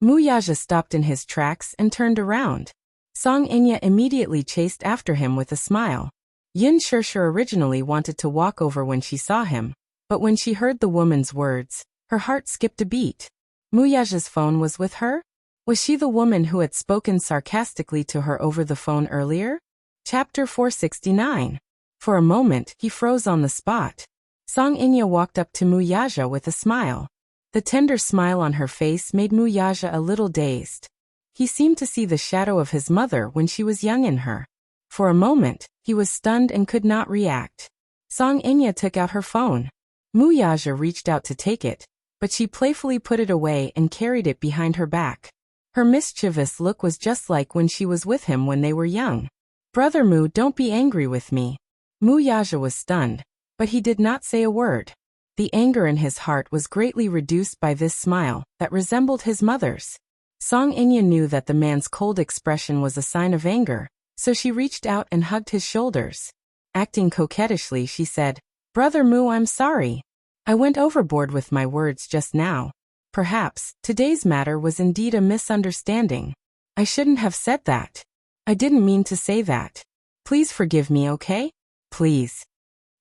Speaker 1: Wuxia stopped in his tracks and turned around. Song Inya immediately chased after him with a smile. Yin Shirshir originally wanted to walk over when she saw him, but when she heard the woman's words, her heart skipped a beat. Wuxia's phone was with her? Was she the woman who had spoken sarcastically to her over the phone earlier? Chapter 469. For a moment, he froze on the spot. Song Inya walked up to Wuxia with a smile. The tender smile on her face made Wuxia a little dazed. He seemed to see the shadow of his mother when she was young in her. For a moment, he was stunned and could not react. Song Inya took out her phone. Wuxia reached out to take it, but she playfully put it away and carried it behind her back. Her mischievous look was just like when she was with him when they were young. "Brother Mu, don't be angry with me." Wuxia was stunned, but he did not say a word. The anger in his heart was greatly reduced by this smile that resembled his mother's. Song Inya knew that the man's cold expression was a sign of anger, so she reached out and hugged his shoulders. Acting coquettishly, she said, "Brother Mu, I'm sorry. I went overboard with my words just now. Perhaps today's matter was indeed a misunderstanding. I shouldn't have said that. I didn't mean to say that. Please forgive me, okay? Please."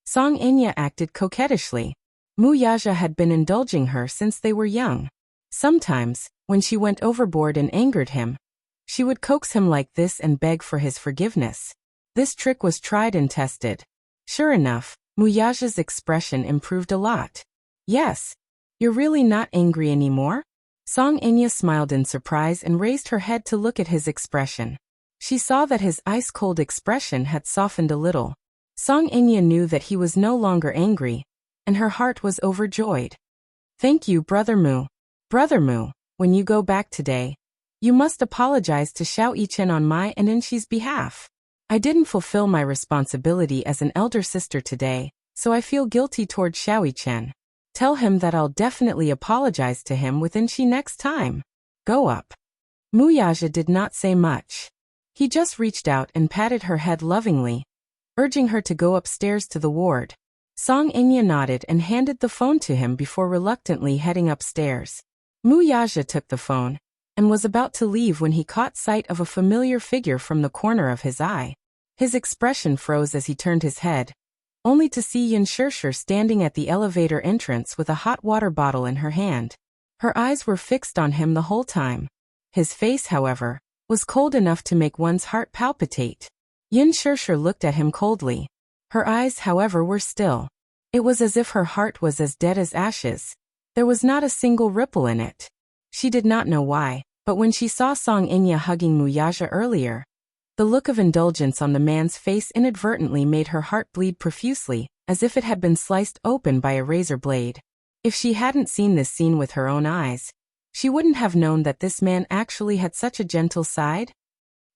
Speaker 1: Song Inya acted coquettishly. Wuxia had been indulging her since they were young. Sometimes, when she went overboard and angered him, she would coax him like this and beg for his forgiveness. This trick was tried and tested. Sure enough, Wuxia's expression improved a lot. "Yes. You're really not angry anymore?" Song Inya smiled in surprise and raised her head to look at his expression. She saw that his ice-cold expression had softened a little. Song Inya knew that he was no longer angry, and her heart was overjoyed. "Thank you, Brother Mu. Brother Mu, when you go back today, you must apologize to Xiao Yichen on my and Inshi's behalf. I didn't fulfill my responsibility as an elder sister today, so I feel guilty toward Xiao Yichen. Tell him that I'll definitely apologize to him with Inshi next time. Go up." Wuxia did not say much. He just reached out and patted her head lovingly, urging her to go upstairs to the ward. Song Inya nodded and handed the phone to him before reluctantly heading upstairs. Wuxia took the phone and was about to leave when he caught sight of a familiar figure from the corner of his eye. His expression froze as he turned his head, only to see Yin Shirshir standing at the elevator entrance with a hot water bottle in her hand. Her eyes were fixed on him the whole time. His face, however, was cold enough to make one's heart palpitate. Yin Shirshir looked at him coldly. Her eyes, however, were still. It was as if her heart was as dead as ashes. There was not a single ripple in it. She did not know why, but when she saw Song Inya hugging Wuxia earlier, the look of indulgence on the man's face inadvertently made her heart bleed profusely, as if it had been sliced open by a razor blade. If she hadn't seen this scene with her own eyes, she wouldn't have known that this man actually had such a gentle side.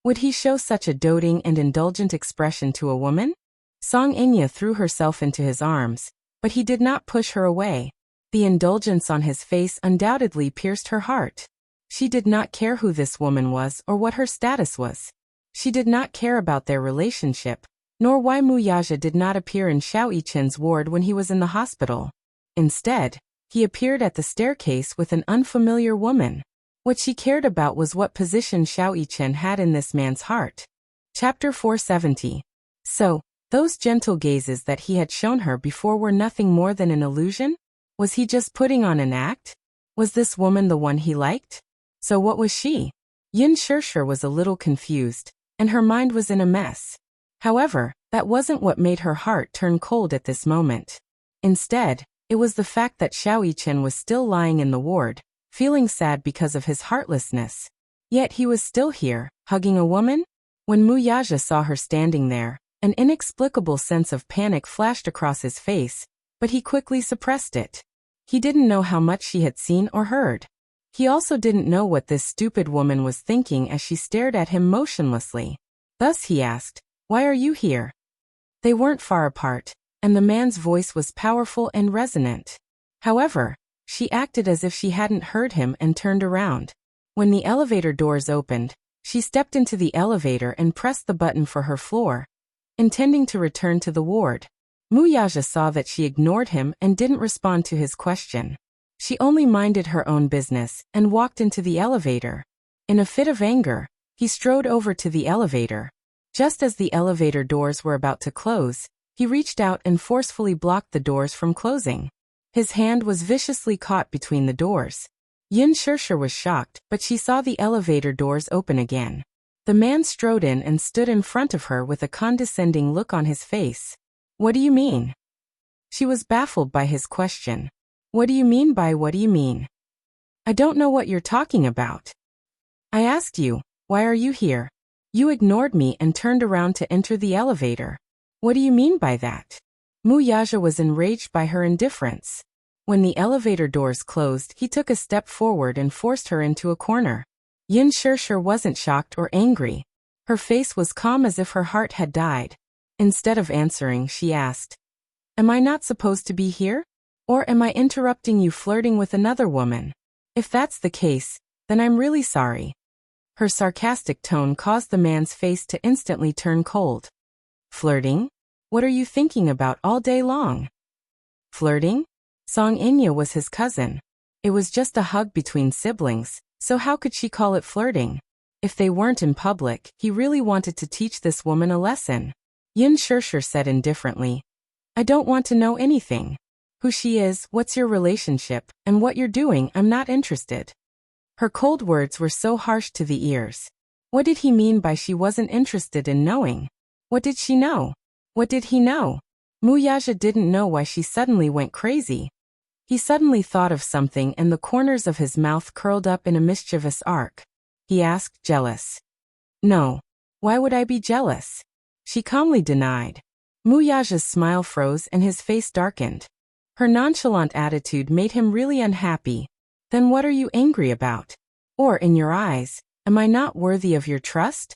Speaker 1: Would he show such a doting and indulgent expression to a woman? Song Inya threw herself into his arms, but he did not push her away. The indulgence on his face undoubtedly pierced her heart. She did not care who this woman was or what her status was. She did not care about their relationship, nor why Wuxia did not appear in Xiao Yichen's ward when he was in the hospital. Instead, he appeared at the staircase with an unfamiliar woman. What she cared about was what position Xiao Yichen had in this man's heart. Chapter 470. So, those gentle gazes that he had shown her before were nothing more than an illusion? Was he just putting on an act? Was this woman the one he liked? So what was she? Yin Shirshir was a little confused, and her mind was in a mess. However, that wasn't what made her heart turn cold at this moment. Instead, it was the fact that Xiao Yichen was still lying in the ward, feeling sad because of his heartlessness. Yet he was still here, hugging a woman? When Wuxia saw her standing there, an inexplicable sense of panic flashed across his face, but he quickly suppressed it. He didn't know how much she had seen or heard. He also didn't know what this stupid woman was thinking as she stared at him motionlessly. Thus he asked, "Why are you here?" They weren't far apart, and the man's voice was powerful and resonant. However, she acted as if she hadn't heard him and turned around. When the elevator doors opened, She stepped into the elevator and pressed the button for her floor, intending to return to the ward. Wuxia saw that she ignored him and didn't respond to his question. She only minded her own business and walked into the elevator. In a fit of anger, he strode over to the elevator. Just as the elevator doors were about to close, he reached out and forcefully blocked the doors from closing. His hand was viciously caught between the doors. Yin Shirshir was shocked, but she saw the elevator doors open again. The man strode in and stood in front of her with a condescending look on his face. What do you mean? She was baffled by his question. What do you mean by what do you mean? I don't know what you're talking about. I asked you, why are you here? You ignored me and turned around to enter the elevator. What do you mean by that? Wuxia was enraged by her indifference. When the elevator doors closed, he took a step forward and forced her into a corner. Yin Shirshir wasn't shocked or angry. Her face was calm as if her heart had died. Instead of answering, she asked, Am I not supposed to be here? Or am I interrupting you flirting with another woman? If that's the case, then I'm really sorry. Her sarcastic tone caused the man's face to instantly turn cold. Flirting? What are you thinking about all day long? Flirting? Song Inya was his cousin. It was just a hug between siblings, so how could she call it flirting? If they weren't in public, he really wanted to teach this woman a lesson. Yin Shirshir said indifferently, I don't want to know anything. Who she is, what's your relationship, and what you're doing, I'm not interested. Her cold words were so harsh to the ears. What did he mean by she wasn't interested in knowing? What did she know? What did he know? Wuxia didn't know why she suddenly went crazy. He suddenly thought of something and the corners of his mouth curled up in a mischievous arc. He asked, jealous? No. Why would I be jealous? She calmly denied. Wuxia's smile froze and his face darkened. Her nonchalant attitude made him really unhappy. Then what are you angry about? Or, in your eyes, am I not worthy of your trust?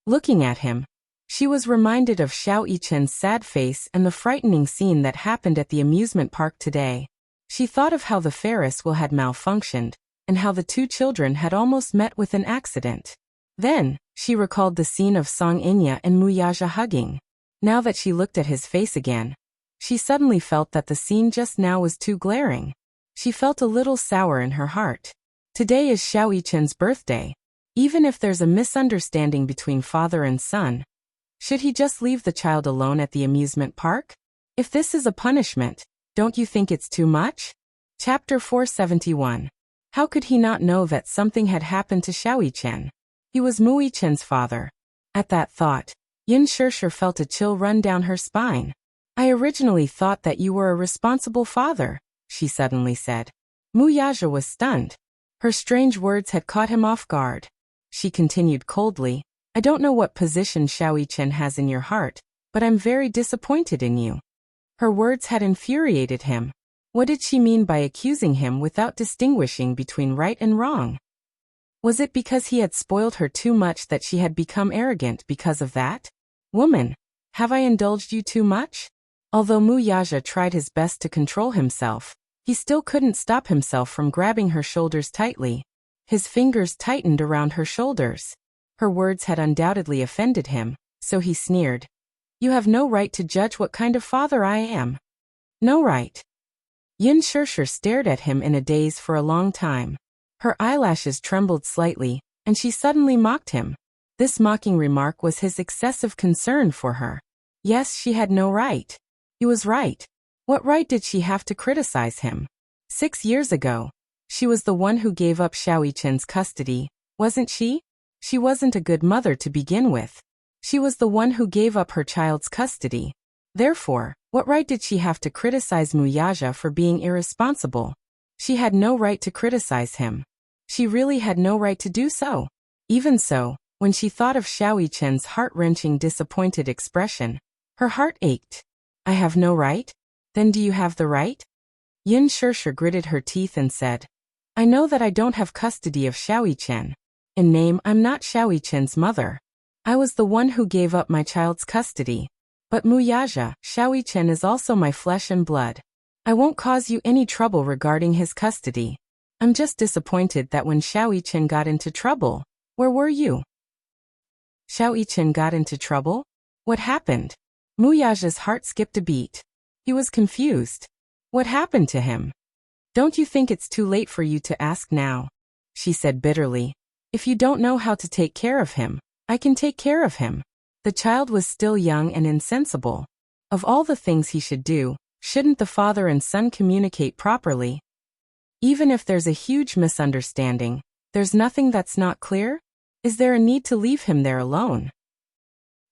Speaker 1: Looking at him, she was reminded of Xiao Yichen's sad face and the frightening scene that happened at the amusement park today. She thought of how the Ferris wheel had malfunctioned, and how the two children had almost met with an accident. Then, she recalled the scene of Song Inya and Wuxia hugging. Now that she looked at his face again, she suddenly felt that the scene just now was too glaring. She felt a little sour in her heart. Today is Xiao Yichen's birthday. Even if there's a misunderstanding between father and son, should he just leave the child alone at the amusement park? If this is a punishment, don't you think it's too much? Chapter 471. How could he not know that something had happened to Xiao Yichen? He was Mu Yichen's father. At that thought, Yin Shirshir felt a chill run down her spine. I originally thought that you were a responsible father, she suddenly said. Wuxia was stunned. Her strange words had caught him off guard. She continued coldly, I don't know what position Xiao Yichen has in your heart, but I'm very disappointed in you. Her words had infuriated him. What did she mean by accusing him without distinguishing between right and wrong? Was it because he had spoiled her too much that she had become arrogant because of that? Woman, have I indulged you too much? Although Wuxia tried his best to control himself, he still couldn't stop himself from grabbing her shoulders tightly. His fingers tightened around her shoulders. Her words had undoubtedly offended him, so he sneered. You have no right to judge what kind of father I am. No right. Yin Shirshir stared at him in a daze for a long time. Her eyelashes trembled slightly, and she suddenly mocked him. This mocking remark was his excessive concern for her. Yes, she had no right. He was right. What right did she have to criticize him? 6 years ago, she was the one who gave up Xiao Yichen's custody, wasn't she? She wasn't a good mother to begin with. She was the one who gave up her child's custody. Therefore, what right did she have to criticize Wuxia for being irresponsible? She had no right to criticize him. She really had no right to do so. Even so, when she thought of Xiao Yichen's heart-wrenching disappointed expression, her heart ached. I have no right? Then do you have the right? Yin Shirshir gritted her teeth and said, I know that I don't have custody of Xiao Yichen. In name, I'm not Xiao Yichen's mother. I was the one who gave up my child's custody. But Wuxia, Xiao Yichen is also my flesh and blood. I won't cause you any trouble regarding his custody. I'm just disappointed that when Xiao Yichen got into trouble, where were you? Xiao Yichen got into trouble? What happened? Muyaja's heart skipped a beat. He was confused. What happened to him? Don't you think it's too late for you to ask now? She said bitterly. If you don't know how to take care of him, I can take care of him. The child was still young and insensible. Of all the things he should do, shouldn't the father and son communicate properly? Even if there's a huge misunderstanding, there's nothing that's not clear? Is there a need to leave him there alone?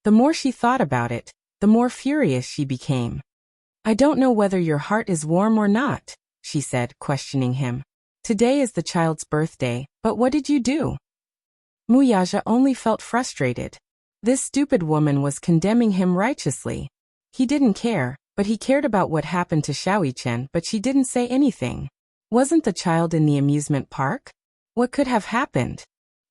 Speaker 1: The more she thought about it, the more furious she became. I don't know whether your heart is warm or not, she said, questioning him. Today is the child's birthday, but what did you do? Muyaja only felt frustrated. This stupid woman was condemning him righteously. He didn't care, but he cared about what happened to Xiao Yichen, but she didn't say anything. Wasn't the child in the amusement park? What could have happened?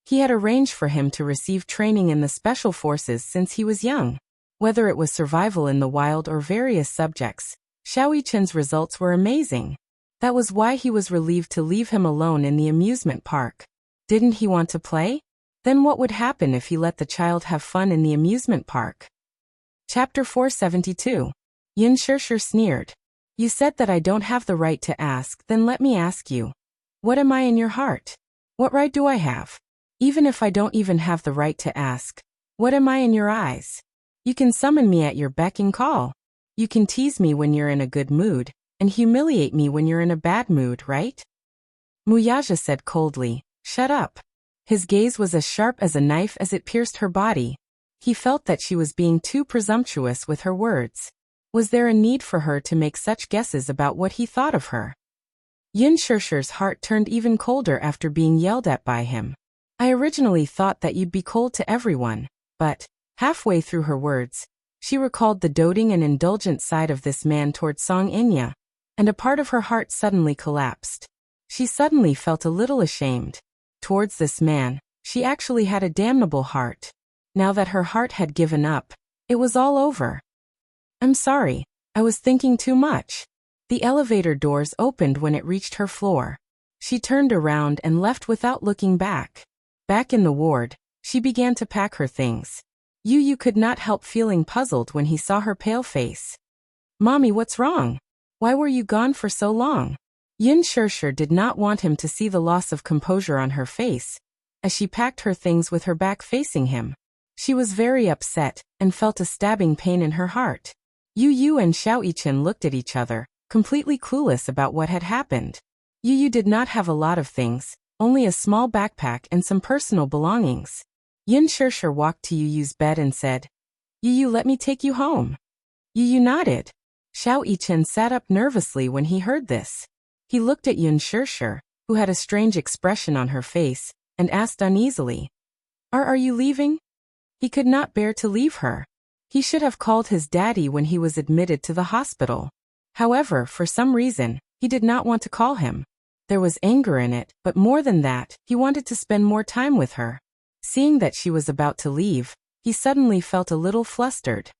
Speaker 1: He had arranged for him to receive training in the special forces since he was young. Whether it was survival in the wild or various subjects, Xiao Yichen's results were amazing. That was why he was relieved to leave him alone in the amusement park. Didn't he want to play? Then what would happen if he let the child have fun in the amusement park? Chapter 472. Yin Shishir sneered. You said that I don't have the right to ask, then let me ask you. What am I in your heart? What right do I have? Even if I don't even have the right to ask, what am I in your eyes? You can summon me at your beck and call. You can tease me when you're in a good mood, and humiliate me when you're in a bad mood, right? Muyaja said coldly, shut up. His gaze was as sharp as a knife as it pierced her body. He felt that she was being too presumptuous with her words. Was there a need for her to make such guesses about what he thought of her? Yin Shishir's heart turned even colder after being yelled at by him. I originally thought that you'd be cold to everyone, but, halfway through her words, she recalled the doting and indulgent side of this man toward Song Inya, and a part of her heart suddenly collapsed. She suddenly felt a little ashamed. Towards this man, she actually had a damnable heart. Now that her heart had given up, it was all over. I'm sorry, I was thinking too much. The elevator doors opened when it reached her floor. She turned around and left without looking back. Back in the ward, she began to pack her things. Yu could not help feeling puzzled when he saw her pale face. Mommy, what's wrong? Why were you gone for so long? Yin Shishir did not want him to see the loss of composure on her face, as she packed her things with her back facing him. She was very upset, and felt a stabbing pain in her heart. Yu and Xiao Yichen looked at each other, completely clueless about what had happened. Yu did not have a lot of things, only a small backpack and some personal belongings. Yin Shishir walked to Yu's bed and said, Yu, let me take you home. Yu nodded. Xiao Yichen sat up nervously when he heard this. He looked at Yin Shishir, who had a strange expression on her face, and asked uneasily, Are you leaving? He could not bear to leave her. He should have called his daddy when he was admitted to the hospital. However, for some reason, he did not want to call him. There was anger in it, but more than that, he wanted to spend more time with her. Seeing that she was about to leave, he suddenly felt a little flustered.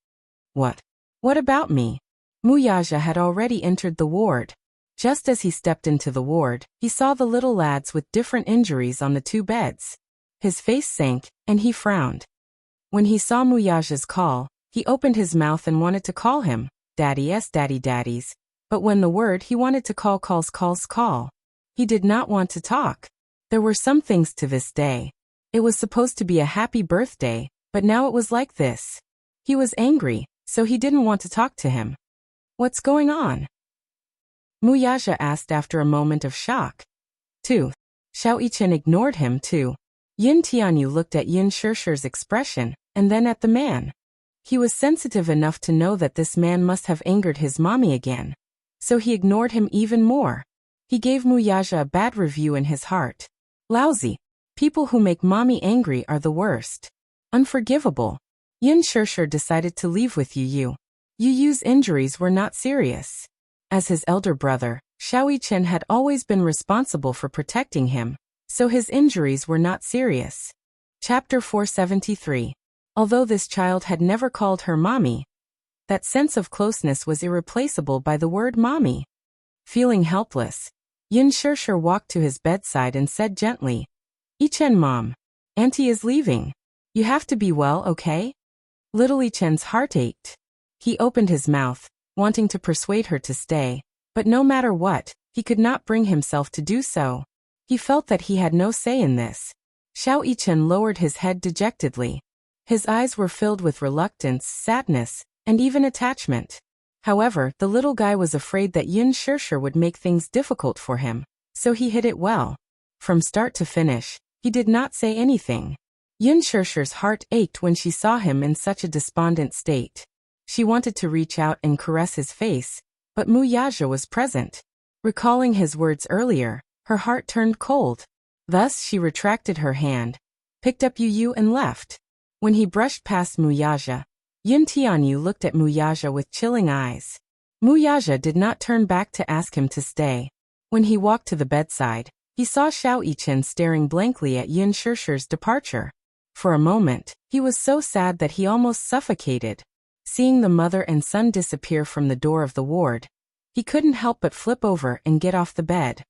Speaker 1: What? What about me? Muyaja had already entered the ward. Just as he stepped into the ward, he saw the little lads with different injuries on the two beds. His face sank, and he frowned. When he saw Muyaja's call, he opened his mouth and wanted to call him, daddies, but when the word he wanted to call. He did not want to talk. There were some things to this day. It was supposed to be a happy birthday, but now it was like this. He was angry, so he didn't want to talk to him. What's going on? Muyaja asked after a moment of shock. Xiao Yichen ignored him too. Yin Tianyu looked at Yin Shishir's expression, and then at the man. He was sensitive enough to know that this man must have angered his mommy again. So he ignored him even more. He gave Muyaja a bad review in his heart. Lousy. People who make mommy angry are the worst. Unforgivable. Yin Shishir decided to leave with Yu. Yu's injuries were not serious. As his elder brother, Xiao Yichen had always been responsible for protecting him, so his injuries were not serious. Chapter 473. Although this child had never called her mommy, that sense of closeness was irreplaceable by the word mommy. Feeling helpless, Yin Shishir walked to his bedside and said gently, Yichen mom, auntie is leaving. You have to be well, okay? Little Chen's heart ached. He opened his mouth, wanting to persuade her to stay, but no matter what, he could not bring himself to do so. He felt that he had no say in this. Xiao Yichen lowered his head dejectedly. His eyes were filled with reluctance, sadness, and even attachment. However, the little guy was afraid that Yin Shirshir would make things difficult for him, so he hid it well. From start to finish, he did not say anything. Yin Shirshir's heart ached when she saw him in such a despondent state. She wanted to reach out and caress his face, but Mu Yaja was present. Recalling his words earlier, her heart turned cold. Thus she retracted her hand, picked up Yu and left. When he brushed past Mu Yaja, Yin Tianyu looked at Mu Yaja with chilling eyes. Mu Yaja did not turn back to ask him to stay. When he walked to the bedside, he saw Xiao Yichen staring blankly at Yin Shirshir's departure. For a moment, he was so sad that he almost suffocated. Seeing the mother and son disappear from the door of the ward, he couldn't help but flip over and get off the bed.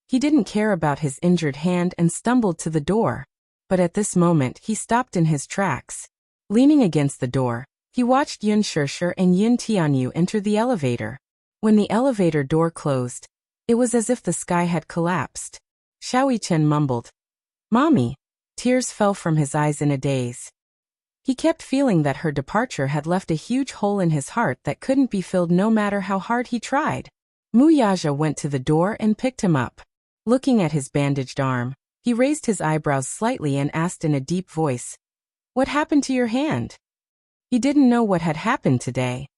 Speaker 1: He didn't care about his injured hand and stumbled to the door. But at this moment he stopped in his tracks. Leaning against the door, he watched Yin Shirshir and Yin Tianyu enter the elevator. When the elevator door closed, it was as if the sky had collapsed. Xiao Yichen mumbled, "Mommy." Tears fell from his eyes in a daze. He kept feeling that her departure had left a huge hole in his heart that couldn't be filled no matter how hard he tried. Mu Yaja went to the door and picked him up. Looking at his bandaged arm, he raised his eyebrows slightly and asked in a deep voice, "What happened to your hand?" He didn't know what had happened today.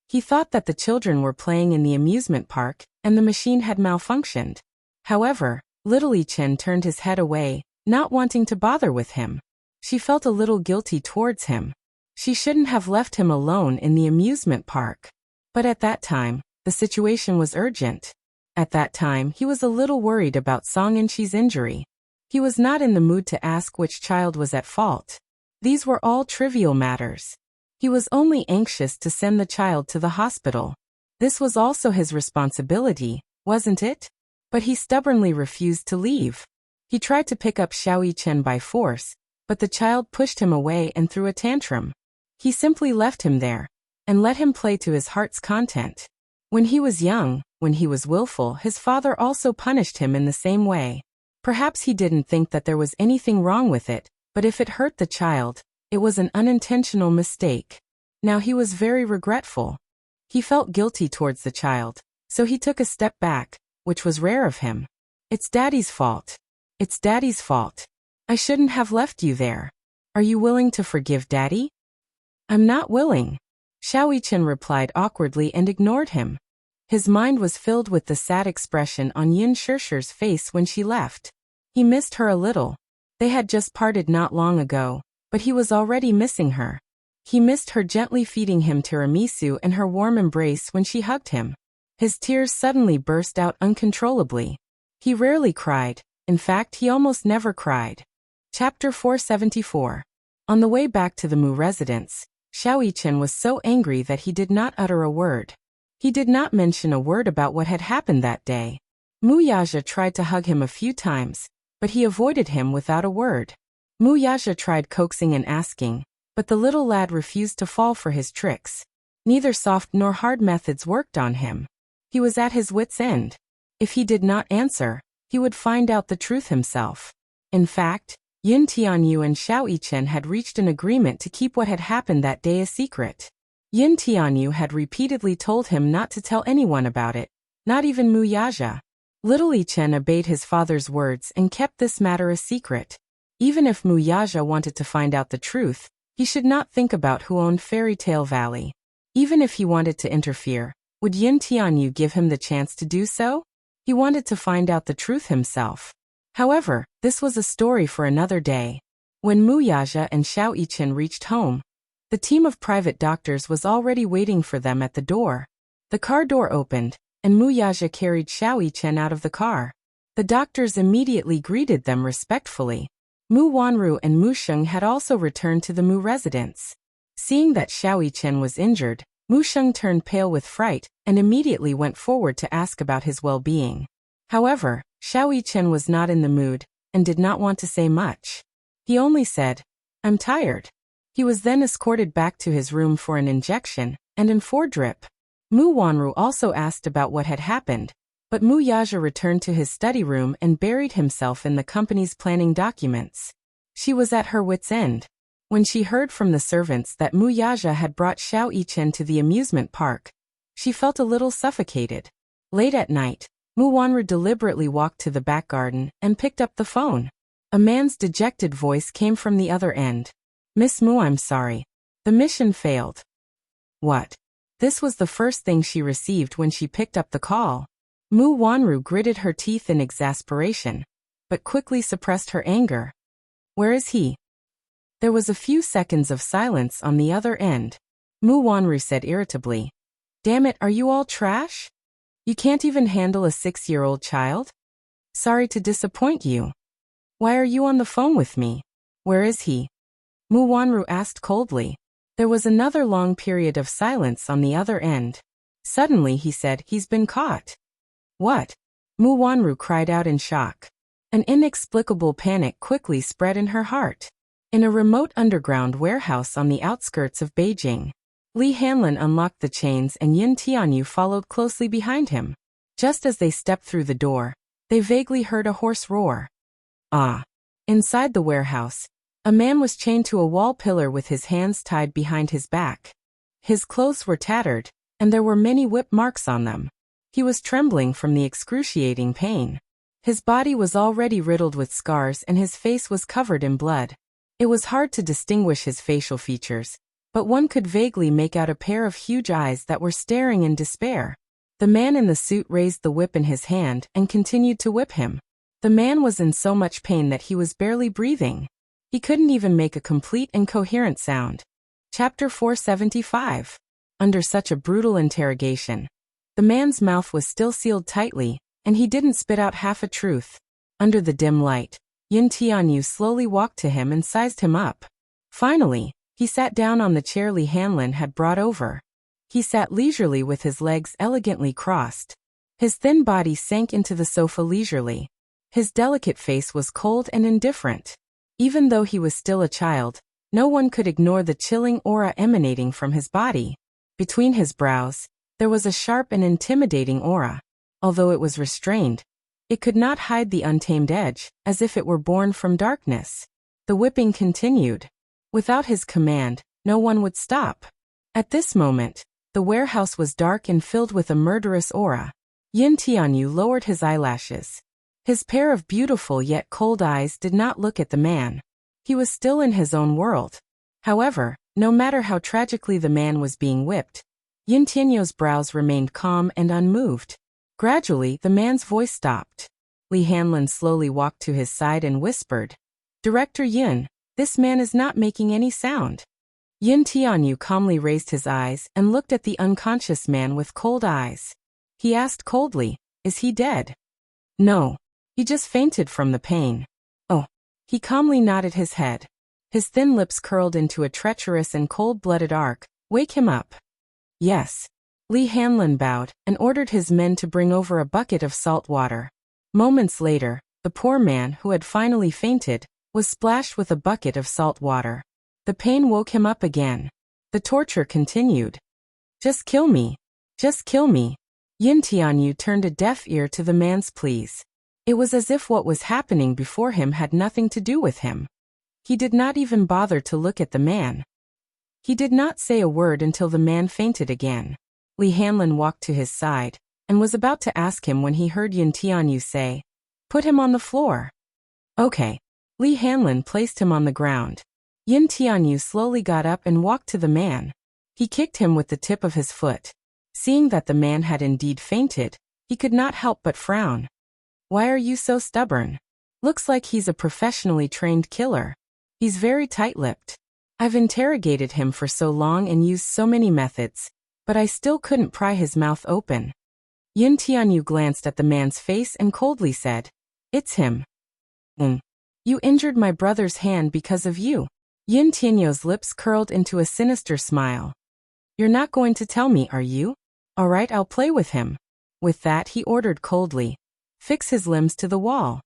Speaker 1: He thought that the children were playing in the amusement park, and the machine had malfunctioned. However, little Chen turned his head away, not wanting to bother with him. She felt a little guilty towards him. She shouldn't have left him alone in the amusement park. But at that time, the situation was urgent. At that time, he was a little worried about Song Enchi's injury. He was not in the mood to ask which child was at fault. These were all trivial matters. He was only anxious to send the child to the hospital. This was also his responsibility, wasn't it? But he stubbornly refused to leave. He tried to pick up Xiao Yichen by force, but the child pushed him away and threw a tantrum. He simply left him there, and let him play to his heart's content. When he was young, when he was willful, his father also punished him in the same way. Perhaps he didn't think that there was anything wrong with it, but if it hurt the child, it was an unintentional mistake. Now he was very regretful. He felt guilty towards the child, so he took a step back, which was rare of him. "It's Daddy's fault. It's Daddy's fault. I shouldn't have left you there. Are you willing to forgive Daddy?" "I'm not willing." Xiao Yichen replied awkwardly and ignored him. His mind was filled with the sad expression on Yin Shirshir's face when she left. He missed her a little. They had just parted not long ago, but he was already missing her. He missed her gently feeding him tiramisu and her warm embrace when she hugged him. His tears suddenly burst out uncontrollably. He rarely cried. In fact, he almost never cried. Chapter 474. On the way back to the Mu residence, Xiao Yichen was so angry that he did not utter a word. He did not mention a word about what had happened that day. Mu Yaja tried to hug him a few times, but he avoided him without a word. Mu Yaja tried coaxing and asking, but the little lad refused to fall for his tricks. Neither soft nor hard methods worked on him. He was at his wit's end. If he did not answer, he would find out the truth himself. In fact, Yin Tianyu and Xiao Yichen had reached an agreement to keep what had happened that day a secret. Yin Tianyu had repeatedly told him not to tell anyone about it, not even Mu Yaja. Little Yichen obeyed his father's words and kept this matter a secret. Even if Mu Yaja wanted to find out the truth, he should not think about who owned Fairy Tale Valley. Even if he wanted to interfere, would Yin Tianyu give him the chance to do so? He wanted to find out the truth himself. However, this was a story for another day. When Mu Yaja and Xiao Yichen reached home, the team of private doctors was already waiting for them at the door. The car door opened, and Mu Yaja carried Xiao Yichen out of the car. The doctors immediately greeted them respectfully. Mu Wanru and Mu Sheng had also returned to the Mu residence. Seeing that Xiao Yichen was injured, Mu Sheng turned pale with fright and immediately went forward to ask about his well-being. However, Xiao Yichen was not in the mood and did not want to say much. He only said, I'm tired. He was then escorted back to his room for an injection, and in 4-drip. Mu Wanru also asked about what had happened, but Mu Yaja returned to his study room and buried himself in the company's planning documents. She was at her wit's end. When she heard from the servants that Mu Yaja had brought Xiao Yichen to the amusement park, she felt a little suffocated. Late at night, Mu Wanru deliberately walked to the back garden and picked up the phone. A man's dejected voice came from the other end. Miss Mu, I'm sorry. The mission failed. What? This was the first thing she received when she picked up the call. Mu Wanru gritted her teeth in exasperation, but quickly suppressed her anger. Where is he? There was a few seconds of silence on the other end. Mu Wanru said irritably. Damn it, are you all trash? You can't even handle a 6-year-old child? Sorry to disappoint you. Why are you on the phone with me? Where is he? Mu Wanru asked coldly. There was another long period of silence on the other end. Suddenly he said, he's been caught. What? Mu Wanru cried out in shock. An inexplicable panic quickly spread in her heart. In a remote underground warehouse on the outskirts of Beijing, Li Hanlin unlocked the chains and Yin Tianyu followed closely behind him. Just as they stepped through the door, they vaguely heard a hoarse roar. Ah! Inside the warehouse, a man was chained to a wall pillar with his hands tied behind his back. His clothes were tattered, and there were many whip marks on them. He was trembling from the excruciating pain. His body was already riddled with scars and his face was covered in blood. It was hard to distinguish his facial features, but one could vaguely make out a pair of huge eyes that were staring in despair. The man in the suit raised the whip in his hand and continued to whip him. The man was in so much pain that he was barely breathing. He couldn't even make a complete and coherent sound. Chapter 475. Under such a brutal interrogation, the man's mouth was still sealed tightly, and he didn't spit out half a truth. Under the dim light, Yin Tianyu slowly walked to him and sized him up. Finally, he sat down on the chair Li Hanlin had brought over. He sat leisurely with his legs elegantly crossed. His thin body sank into the sofa leisurely. His delicate face was cold and indifferent. Even though he was still a child, no one could ignore the chilling aura emanating from his body. Between his brows, there was a sharp and intimidating aura. Although it was restrained, it could not hide the untamed edge, as if it were born from darkness. The whipping continued. Without his command, no one would stop. At this moment, the warehouse was dark and filled with a murderous aura. Yin Tianyu lowered his eyelashes. His pair of beautiful yet cold eyes did not look at the man. He was still in his own world. However, no matter how tragically the man was being whipped, Yin Tianyu's brows remained calm and unmoved. Gradually, the man's voice stopped. Li Hanlin slowly walked to his side and whispered, Director Yin, this man is not making any sound. Yin Tianyu calmly raised his eyes and looked at the unconscious man with cold eyes. He asked coldly, Is he dead? No. He just fainted from the pain. Oh. He calmly nodded his head. His thin lips curled into a treacherous and cold-blooded arc. Wake him up. Yes. Li Hanlin bowed and ordered his men to bring over a bucket of salt water. Moments later, the poor man who had finally fainted was splashed with a bucket of salt water. The pain woke him up again. The torture continued. Just kill me. Just kill me. Yin Tianyu turned a deaf ear to the man's pleas. It was as if what was happening before him had nothing to do with him. He did not even bother to look at the man. He did not say a word until the man fainted again. Li Hanlin walked to his side, and was about to ask him when he heard Yin Tianyu say, Put him on the floor. Okay. Li Hanlin placed him on the ground. Yin Tianyu slowly got up and walked to the man. He kicked him with the tip of his foot. Seeing that the man had indeed fainted, he could not help but frown. Why are you so stubborn? Looks like he's a professionally trained killer. He's very tight-lipped. I've interrogated him for so long and used so many methods, but I still couldn't pry his mouth open. Yin Tianyu glanced at the man's face and coldly said, It's him. You injured my brother's hand because of you. Yin Tianyu's lips curled into a sinister smile. You're not going to tell me, are you? All right, I'll play with him. With that, he ordered coldly, Fix his limbs to the wall.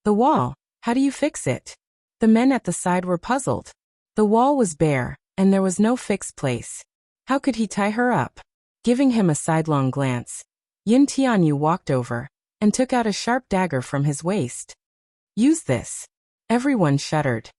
Speaker 1: The wall? How do you fix it? The men at the side were puzzled. The wall was bare, and there was no fixed place. How could he tie her up? Giving him a sidelong glance, Yin Tianyu walked over and took out a sharp dagger from his waist. Use this. Everyone shuddered.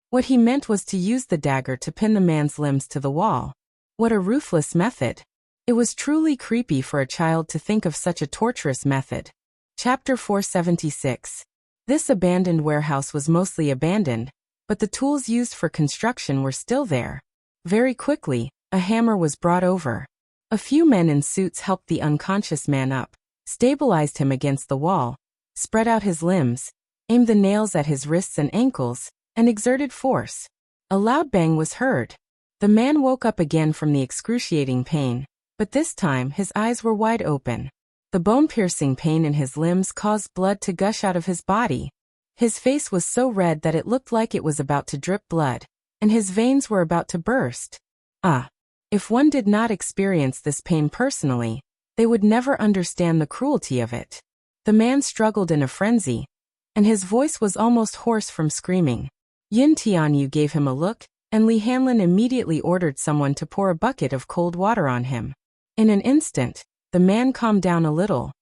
Speaker 1: What he meant was to use the dagger to pin the man's limbs to the wall. What a ruthless method. It was truly creepy for a child to think of such a torturous method. Chapter 476. This abandoned warehouse was mostly abandoned, but the tools used for construction were still there. Very quickly, a hammer was brought over. A few men in suits helped the unconscious man up, stabilized him against the wall, spread out his limbs, aimed the nails at his wrists and ankles, and exerted force. A loud bang was heard. The man woke up again from the excruciating pain, but this time his eyes were wide open. The bone-piercing pain in his limbs caused blood to gush out of his body. His face was so red that it looked like it was about to drip blood, and his veins were about to burst. Ah! If one did not experience this pain personally, they would never understand the cruelty of it. The man struggled in a frenzy, and his voice was almost hoarse from screaming. Yin Tianyu gave him a look, and Li Hanlin immediately ordered someone to pour a bucket of cold water on him. In an instant, the man calmed down a little.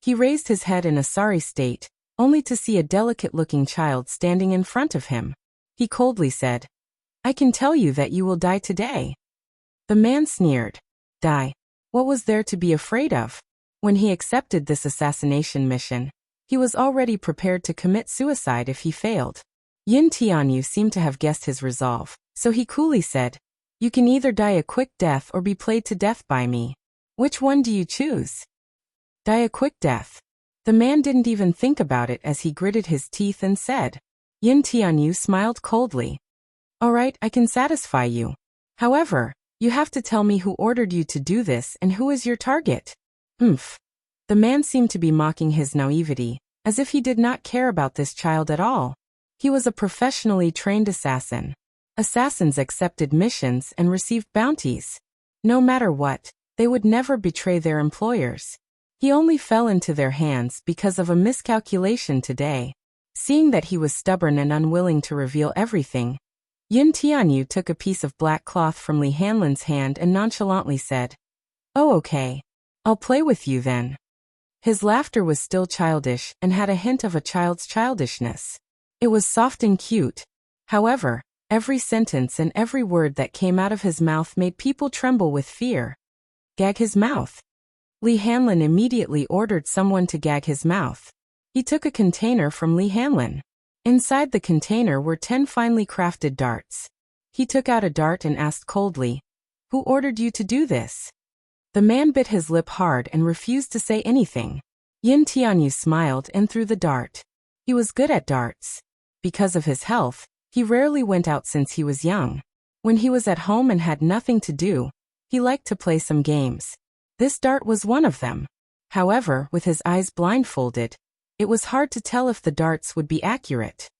Speaker 1: He raised his head in a sorry state, only to see a delicate-looking child standing in front of him. He coldly said, "I can tell you that you will die today." The man sneered. Die? What was there to be afraid of? When he accepted this assassination mission, he was already prepared to commit suicide if he failed. Yin Tianyu seemed to have guessed his resolve, so he coolly said, "You can either die a quick death or be played to death by me. Which one do you choose?" Die a quick death. The man didn't even think about it as he gritted his teeth and said. Yin Tianyu smiled coldly. "All right, I can satisfy you. However, you have to tell me who ordered you to do this and who is your target." Humph. The man seemed to be mocking his naivety, as if he did not care about this child at all. He was a professionally trained assassin. Assassins accepted missions and received bounties. No matter what, they would never betray their employers. He only fell into their hands because of a miscalculation today. Seeing that he was stubborn and unwilling to reveal everything, Yin Tianyu took a piece of black cloth from Li Hanlin's hand and nonchalantly said, "Oh, okay. I'll play with you then." His laughter was still childish and had a hint of a child's childishness. It was soft and cute. However, every sentence and every word that came out of his mouth made people tremble with fear. Gag his mouth. Li Hanlin immediately ordered someone to gag his mouth. He took a container from Li Hanlin. Inside the container were 10 finely crafted darts. He took out a dart and asked coldly, "Who ordered you to do this?" The man bit his lip hard and refused to say anything. Yin Tianyu smiled and threw the dart. He was good at darts. Because of his health, he rarely went out since he was young. When he was at home and had nothing to do, he liked to play some games. This dart was one of them. However, with his eyes blindfolded, it was hard to tell if the darts would be accurate.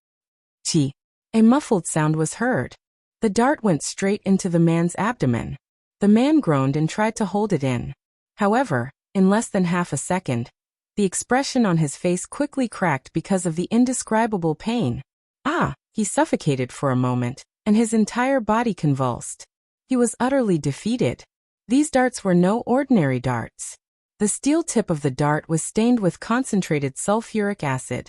Speaker 1: Chi. A muffled sound was heard. The dart went straight into the man's abdomen. The man groaned and tried to hold it in. However, in less than half a second, the expression on his face quickly cracked because of the indescribable pain. He suffocated for a moment, and his entire body convulsed. He was utterly defeated. These darts were no ordinary darts. The steel tip of the dart was stained with concentrated sulfuric acid.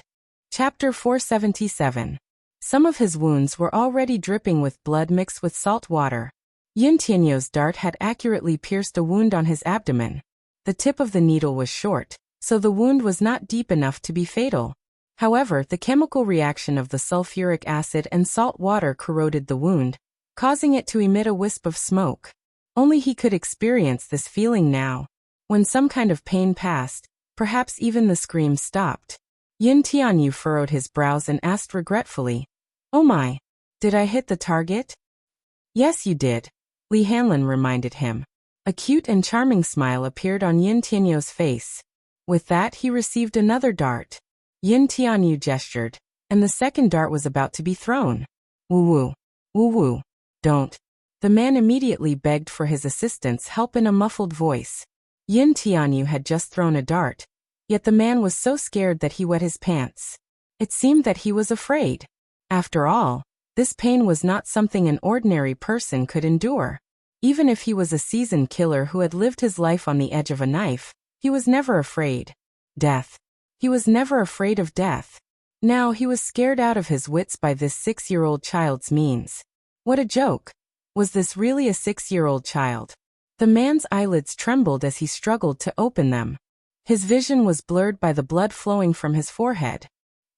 Speaker 1: Chapter 477. Some of his wounds were already dripping with blood mixed with salt water. Yin Tianyu's dart had accurately pierced a wound on his abdomen. The tip of the needle was short, so the wound was not deep enough to be fatal. However, the chemical reaction of the sulfuric acid and salt water corroded the wound, causing it to emit a wisp of smoke. Only he could experience this feeling now. When some kind of pain passed, perhaps even the scream stopped. Yin Tianyu furrowed his brows and asked regretfully, "Oh my, did I hit the target?" "Yes, you did," Li Hanlin reminded him. A cute and charming smile appeared on Yin Tianyu's face. With that, he received another dart. Yin Tianyu gestured, and the second dart was about to be thrown. Woo-woo. Woo-woo. Don't. The man immediately begged for his assistant's help in a muffled voice. Yin Tianyu had just thrown a dart, yet the man was so scared that he wet his pants. It seemed that he was afraid. After all, This pain was not something an ordinary person could endure. Even if he was a seasoned killer who had lived his life on the edge of a knife, he was never afraid. Death. He was never afraid of death. Now he was scared out of his wits by this 6-year-old child's means. What a joke. Was this really a 6-year-old child? The man's eyelids trembled as he struggled to open them. His vision was blurred by the blood flowing from his forehead.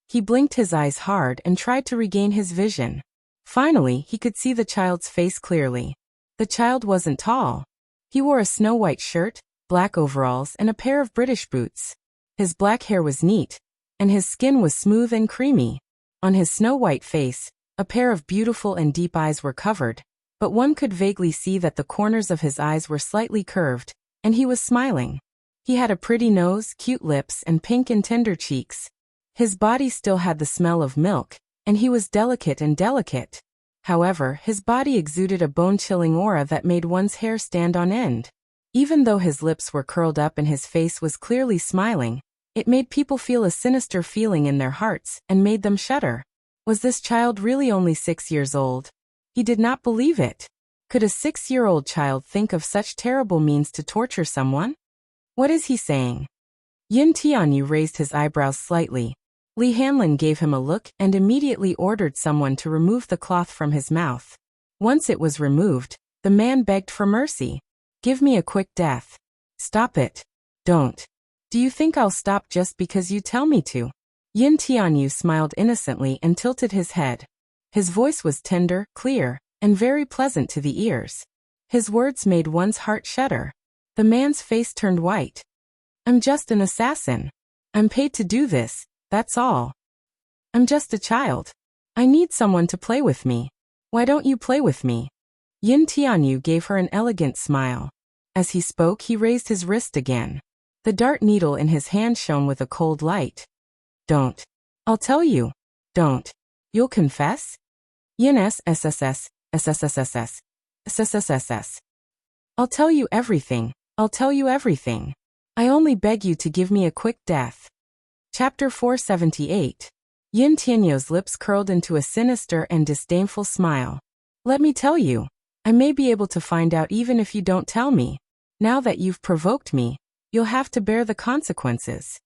Speaker 1: He blinked his eyes hard and tried to regain his vision. Finally, he could see the child's face clearly. The child wasn't tall. He wore a snow-white shirt, black overalls, and a pair of British boots. His black hair was neat, and his skin was smooth and creamy. On his snow-white face, a pair of beautiful and deep eyes were covered, but one could vaguely see that the corners of his eyes were slightly curved, and he was smiling. He had a pretty nose, cute lips, and pink and tender cheeks. His body still had the smell of milk, and he was delicate and delicate. However, his body exuded a bone-chilling aura that made one's hair stand on end. Even though his lips were curled up and his face was clearly smiling, it made people feel a sinister feeling in their hearts and made them shudder. Was this child really only 6 years old? He did not believe it. Could a 6-year-old child think of such terrible means to torture someone? What is he saying? Yin Tianyu raised his eyebrows slightly. Li Hanlin gave him a look and immediately ordered someone to remove the cloth from his mouth. Once it was removed, the man begged for mercy. Give me a quick death. Stop it. Don't. Do you think I'll stop just because you tell me to? Yin Tianyu smiled innocently and tilted his head. His voice was tender, clear, and very pleasant to the ears. His words made one's heart shudder. The man's face turned white. I'm just an assassin. I'm paid to do this, that's all. I'm just a child. I need someone to play with me. Why don't you play with me? Yin Tianyu gave her an elegant smile. As he spoke, he raised his wrist again. The dart needle in his hand shone with a cold light. Don't. I'll tell you. Don't. You'll confess? Yin SSS, SSSS, SSSS. I'll tell you everything. I'll tell you everything. I only beg you to give me a quick death. Chapter 478. Yin Tianyu's lips curled into a sinister and disdainful smile. Let me tell you. I may be able to find out even if you don't tell me. Now that you've provoked me, you'll have to bear the consequences.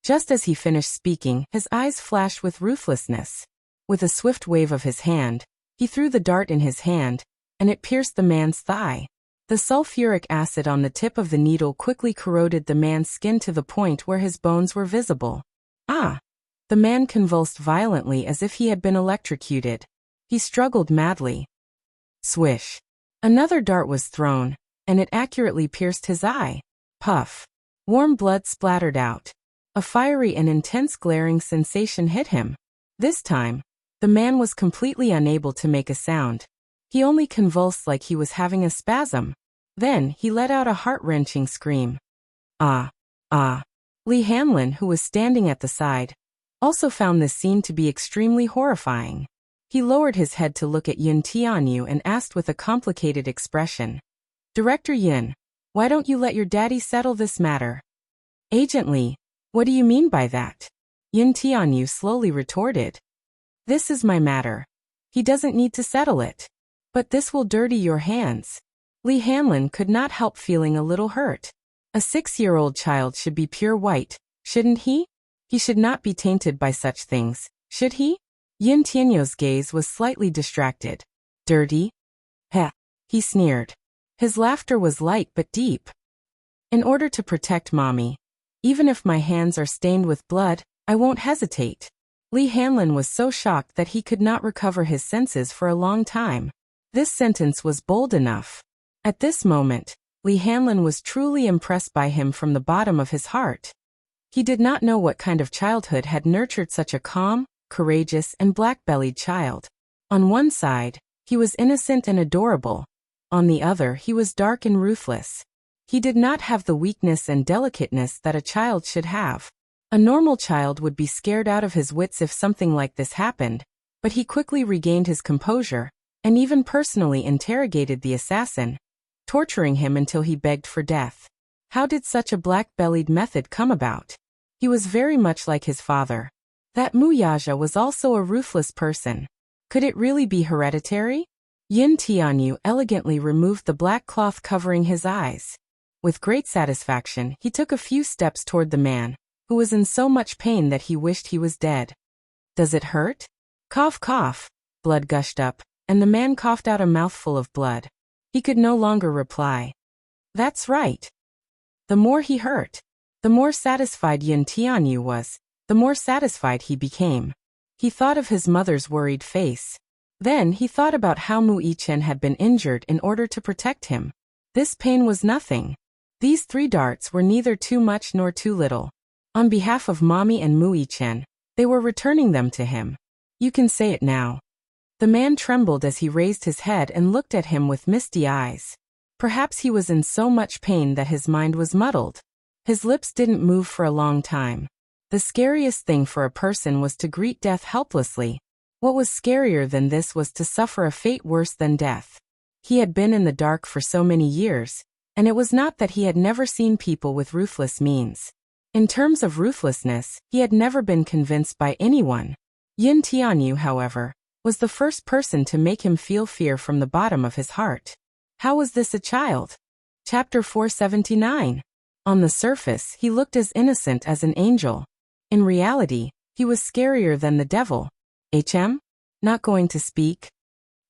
Speaker 1: Just as he finished speaking, his eyes flashed with ruthlessness. With a swift wave of his hand, he threw the dart in his hand, and it pierced the man's thigh. The sulfuric acid on the tip of the needle quickly corroded the man's skin to the point where his bones were visible. Ah! The man convulsed violently as if he had been electrocuted. He struggled madly. Swish! Another dart was thrown, and it accurately pierced his eye. Puff! Warm blood splattered out. A fiery and intense glaring sensation hit him. This time, the man was completely unable to make a sound. He only convulsed like he was having a spasm. Then, he let out a heart-wrenching scream. Ah! Ah! Li Hanlin, who was standing at the side, also found this scene to be extremely horrifying. He lowered his head to look at Yin Tianyu and asked with a complicated expression. Director Yin, why don't you let your daddy settle this matter? Agent Li, what do you mean by that? Yin Tianyu slowly retorted. This is my matter. He doesn't need to settle it. But this will dirty your hands. Li Hanlin could not help feeling a little hurt. A 6-year-old child should be pure white, shouldn't he? He should not be tainted by such things, should he? Yin Tianyu's gaze was slightly distracted. Dirty? Heh, he sneered. His laughter was light but deep. In order to protect mommy, even if my hands are stained with blood, I won't hesitate. Li Hanlin was so shocked that he could not recover his senses for a long time. This sentence was bold enough. At this moment, Li Hanlin was truly impressed by him from the bottom of his heart. He did not know what kind of childhood had nurtured such a calm, courageous, and black-bellied child. On one side, he was innocent and adorable. On the other, he was dark and ruthless. He did not have the weakness and delicateness that a child should have. A normal child would be scared out of his wits if something like this happened, but he quickly regained his composure, and even personally interrogated the assassin, torturing him until he begged for death. How did such a black-bellied method come about? He was very much like his father. That Muyaja was also a ruthless person. Could it really be hereditary? Yin Tianyu elegantly removed the black cloth covering his eyes. With great satisfaction, he took a few steps toward the man, who was in so much pain that he wished he was dead. Does it hurt? Cough, cough. Blood gushed up, and the man coughed out a mouthful of blood. He could no longer reply. That's right. The more he hurt, the more satisfied Yin Tianyu was, the more satisfied he became. He thought of his mother's worried face. Then he thought about how Mu Yichen had been injured in order to protect him. This pain was nothing. These 3 darts were neither too much nor too little. On behalf of Mommy and Mu Yichen, they were returning them to him. You can say it now. The man trembled as he raised his head and looked at him with misty eyes. Perhaps he was in so much pain that his mind was muddled. His lips didn't move for a long time. The scariest thing for a person was to greet death helplessly. What was scarier than this was to suffer a fate worse than death. He had been in the dark for so many years, and it was not that he had never seen people with ruthless means. In terms of ruthlessness, he had never been convinced by anyone. Yin Tianyu, however, was the first person to make him feel fear from the bottom of his heart. How was this a child? Chapter 479. On the surface, he looked as innocent as an angel. In reality, he was scarier than the devil. Not going to speak?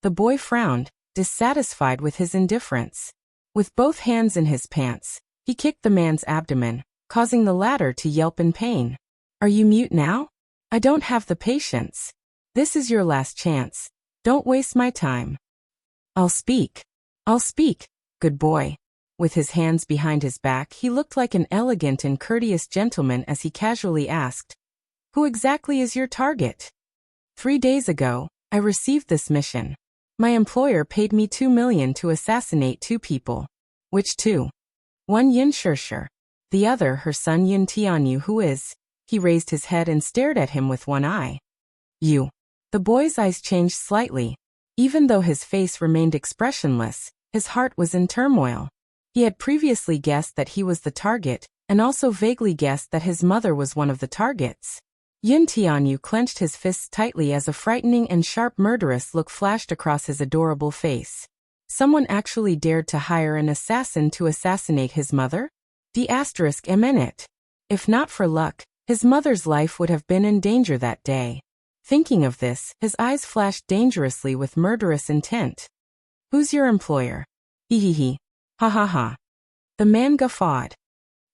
Speaker 1: The boy frowned, dissatisfied with his indifference. With both hands in his pants, he kicked the man's abdomen, causing the latter to yelp in pain. Are you mute now? I don't have the patience. This is your last chance. Don't waste my time. I'll speak. I'll speak. Good boy. With his hands behind his back, he looked like an elegant and courteous gentleman as he casually asked, "Who exactly is your target?" 3 days ago, I received this mission. My employer paid me 2 million to assassinate 2 people. Which 2? One Yin Shirshir. The other her son Yin Tianyu, who is... He raised his head and stared at him with one eye. You. The boy's eyes changed slightly. Even though his face remained expressionless, his heart was in turmoil. He had previously guessed that he was the target, and also vaguely guessed that his mother was one of the targets. Yin Tianyu clenched his fists tightly as a frightening and sharp murderous look flashed across his adorable face. Someone actually dared to hire an assassin to assassinate his mother? It. If not for luck, his mother's life would have been in danger that day. Thinking of this, his eyes flashed dangerously with murderous intent. Who's your employer? He. Ha ha ha. The man guffawed.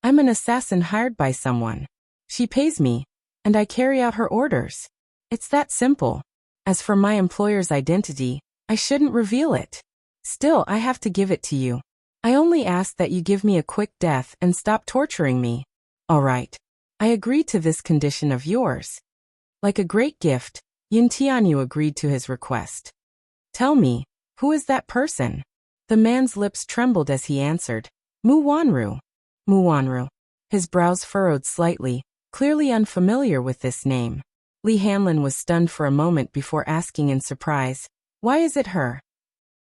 Speaker 1: I'm an assassin hired by someone. She pays me, and I carry out her orders. It's that simple. As for my employer's identity, I shouldn't reveal it. Still, I have to give it to you. I only ask that you give me a quick death and stop torturing me. All right. I agree to this condition of yours. Like a great gift, Yin Tianyu agreed to his request. Tell me, who is that person? The man's lips trembled as he answered, Mu Wanru. Mu Wanru. His brows furrowed slightly, clearly unfamiliar with this name. Li Hanlin was stunned for a moment before asking in surprise, why is it her?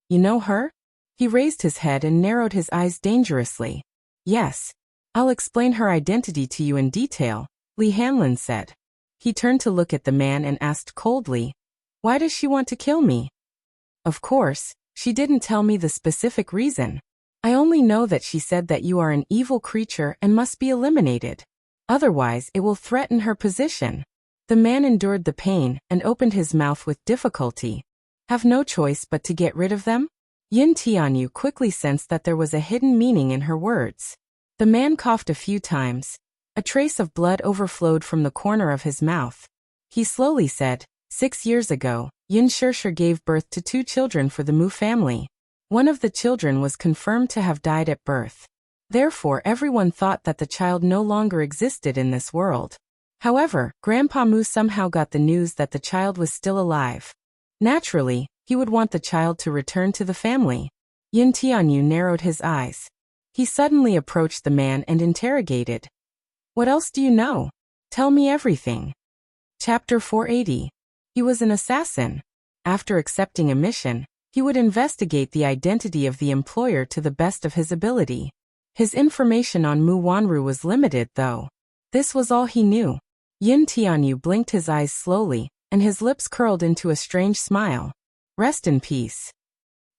Speaker 1: You know her? He raised his head and narrowed his eyes dangerously. Yes. I'll explain her identity to you in detail, Li Hanlin said. He turned to look at the man and asked coldly, why does she want to kill me? Of course, she didn't tell me the specific reason. I only know that she said that you are an evil creature and must be eliminated. Otherwise, it will threaten her position. The man endured the pain and opened his mouth with difficulty. Have no choice but to get rid of them? Yin Tianyu quickly sensed that there was a hidden meaning in her words. The man coughed a few times. A trace of blood overflowed from the corner of his mouth. He slowly said, 6 years ago, Yin Shirshir gave birth to 2 children for the Mu family. One of the children was confirmed to have died at birth. Therefore, everyone thought that the child no longer existed in this world. However, Grandpa Mu somehow got the news that the child was still alive. Naturally, he would want the child to return to the family. Yin Tianyu narrowed his eyes. He suddenly approached the man and interrogated. What else do you know? Tell me everything. Chapter 480. He was an assassin. After accepting a mission, he would investigate the identity of the employer to the best of his ability. His information on Mu Wanru was limited, though. This was all he knew. Yin Tianyu blinked his eyes slowly, and his lips curled into a strange smile. Rest in peace.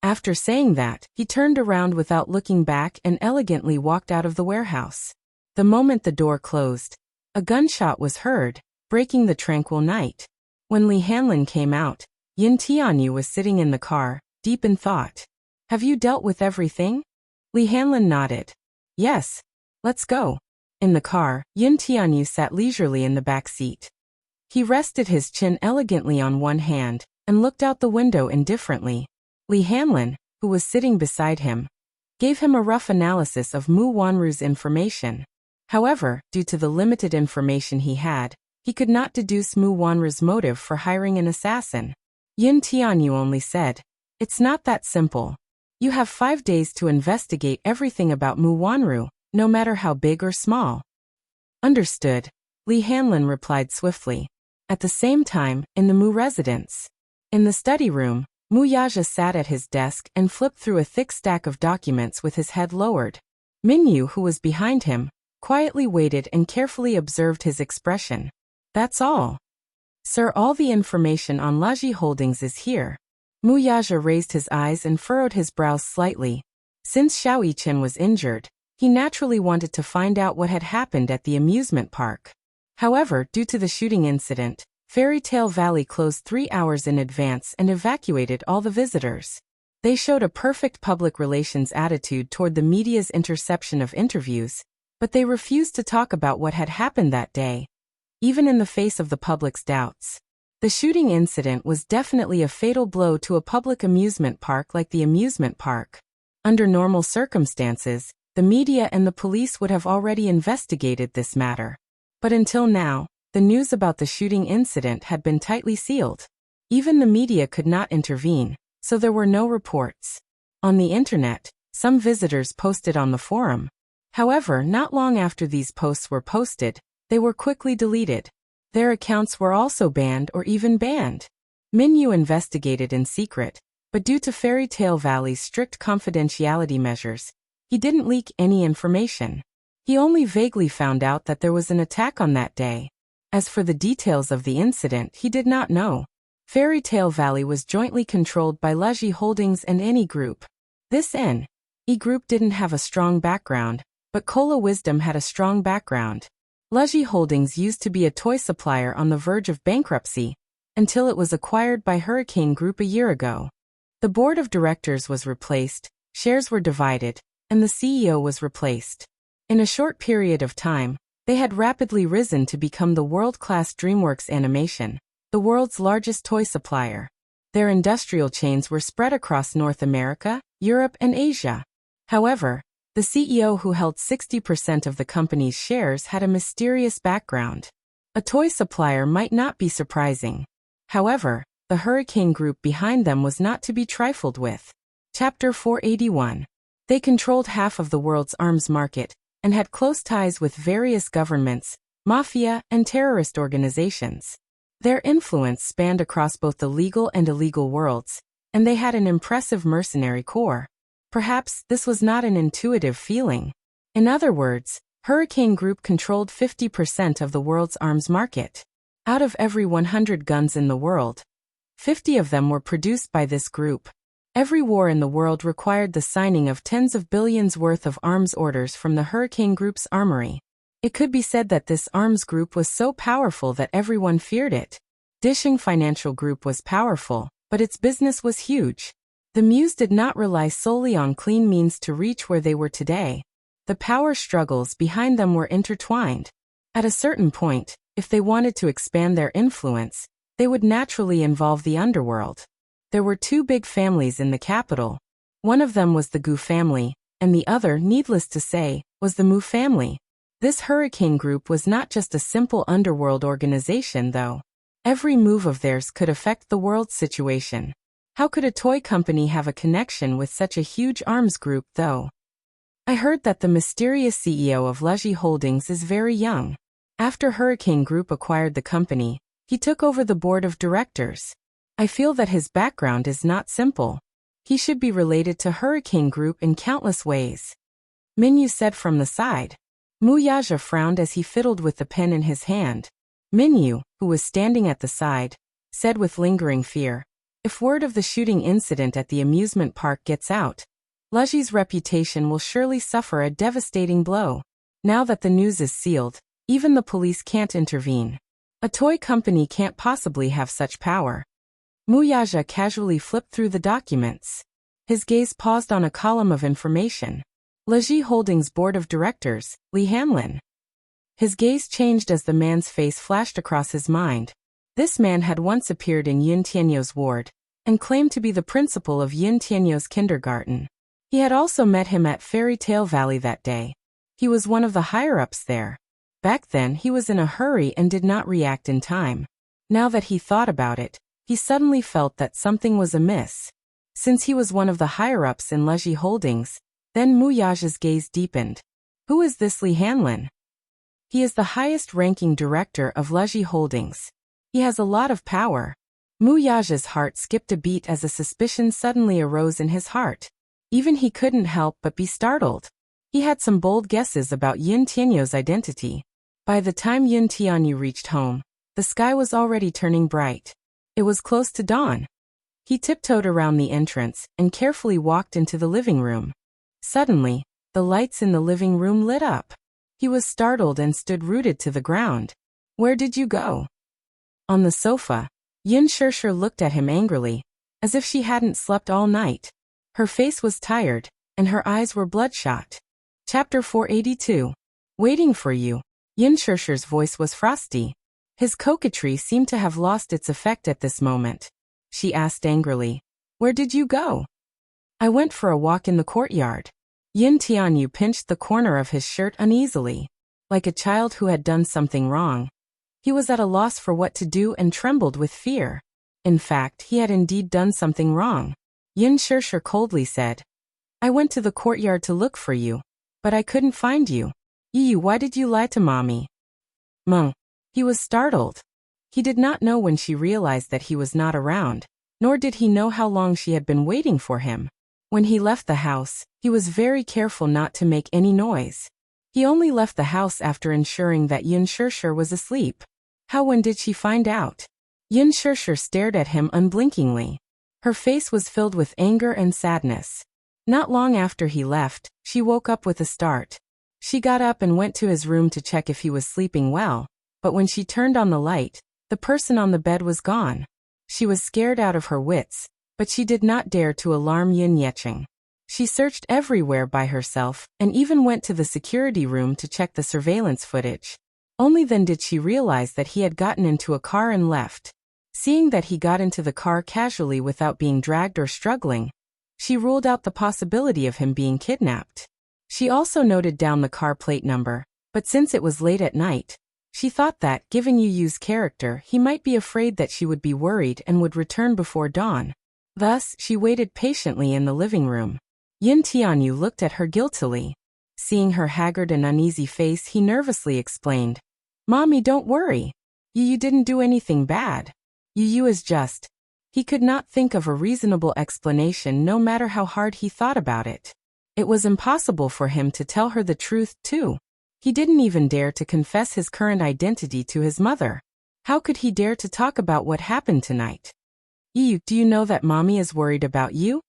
Speaker 1: After saying that, he turned around without looking back and elegantly walked out of the warehouse. The moment the door closed, a gunshot was heard, breaking the tranquil night. When Li Hanlin came out, Yin Tianyu was sitting in the car, deep in thought. Have you dealt with everything? Li Hanlin nodded. Yes. Let's go. In the car, Yin Tianyu sat leisurely in the back seat. He rested his chin elegantly on one hand and looked out the window indifferently. Li Hanlin, who was sitting beside him, gave him a rough analysis of Mu Wanru's information. However, due to the limited information he had, he could not deduce Mu Wanru's motive for hiring an assassin. Yin Tianyu only said, "It's not that simple. You have 5 days to investigate everything about Mu Wanru, no matter how big or small." Understood, Li Hanlin replied swiftly. At the same time, in the Mu residence. In the study room, Mu Yaja sat at his desk and flipped through a thick stack of documents with his head lowered. Minyu, who was behind him, quietly waited and carefully observed his expression. That's all. Sir, all the information on Laji Holdings is here. Mu Yaja raised his eyes and furrowed his brows slightly. Since Xiao Yichen was injured, he naturally wanted to find out what had happened at the amusement park. However, due to the shooting incident, Fairy Tale Valley closed 3 hours in advance and evacuated all the visitors. They showed a perfect public relations attitude toward the media's interception of interviews, but they refused to talk about what had happened that day, even in the face of the public's doubts. The shooting incident was definitely a fatal blow to a public amusement park like the amusement park. Under normal circumstances, the media and the police would have already investigated this matter. But until now, the news about the shooting incident had been tightly sealed. Even the media could not intervene, so there were no reports. On the internet, some visitors posted on the forum. However, not long after these posts were posted, they were quickly deleted. Their accounts were also banned or even banned. Minyu investigated in secret, but due to Fairy Tale Valley's strict confidentiality measures, he didn't leak any information. He only vaguely found out that there was an attack on that day. As for the details of the incident, he did not know. Fairy Tale Valley was jointly controlled by Laji Holdings and Any Group. This N.E. Group didn't have a strong background, but Cola Wisdom had a strong background. Laji Holdings used to be a toy supplier on the verge of bankruptcy, until it was acquired by Hurricane Group a year ago. The board of directors was replaced, shares were divided, and the CEO was replaced. In a short period of time, they had rapidly risen to become the world-class DreamWorks Animation, the world's largest toy supplier. Their industrial chains were spread across North America, Europe, and Asia. However, the CEO who held 60% of the company's shares had a mysterious background. A toy supplier might not be surprising. However, the Hurricane Group behind them was not to be trifled with. Chapter 481. They controlled half of the world's arms market, and had close ties with various governments, mafia, and terrorist organizations. Their influence spanned across both the legal and illegal worlds, and they had an impressive mercenary corps. Perhaps this was not an intuitive feeling. In other words, Hurricane Group controlled 50% of the world's arms market. Out of every 100 guns in the world, 50 of them were produced by this group. Every war in the world required the signing of tens of billions worth of arms orders from the Hurricane Group's armory. It could be said that this arms group was so powerful that everyone feared it. Dishing Financial Group was powerful, but its business was huge. The Muse did not rely solely on clean means to reach where they were today. The power struggles behind them were intertwined. At a certain point, if they wanted to expand their influence, they would naturally involve the underworld. There were 2 big families in the capital. One of them was the Gu family, and the other, needless to say, was the Mu family. This Hurricane Group was not just a simple underworld organization, though. Every move of theirs could affect the world's situation. How could a toy company have a connection with such a huge arms group, though? I heard that the mysterious CEO of Laji Holdings is very young. After Hurricane Group acquired the company, he took over the board of directors. I feel that his background is not simple. He should be related to Hurricane Group in countless ways. Minyu said from the side. Mu Yaja frowned as he fiddled with the pen in his hand. Minyu, who was standing at the side, said with lingering fear. If word of the shooting incident at the amusement park gets out, Luji's reputation will surely suffer a devastating blow. Now that the news is sealed, even the police can't intervene. A toy company can't possibly have such power. Wuxia casually flipped through the documents. His gaze paused on a column of information. Luji Holdings Board of Directors, Li Hanlin. His gaze changed as the man's face flashed across his mind. This man had once appeared in Yun Tianyou's ward, and claimed to be the principal of Yun Tianyou's kindergarten. He had also met him at Fairy Tale Valley that day. He was one of the higher-ups there. Back then he was in a hurry and did not react in time. Now that he thought about it, he suddenly felt that something was amiss. Since he was one of the higher-ups in Luji Holdings, then Wuxia's gaze deepened. Who is this Li Hanlin? He is the highest-ranking director of Luji Holdings. He has a lot of power. Wuxia's heart skipped a beat as a suspicion suddenly arose in his heart. Even he couldn't help but be startled. He had some bold guesses about Yun Tianyou's identity. By the time Yun Tianyou reached home, the sky was already turning bright. It was close to dawn. He tiptoed around the entrance and carefully walked into the living room. Suddenly, the lights in the living room lit up. He was startled and stood rooted to the ground. Where did you go? On the sofa, Yun Shirshir looked at him angrily, as if she hadn't slept all night. Her face was tired, and her eyes were bloodshot. Chapter 482. Waiting for you. Yun Shirshir's voice was frosty. His coquetry seemed to have lost its effect at this moment. She asked angrily, Where did you go? I went for a walk in the courtyard. Yun Tianyou pinched the corner of his shirt uneasily. Like a child who had done something wrong. He was at a loss for what to do and trembled with fear. In fact, he had indeed done something wrong. Yun Shirshir coldly said, I went to the courtyard to look for you, but I couldn't find you. Yu, why did you lie to mommy? Mung. He was startled. He did not know when she realized that he was not around, nor did he know how long she had been waiting for him. When he left the house, he was very careful not to make any noise. He only left the house after ensuring that Yun Shirshir was asleep. When did she find out? Yun Shirshir stared at him unblinkingly. Her face was filled with anger and sadness. Not long after he left, she woke up with a start. She got up and went to his room to check if he was sleeping well, but when she turned on the light, the person on the bed was gone. She was scared out of her wits, but she did not dare to alarm Yun Yecheng. She searched everywhere by herself, and even went to the security room to check the surveillance footage. Only then did she realize that he had gotten into a car and left. Seeing that he got into the car casually without being dragged or struggling, she ruled out the possibility of him being kidnapped. She also noted down the car plate number, but since it was late at night, she thought that, given Yu Yu's character, he might be afraid that she would be worried and would return before dawn. Thus, she waited patiently in the living room. Yun Tianyou looked at her guiltily. Seeing her haggard and uneasy face, he nervously explained, Mommy, don't worry. Yu didn't do anything bad. Yu is just. He could not think of a reasonable explanation no matter how hard he thought about it. It was impossible for him to tell her the truth, too. He didn't even dare to confess his current identity to his mother. How could he dare to talk about what happened tonight? Yu, do you know that Mommy is worried about you?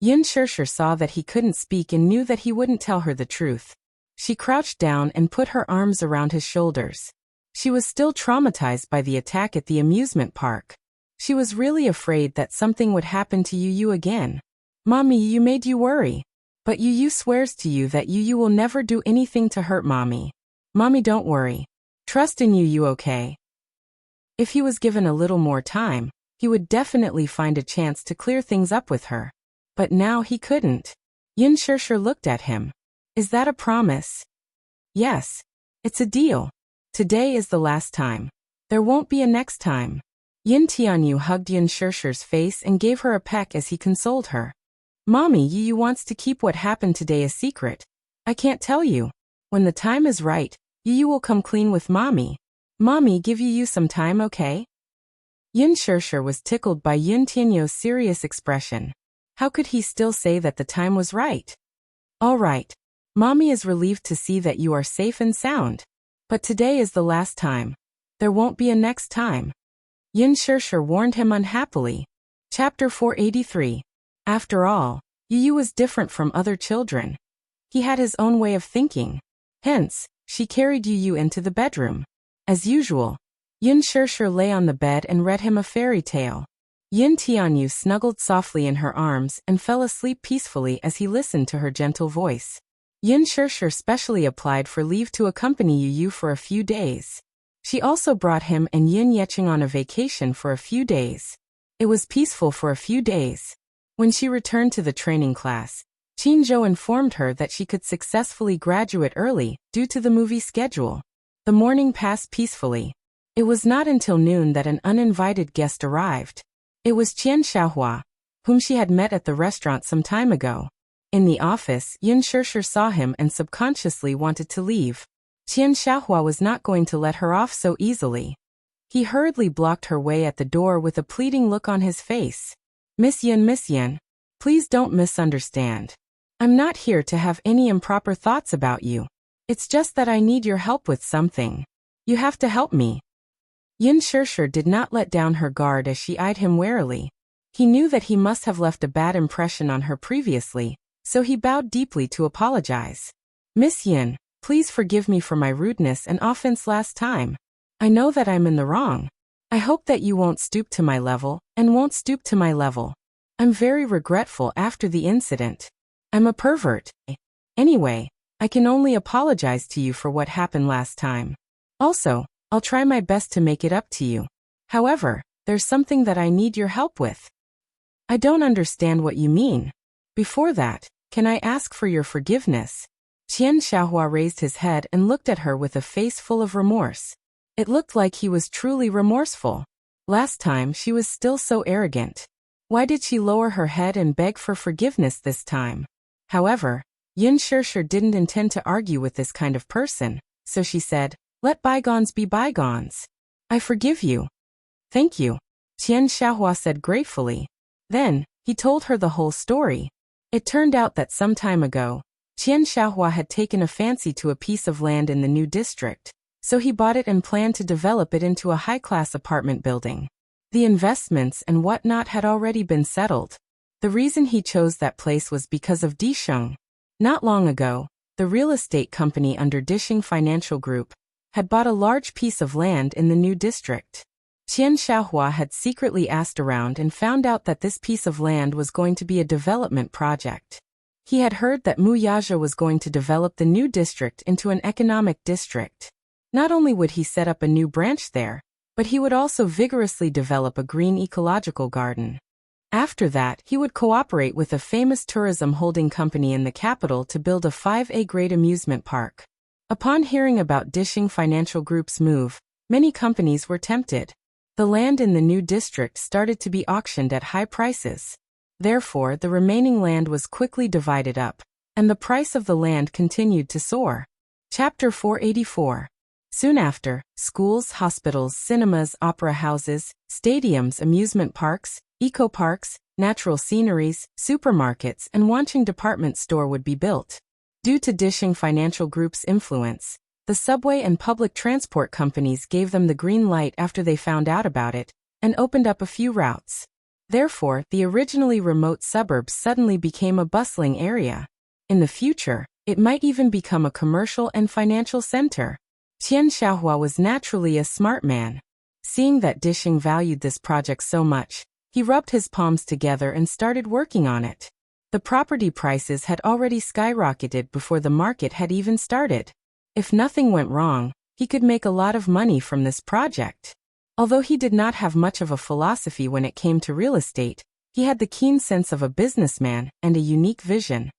Speaker 1: Yun Shirshir saw that he couldn't speak and knew that he wouldn't tell her the truth. She crouched down and put her arms around his shoulders. She was still traumatized by the attack at the amusement park. She was really afraid that something would happen to Yu again. Mommy, Yu made you worry. But Yu swears to you that Yu will never do anything to hurt Mommy. Mommy, don't worry. Trust in Yu, okay? If he was given a little more time, he would definitely find a chance to clear things up with her. But now he couldn't. Yun Shirshir looked at him. Is that a promise? Yes. It's a deal. Today is the last time. There won't be a next time. Yun Tianyou hugged Yun Shirshir's face and gave her a peck as he consoled her. Mommy, Yu wants to keep what happened today a secret. I can't tell you. When the time is right, Yu will come clean with Mommy. Mommy, give Yu some time, okay? Yun Shirshir was tickled by Yun Tianyou's serious expression. How could he still say that the time was right? All right. Mommy is relieved to see that you are safe and sound. But today is the last time. There won't be a next time. Yin Shirshir warned him unhappily. Chapter 483. After all, Yu was different from other children. He had his own way of thinking. Hence, she carried Yu into the bedroom. As usual, Yin Shirshir lay on the bed and read him a fairy tale. Yin Tianyu snuggled softly in her arms and fell asleep peacefully as he listened to her gentle voice. Yin Shirshir specially applied for leave to accompany Yu for a few days. She also brought him and Yin Yecheng on a vacation for a few days. It was peaceful for a few days. When she returned to the training class, Qin Zhou informed her that she could successfully graduate early due to the movie schedule. The morning passed peacefully. It was not until noon that an uninvited guest arrived. It was Qian Xiaohua, whom she had met at the restaurant some time ago. In the office, Yin Shirshir saw him and subconsciously wanted to leave. Qian Xiaohua was not going to let her off so easily. He hurriedly blocked her way at the door with a pleading look on his face. Miss Yin, please don't misunderstand. I'm not here to have any improper thoughts about you. It's just that I need your help with something. You have to help me. Yin Shirshir did not let down her guard as she eyed him warily. He knew that he must have left a bad impression on her previously, so he bowed deeply to apologize. Miss Yin, please forgive me for my rudeness and offense last time. I know that I'm in the wrong. I hope that you won't stoop to my level, and won't stoop to my level. I'm very regretful after the incident. I'm a pervert. Anyway, I can only apologize to you for what happened last time. Also, I'll try my best to make it up to you. However, there's something that I need your help with. I don't understand what you mean. Before that, can I ask for your forgiveness? Qian Xiaohua raised his head and looked at her with a face full of remorse. It looked like he was truly remorseful. Last time she was still so arrogant. Why did she lower her head and beg for forgiveness this time? However, Yin Shirshir didn't intend to argue with this kind of person, so she said, "Let bygones be bygones. I forgive you." "Thank you," Qian Xiaohua said gratefully. Then, he told her the whole story. It turned out that some time ago, Qian Xiaohua had taken a fancy to a piece of land in the new district, so he bought it and planned to develop it into a high-class apartment building. The investments and whatnot had already been settled. The reason he chose that place was because of Disheng. Not long ago, the real estate company under Disheng Financial Group had bought a large piece of land in the new district. Qian Xiaohua had secretly asked around and found out that this piece of land was going to be a development project. He had heard that Wuxia was going to develop the new district into an economic district. Not only would he set up a new branch there, but he would also vigorously develop a green ecological garden. After that, he would cooperate with a famous tourism holding company in the capital to build a 5A-grade amusement park. Upon hearing about Disheng Financial Group's move, many companies were tempted. The land in the new district started to be auctioned at high prices. Therefore, the remaining land was quickly divided up, and the price of the land continued to soar. Chapter 484. Soon after, schools, hospitals, cinemas, opera houses, stadiums, amusement parks, eco-parks, natural sceneries, supermarkets, and Wancheng department store would be built. Due to Disheng Financial Group's influence, the subway and public transport companies gave them the green light after they found out about it, and opened up a few routes. Therefore, the originally remote suburbs suddenly became a bustling area. In the future, it might even become a commercial and financial center. Qian Xiaohua was naturally a smart man. Seeing that Disheng valued this project so much, he rubbed his palms together and started working on it. The property prices had already skyrocketed before the market had even started. If nothing went wrong, he could make a lot of money from this project. Although he did not have much of a philosophy when it came to real estate, he had the keen sense of a businessman and a unique vision.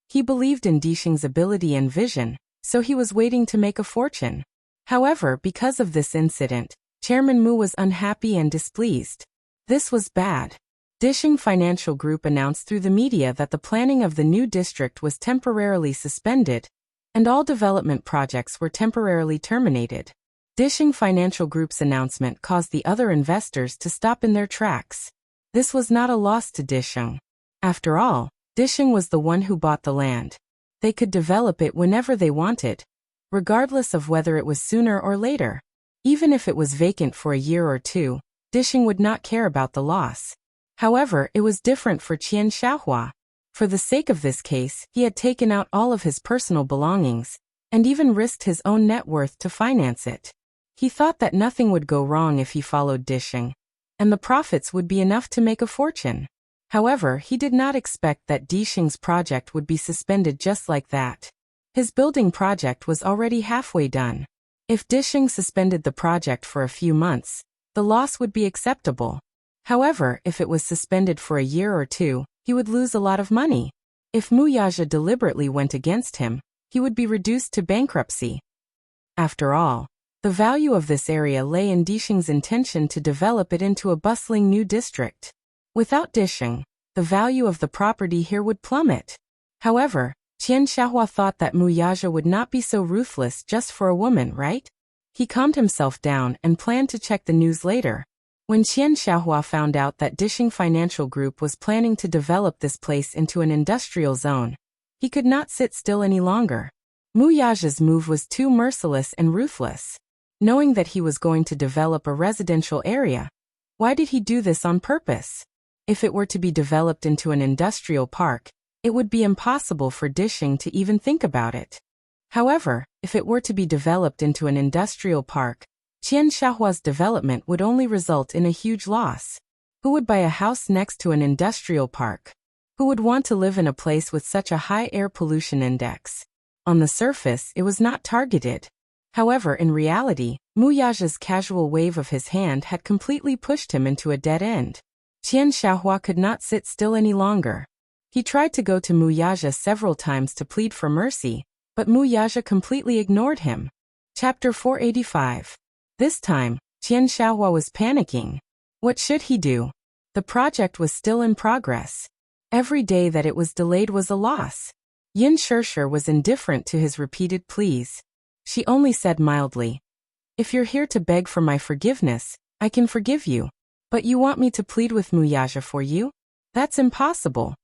Speaker 1: He believed in Disheng's ability and vision, so he was waiting to make a fortune. However, because of this incident, Chairman Mu was unhappy and displeased. This was bad. Disheng Financial Group announced through the media that the planning of the new district was temporarily suspended, and all development projects were temporarily terminated. Disheng Financial Group's announcement caused the other investors to stop in their tracks. This was not a loss to Disheng. After all, Disheng was the one who bought the land. They could develop it whenever they wanted, regardless of whether it was sooner or later. Even if it was vacant for a year or two, Dishing would not care about the loss. However, it was different for Qian Xiaohua. For the sake of this case, he had taken out all of his personal belongings, and even risked his own net worth to finance it. He thought that nothing would go wrong if he followed Dishing, and the profits would be enough to make a fortune. However, he did not expect that Dishing's project would be suspended just like that. His building project was already halfway done. If Dishing suspended the project for a few months, the loss would be acceptable. However, if it was suspended for a year or two, he would lose a lot of money. If Wuxia deliberately went against him, he would be reduced to bankruptcy. After all, the value of this area lay in Dishing's intention to develop it into a bustling new district. Without Dishing, the value of the property here would plummet. However, Qian Xiaohua thought that Wuxia would not be so ruthless just for a woman, right? He calmed himself down and planned to check the news later. When Qian Xiaohua found out that Dishing Financial Group was planning to develop this place into an industrial zone, he could not sit still any longer. Wuxia's move was too merciless and ruthless. Knowing that he was going to develop a residential area, why did he do this on purpose? If it were to be developed into an industrial park, it would be impossible for Dishing to even think about it. However, if it were to be developed into an industrial park, Qian Xiaohua's development would only result in a huge loss. Who would buy a house next to an industrial park? Who would want to live in a place with such a high air pollution index? On the surface, it was not targeted. However, in reality, Wuxia's casual wave of his hand had completely pushed him into a dead end. Qian Xiaohua could not sit still any longer. He tried to go to Wuxia several times to plead for mercy, but Wuxia completely ignored him. Chapter 485. This time, Qian Xiaohua was panicking. What should he do? The project was still in progress. Every day that it was delayed was a loss. Yin Shirshir was indifferent to his repeated pleas. She only said mildly, "If you're here to beg for my forgiveness, I can forgive you. But you want me to plead with Wuxia for you? That's impossible."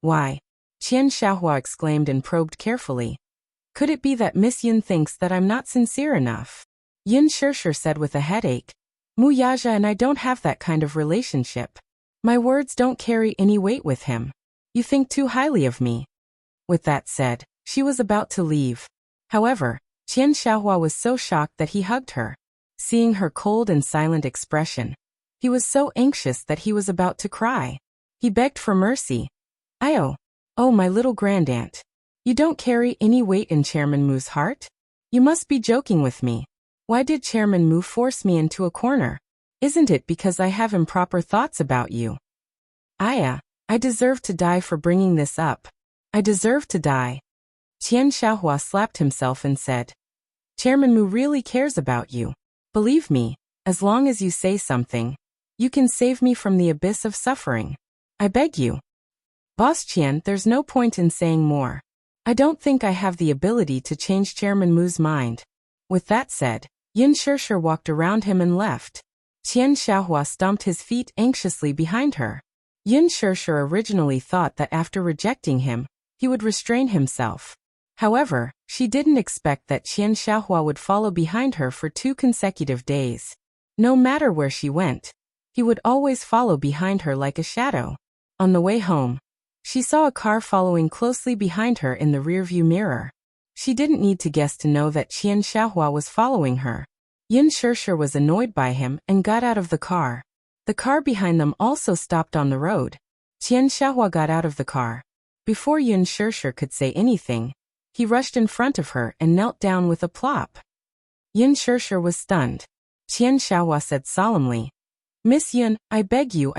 Speaker 1: "Why?" Qian Xiaohua exclaimed and probed carefully. "Could it be that Miss Yin thinks that I'm not sincere enough?" Yin Shirshir said with a headache, "Wuxia and I don't have that kind of relationship. My words don't carry any weight with him. You think too highly of me." With that said, she was about to leave. However, Qian Xiaohua was so shocked that he hugged her. Seeing her cold and silent expression, he was so anxious that he was about to cry. He begged for mercy. Oh, my little grandaunt. You don't carry any weight in Chairman Mu's heart? You must be joking with me. Why did Chairman Mu force me into a corner? Isn't it because I have improper thoughts about you? I deserve to die for bringing this up. I deserve to die." Qian Xiaohua slapped himself and said, "Chairman Mu really cares about you. Believe me, as long as you say something, you can save me from the abyss of suffering. I beg you." "Boss Qian, there's no point in saying more. I don't think I have the ability to change Chairman Mu's mind." With that said, Yin Shirshir walked around him and left. Qian Xiaohua stomped his feet anxiously behind her. Yin Shirshir originally thought that after rejecting him, he would restrain himself. However, she didn't expect that Qian Xiaohua would follow behind her for 2 consecutive days. No matter where she went, he would always follow behind her like a shadow. On the way home, she saw a car following closely behind her in the rearview mirror. She didn't need to guess to know that Qian Xiaohua was following her. Yin Shirshir was annoyed by him and got out of the car. The car behind them also stopped on the road. Qian Xiaohua got out of the car. Before Yin Shirshir could say anything, he rushed in front of her and knelt down with a plop. Yin Shirshir was stunned. Qian Xiaohua said solemnly, "Miss Yin, I beg you.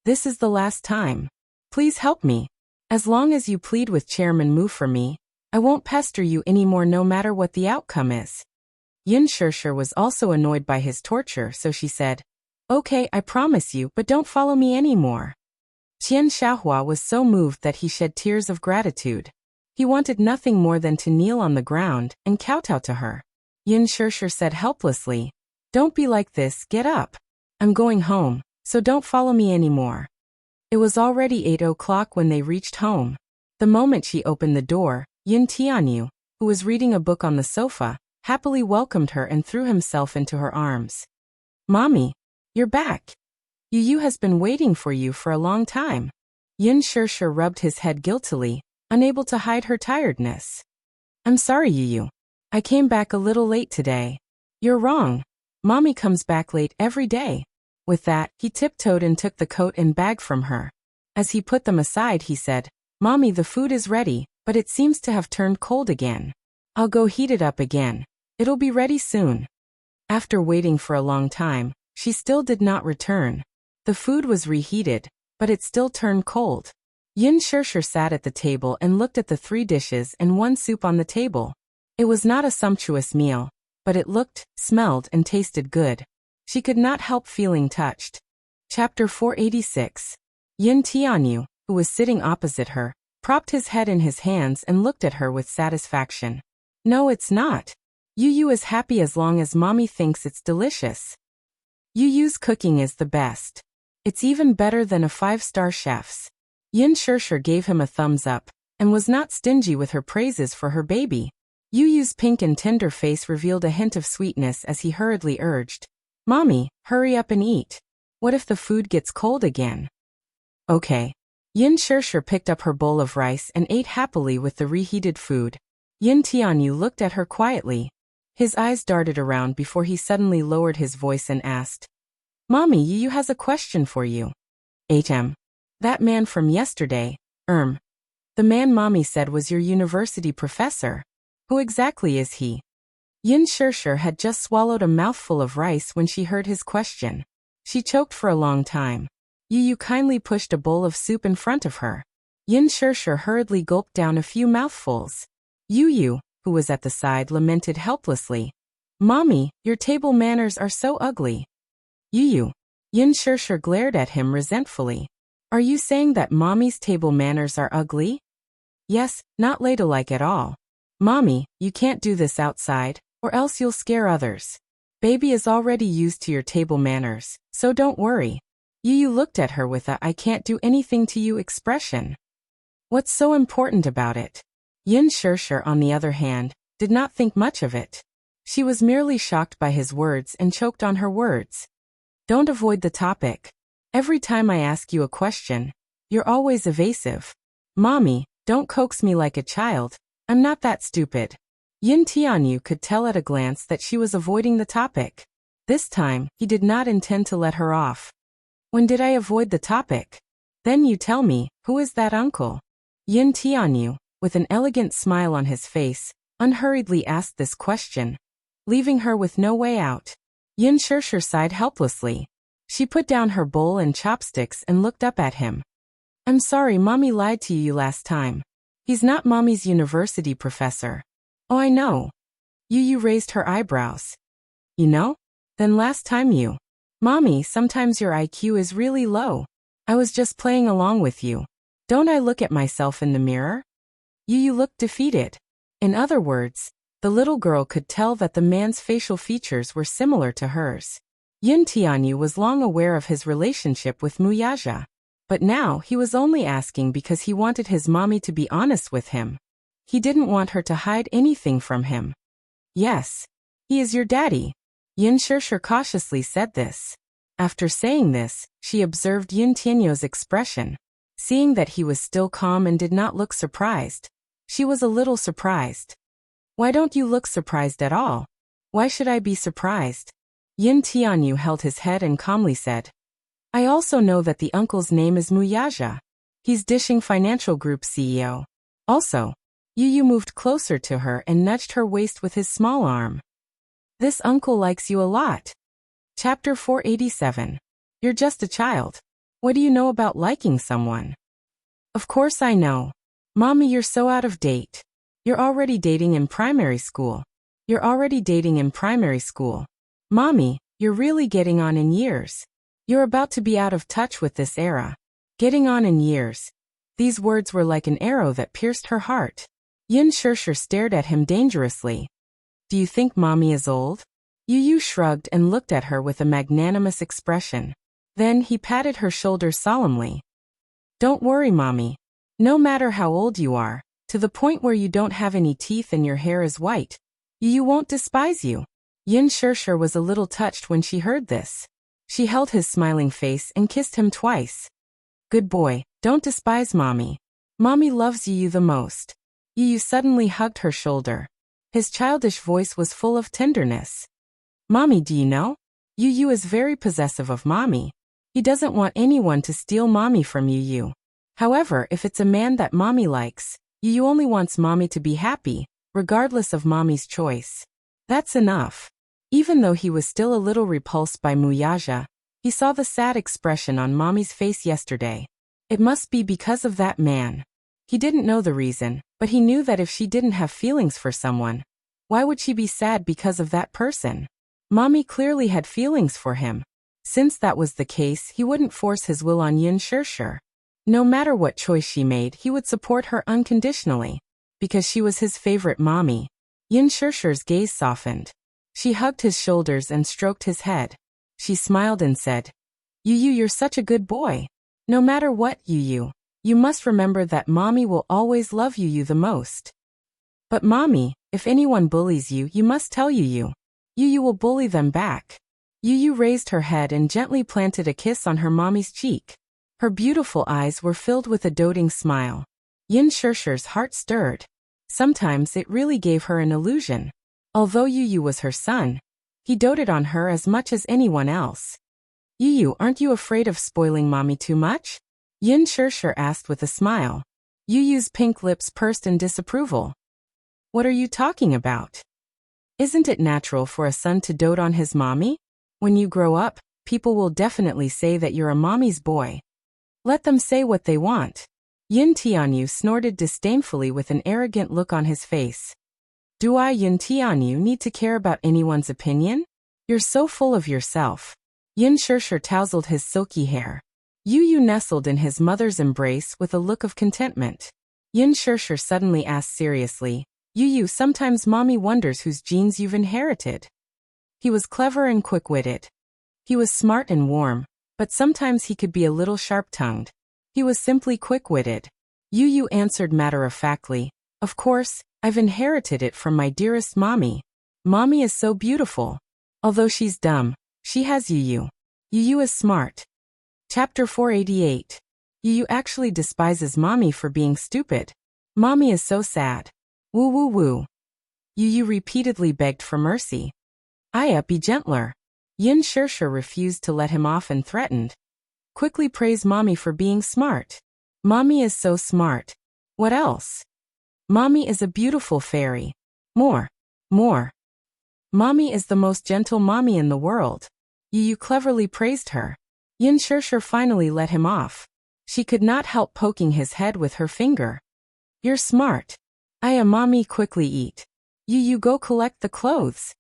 Speaker 1: This is the last time. Please help me. As long as you plead with Chairman Mu for me, I won't pester you anymore no matter what the outcome is." Yin Shirshir was also annoyed by his torture, so she said, "Okay, I promise you, but don't follow me anymore." Qian Xiaohua was so moved that he shed tears of gratitude. He wanted nothing more than to kneel on the ground and kowtow to her. Yin Shirshir said helplessly, "Don't be like this, get up. I'm going home, so don't follow me anymore." It was already 8 o'clock when they reached home. The moment she opened the door, Yin Tianyu, who was reading a book on the sofa, happily welcomed her and threw himself into her arms. "Mommy, You're back. Yu has been waiting for you for a long time. Yin Shirshir rubbed his head guiltily, unable to hide her tiredness. I'm sorry, Yu. I came back a little late today. You're wrong. Mommy comes back late every day. With that, he tiptoed and took the coat and bag from her. As he put them aside, he said, Mommy, the food is ready, but it seems to have turned cold again. I'll go heat it up again. It'll be ready soon. After waiting for a long time, she still did not return. The food was reheated, but it still turned cold. Yin Shirshir sat at the table and looked at the 3 dishes and 1 soup on the table. It was not a sumptuous meal, but it looked, smelled, and tasted good. She could not help feeling touched. Chapter 486. Yin Tianyu, who was sitting opposite her, propped his head in his hands and looked at her with satisfaction. No, it's not. Yu is happy as long as Mommy thinks it's delicious. Yu's cooking is the best. It's even better than a 5-star chef's. Yin Shirshir gave him a thumbs up, and was not stingy with her praises for her baby. Yu's pink and tender face revealed a hint of sweetness as he hurriedly urged, Mommy, hurry up and eat. What if the food gets cold again? Okay. Yin Shirshir picked up her bowl of rice and ate happily with the reheated food. Yin Tianyu looked at her quietly. His eyes darted around before he suddenly lowered his voice and asked, Mommy, Yu has a question for you. That man from yesterday, the man Mommy said was your university professor. Who exactly is he? Yin Shirshir had just swallowed a mouthful of rice when she heard his question. She choked for a long time. Yu kindly pushed a bowl of soup in front of her. Yin Shirshir hurriedly gulped down a few mouthfuls. Yu, who was at the side, lamented helplessly. Mommy, your table manners are so ugly. Yin Shirshir glared at him resentfully. Are you saying that Mommy's table manners are ugly? Yes, not ladylike at all. Mommy, you can't do this outside, or else you'll scare others. Baby is already used to your table manners, so don't worry. Yu looked at her with a I can't do anything to you expression. What's so important about it? Yin Shirshir, on the other hand, did not think much of it. She was merely shocked by his words and choked on her words. Don't avoid the topic. Every time I ask you a question, you're always evasive. Mommy, don't coax me like a child. I'm not that stupid. Yin Tianyu could tell at a glance that she was avoiding the topic. This time, he did not intend to let her off. When did I avoid the topic? Then you tell me, who is that uncle? Yin Tianyu, with an elegant smile on his face, unhurriedly asked this question, leaving her with no way out. Yin Shirshir sighed helplessly. She put down her bowl and chopsticks and looked up at him. I'm sorry, Mommy lied to you last time. He's not Mommy's university professor. Oh, I know. Yu raised her eyebrows. You know? Then last time you. Mommy, sometimes your IQ is really low. I was just playing along with you. Don't I look at myself in the mirror? Yu looked defeated. In other words, the little girl could tell that the man's facial features were similar to hers. Yin Tianyu was long aware of his relationship with Muyaja. But now he was only asking because he wanted his mommy to be honest with him. He didn't want her to hide anything from him. Yes. He is your daddy. Yin Shirshir cautiously said this. After saying this, she observed Yin Tianyu's expression. Seeing that he was still calm and did not look surprised, she was a little surprised. Why don't you look surprised at all? Why should I be surprised? Yin Tianyu held his head and calmly said, I also know that the uncle's name is Muyaja. He's Dishing Financial Group CEO. Also, Yu moved closer to her and nudged her waist with his small arm. This uncle likes you a lot. Chapter 487. You're just a child. What do you know about liking someone? Of course I know. Mommy, you're so out of date. You're already dating in primary school. Mommy, you're really getting on in years. You're about to be out of touch with this era. Getting on in years. These words were like an arrow that pierced her heart. Yin Shirshir stared at him dangerously. Do you think Mommy is old? Yu shrugged and looked at her with a magnanimous expression. Then he patted her shoulder solemnly. Don't worry, Mommy. No matter how old you are, to the point where you don't have any teeth and your hair is white, Yu won't despise you. Yin Shirshir was a little touched when she heard this. She held his smiling face and kissed him twice. Good boy, don't despise Mommy. Mommy loves you the most. Yu suddenly hugged her shoulder. His childish voice was full of tenderness. Mommy, do you know? Yu is very possessive of Mommy. He doesn't want anyone to steal Mommy from Yu. However, if it's a man that Mommy likes, Yu only wants Mommy to be happy, regardless of Mommy's choice. That's enough. Even though he was still a little repulsed by Muyaja, he saw the sad expression on Mommy's face yesterday. It must be because of that man. He didn't know the reason, but he knew that if she didn't have feelings for someone, why would she be sad because of that person? Mommy clearly had feelings for him. Since that was the case, he wouldn't force his will on Yin Shirshir. No matter what choice she made, he would support her unconditionally, because she was his favorite Mommy. Yin Shirshir's gaze softened. She hugged his shoulders and stroked his head. She smiled and said, Yu, you're such a good boy. No matter what, Yu, you must remember that Mommy will always love you the most. But Mommy, if anyone bullies you, you must tell Yu. Yu will bully them back. Yu raised her head and gently planted a kiss on her Mommy's cheek. Her beautiful eyes were filled with a doting smile. Yin Shirshir's heart stirred. Sometimes it really gave her an illusion. Although Yu was her son, he doted on her as much as anyone else. Yu, aren't you afraid of spoiling Mommy too much? Yin Shirshir asked with a smile. Yu's pink lips pursed in disapproval. What are you talking about? Isn't it natural for a son to dote on his Mommy? When you grow up, people will definitely say that you're a Mommy's boy. Let them say what they want. Yin Tianyu snorted disdainfully with an arrogant look on his face. Do I, Yin Tianyu, need to care about anyone's opinion? You're so full of yourself. Yin Shirshir tousled his silky hair. Yu nestled in his mother's embrace with a look of contentment. Yin Shirshir suddenly asked seriously, Yu, sometimes Mommy wonders whose genes you've inherited. He was clever and quick-witted. He was smart and warm, but sometimes he could be a little sharp-tongued. He was simply quick-witted. Yu answered matter-of-factly, Of course, I've inherited it from my dearest Mommy. Mommy is so beautiful. Although she's dumb, she has Yu. Yu is smart. Chapter 488. Yu actually despises Mommy for being stupid. Mommy is so sad. Woo woo woo. Yu repeatedly begged for mercy. Aya, be gentler. Yin Shirshir refused to let him off and threatened. Quickly praise Mommy for being smart. Mommy is so smart. What else? Mommy is a beautiful fairy. More. Mommy is the most gentle Mommy in the world. Yu cleverly praised her. Yin Shirshir finally let him off. She could not help poking his head with her finger. You're smart. Aya, Mommy, quickly eat. Yu go collect the clothes.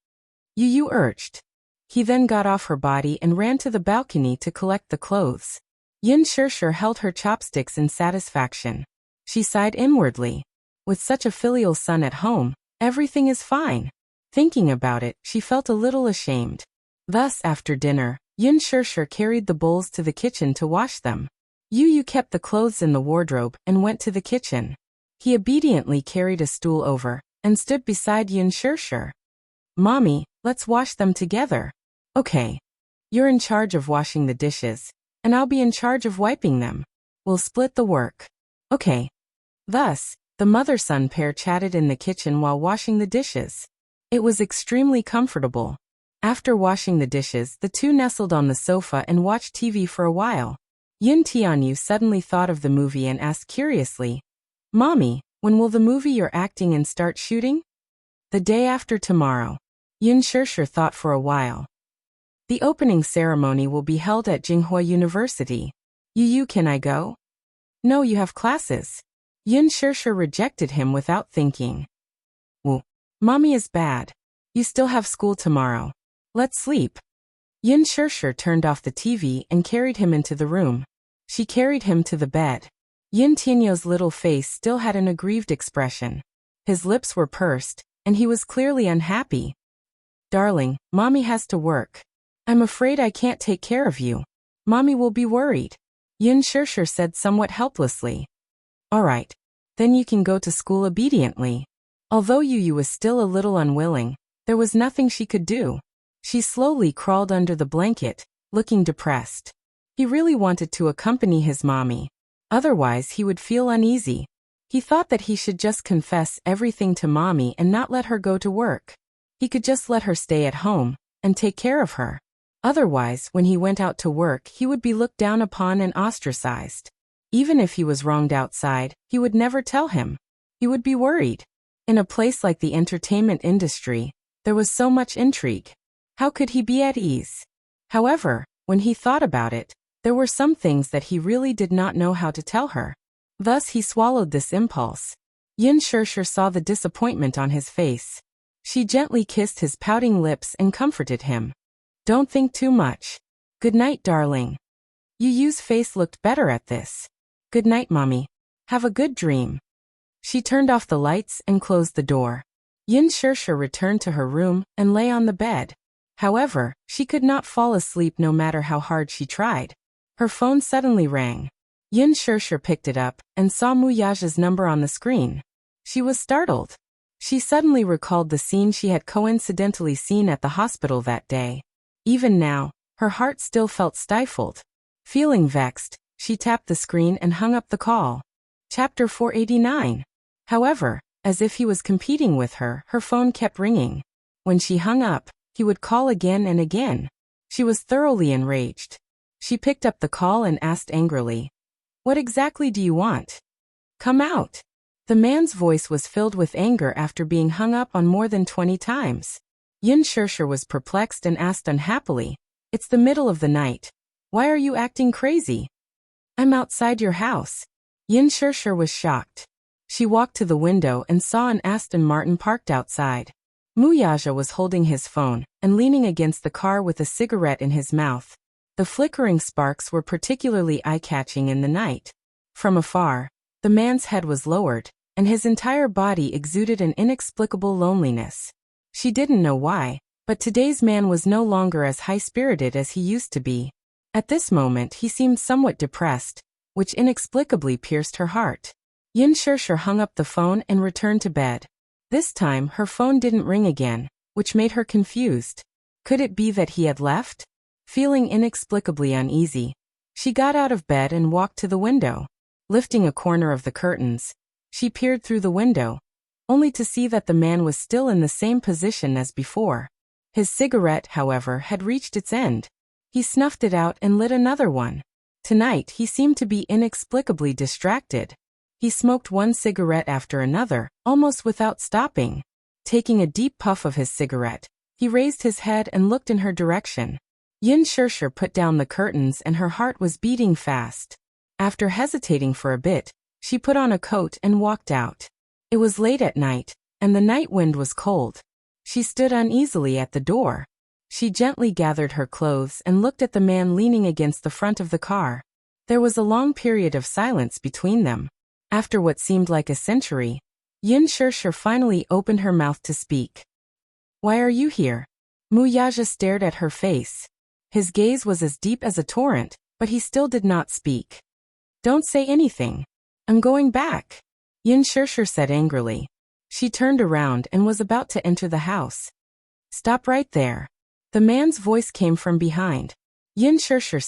Speaker 1: Yu urged. He then got off her body and ran to the balcony to collect the clothes. Yin Shirshir held her chopsticks in satisfaction. She sighed inwardly. With such a filial son at home, everything is fine. Thinking about it, she felt a little ashamed. Thus, after dinner, Yin Shirshir carried the bowls to the kitchen to wash them. Yu kept the clothes in the wardrobe and went to the kitchen. He obediently carried a stool over and stood beside Yin Shirshir. Mommy, let's wash them together. Okay. You're in charge of washing the dishes, and I'll be in charge of wiping them. We'll split the work. Okay. Thus, the mother-son pair chatted in the kitchen while washing the dishes. It was extremely comfortable. After washing the dishes, the two nestled on the sofa and watched TV for a while. Yin Tianyu suddenly thought of the movie and asked curiously, Mommy, when will the movie you're acting in start shooting? The day after tomorrow. Yin Shirshir thought for a while. The opening ceremony will be held at Jinghua University. Yu, can I go? No, you have classes. Yin Shirshir rejected him without thinking. Woo. Mommy is bad. You still have school tomorrow. Let's sleep. Yin Shirshir turned off the TV and carried him into the room. She carried him to the bed. Yin Tianyu's little face still had an aggrieved expression. His lips were pursed, and he was clearly unhappy. Darling, Mommy has to work. I'm afraid I can't take care of you. Mommy will be worried. Yin Shirshir said somewhat helplessly. All right. Then you can go to school obediently. Although Yu was still a little unwilling, there was nothing she could do. She slowly crawled under the blanket, looking depressed. He really wanted to accompany his mommy. Otherwise he would feel uneasy. He thought that he should just confess everything to mommy and not let her go to work. He could just let her stay at home and take care of her. Otherwise, when he went out to work, he would be looked down upon and ostracized. Even if he was wronged outside, he would never tell him. He would be worried. In a place like the entertainment industry, there was so much intrigue. How could he be at ease? However, when he thought about it, there were some things that he really did not know how to tell her. Thus he swallowed this impulse. Yin Shirshir saw the disappointment on his face. She gently kissed his pouting lips and comforted him. Don't think too much. Good night, darling. Yu's face looked better at this. Good night, mommy. Have a good dream. She turned off the lights and closed the door. Yin Shirshir returned to her room and lay on the bed. However, she could not fall asleep no matter how hard she tried. Her phone suddenly rang. Yin Shirshir picked it up and saw Muyaja's number on the screen. She was startled. She suddenly recalled the scene she had coincidentally seen at the hospital that day. Even now, her heart still felt stifled. Feeling vexed, she tapped the screen and hung up the call. Chapter 489. However, as if he was competing with her, her phone kept ringing. When she hung up, he would call again and again. She was thoroughly enraged. She picked up the call and asked angrily, "What exactly do you want? Come out." The man's voice was filled with anger after being hung up on more than 20 times. Yin Shirshir was perplexed and asked unhappily, "It's the middle of the night. Why are you acting crazy?" "I'm outside your house." Yin Shirshir was shocked. She walked to the window and saw an Aston Martin parked outside. Muyaja was holding his phone and leaning against the car with a cigarette in his mouth. The flickering sparks were particularly eye-catching in the night. From afar, the man's head was lowered, and his entire body exuded an inexplicable loneliness. She didn't know why, but today's man was no longer as high-spirited as he used to be. At this moment he seemed somewhat depressed, which inexplicably pierced her heart. Yin Shirshir hung up the phone and returned to bed. This time her phone didn't ring again, which made her confused. Could it be that he had left? Feeling inexplicably uneasy, she got out of bed and walked to the window. Lifting a corner of the curtains, she peered through the window, only to see that the man was still in the same position as before. His cigarette, however, had reached its end. He snuffed it out and lit another one. Tonight he seemed to be inexplicably distracted. He smoked one cigarette after another, almost without stopping. Taking a deep puff of his cigarette, he raised his head and looked in her direction. Yin Shirshir put down the curtains and her heart was beating fast. After hesitating for a bit, she put on a coat and walked out. It was late at night, and the night wind was cold. She stood uneasily at the door. She gently gathered her clothes and looked at the man leaning against the front of the car. There was a long period of silence between them. After what seemed like a century, Yin Shirshir finally opened her mouth to speak. "Why are you here?" Muyaja stared at her face. His gaze was as deep as a torrent, but he still did not speak. "Don't say anything. I'm going back," Yin Shirshir said angrily. She turned around and was about to enter the house. "Stop right there." The man's voice came from behind. Yin Shirshir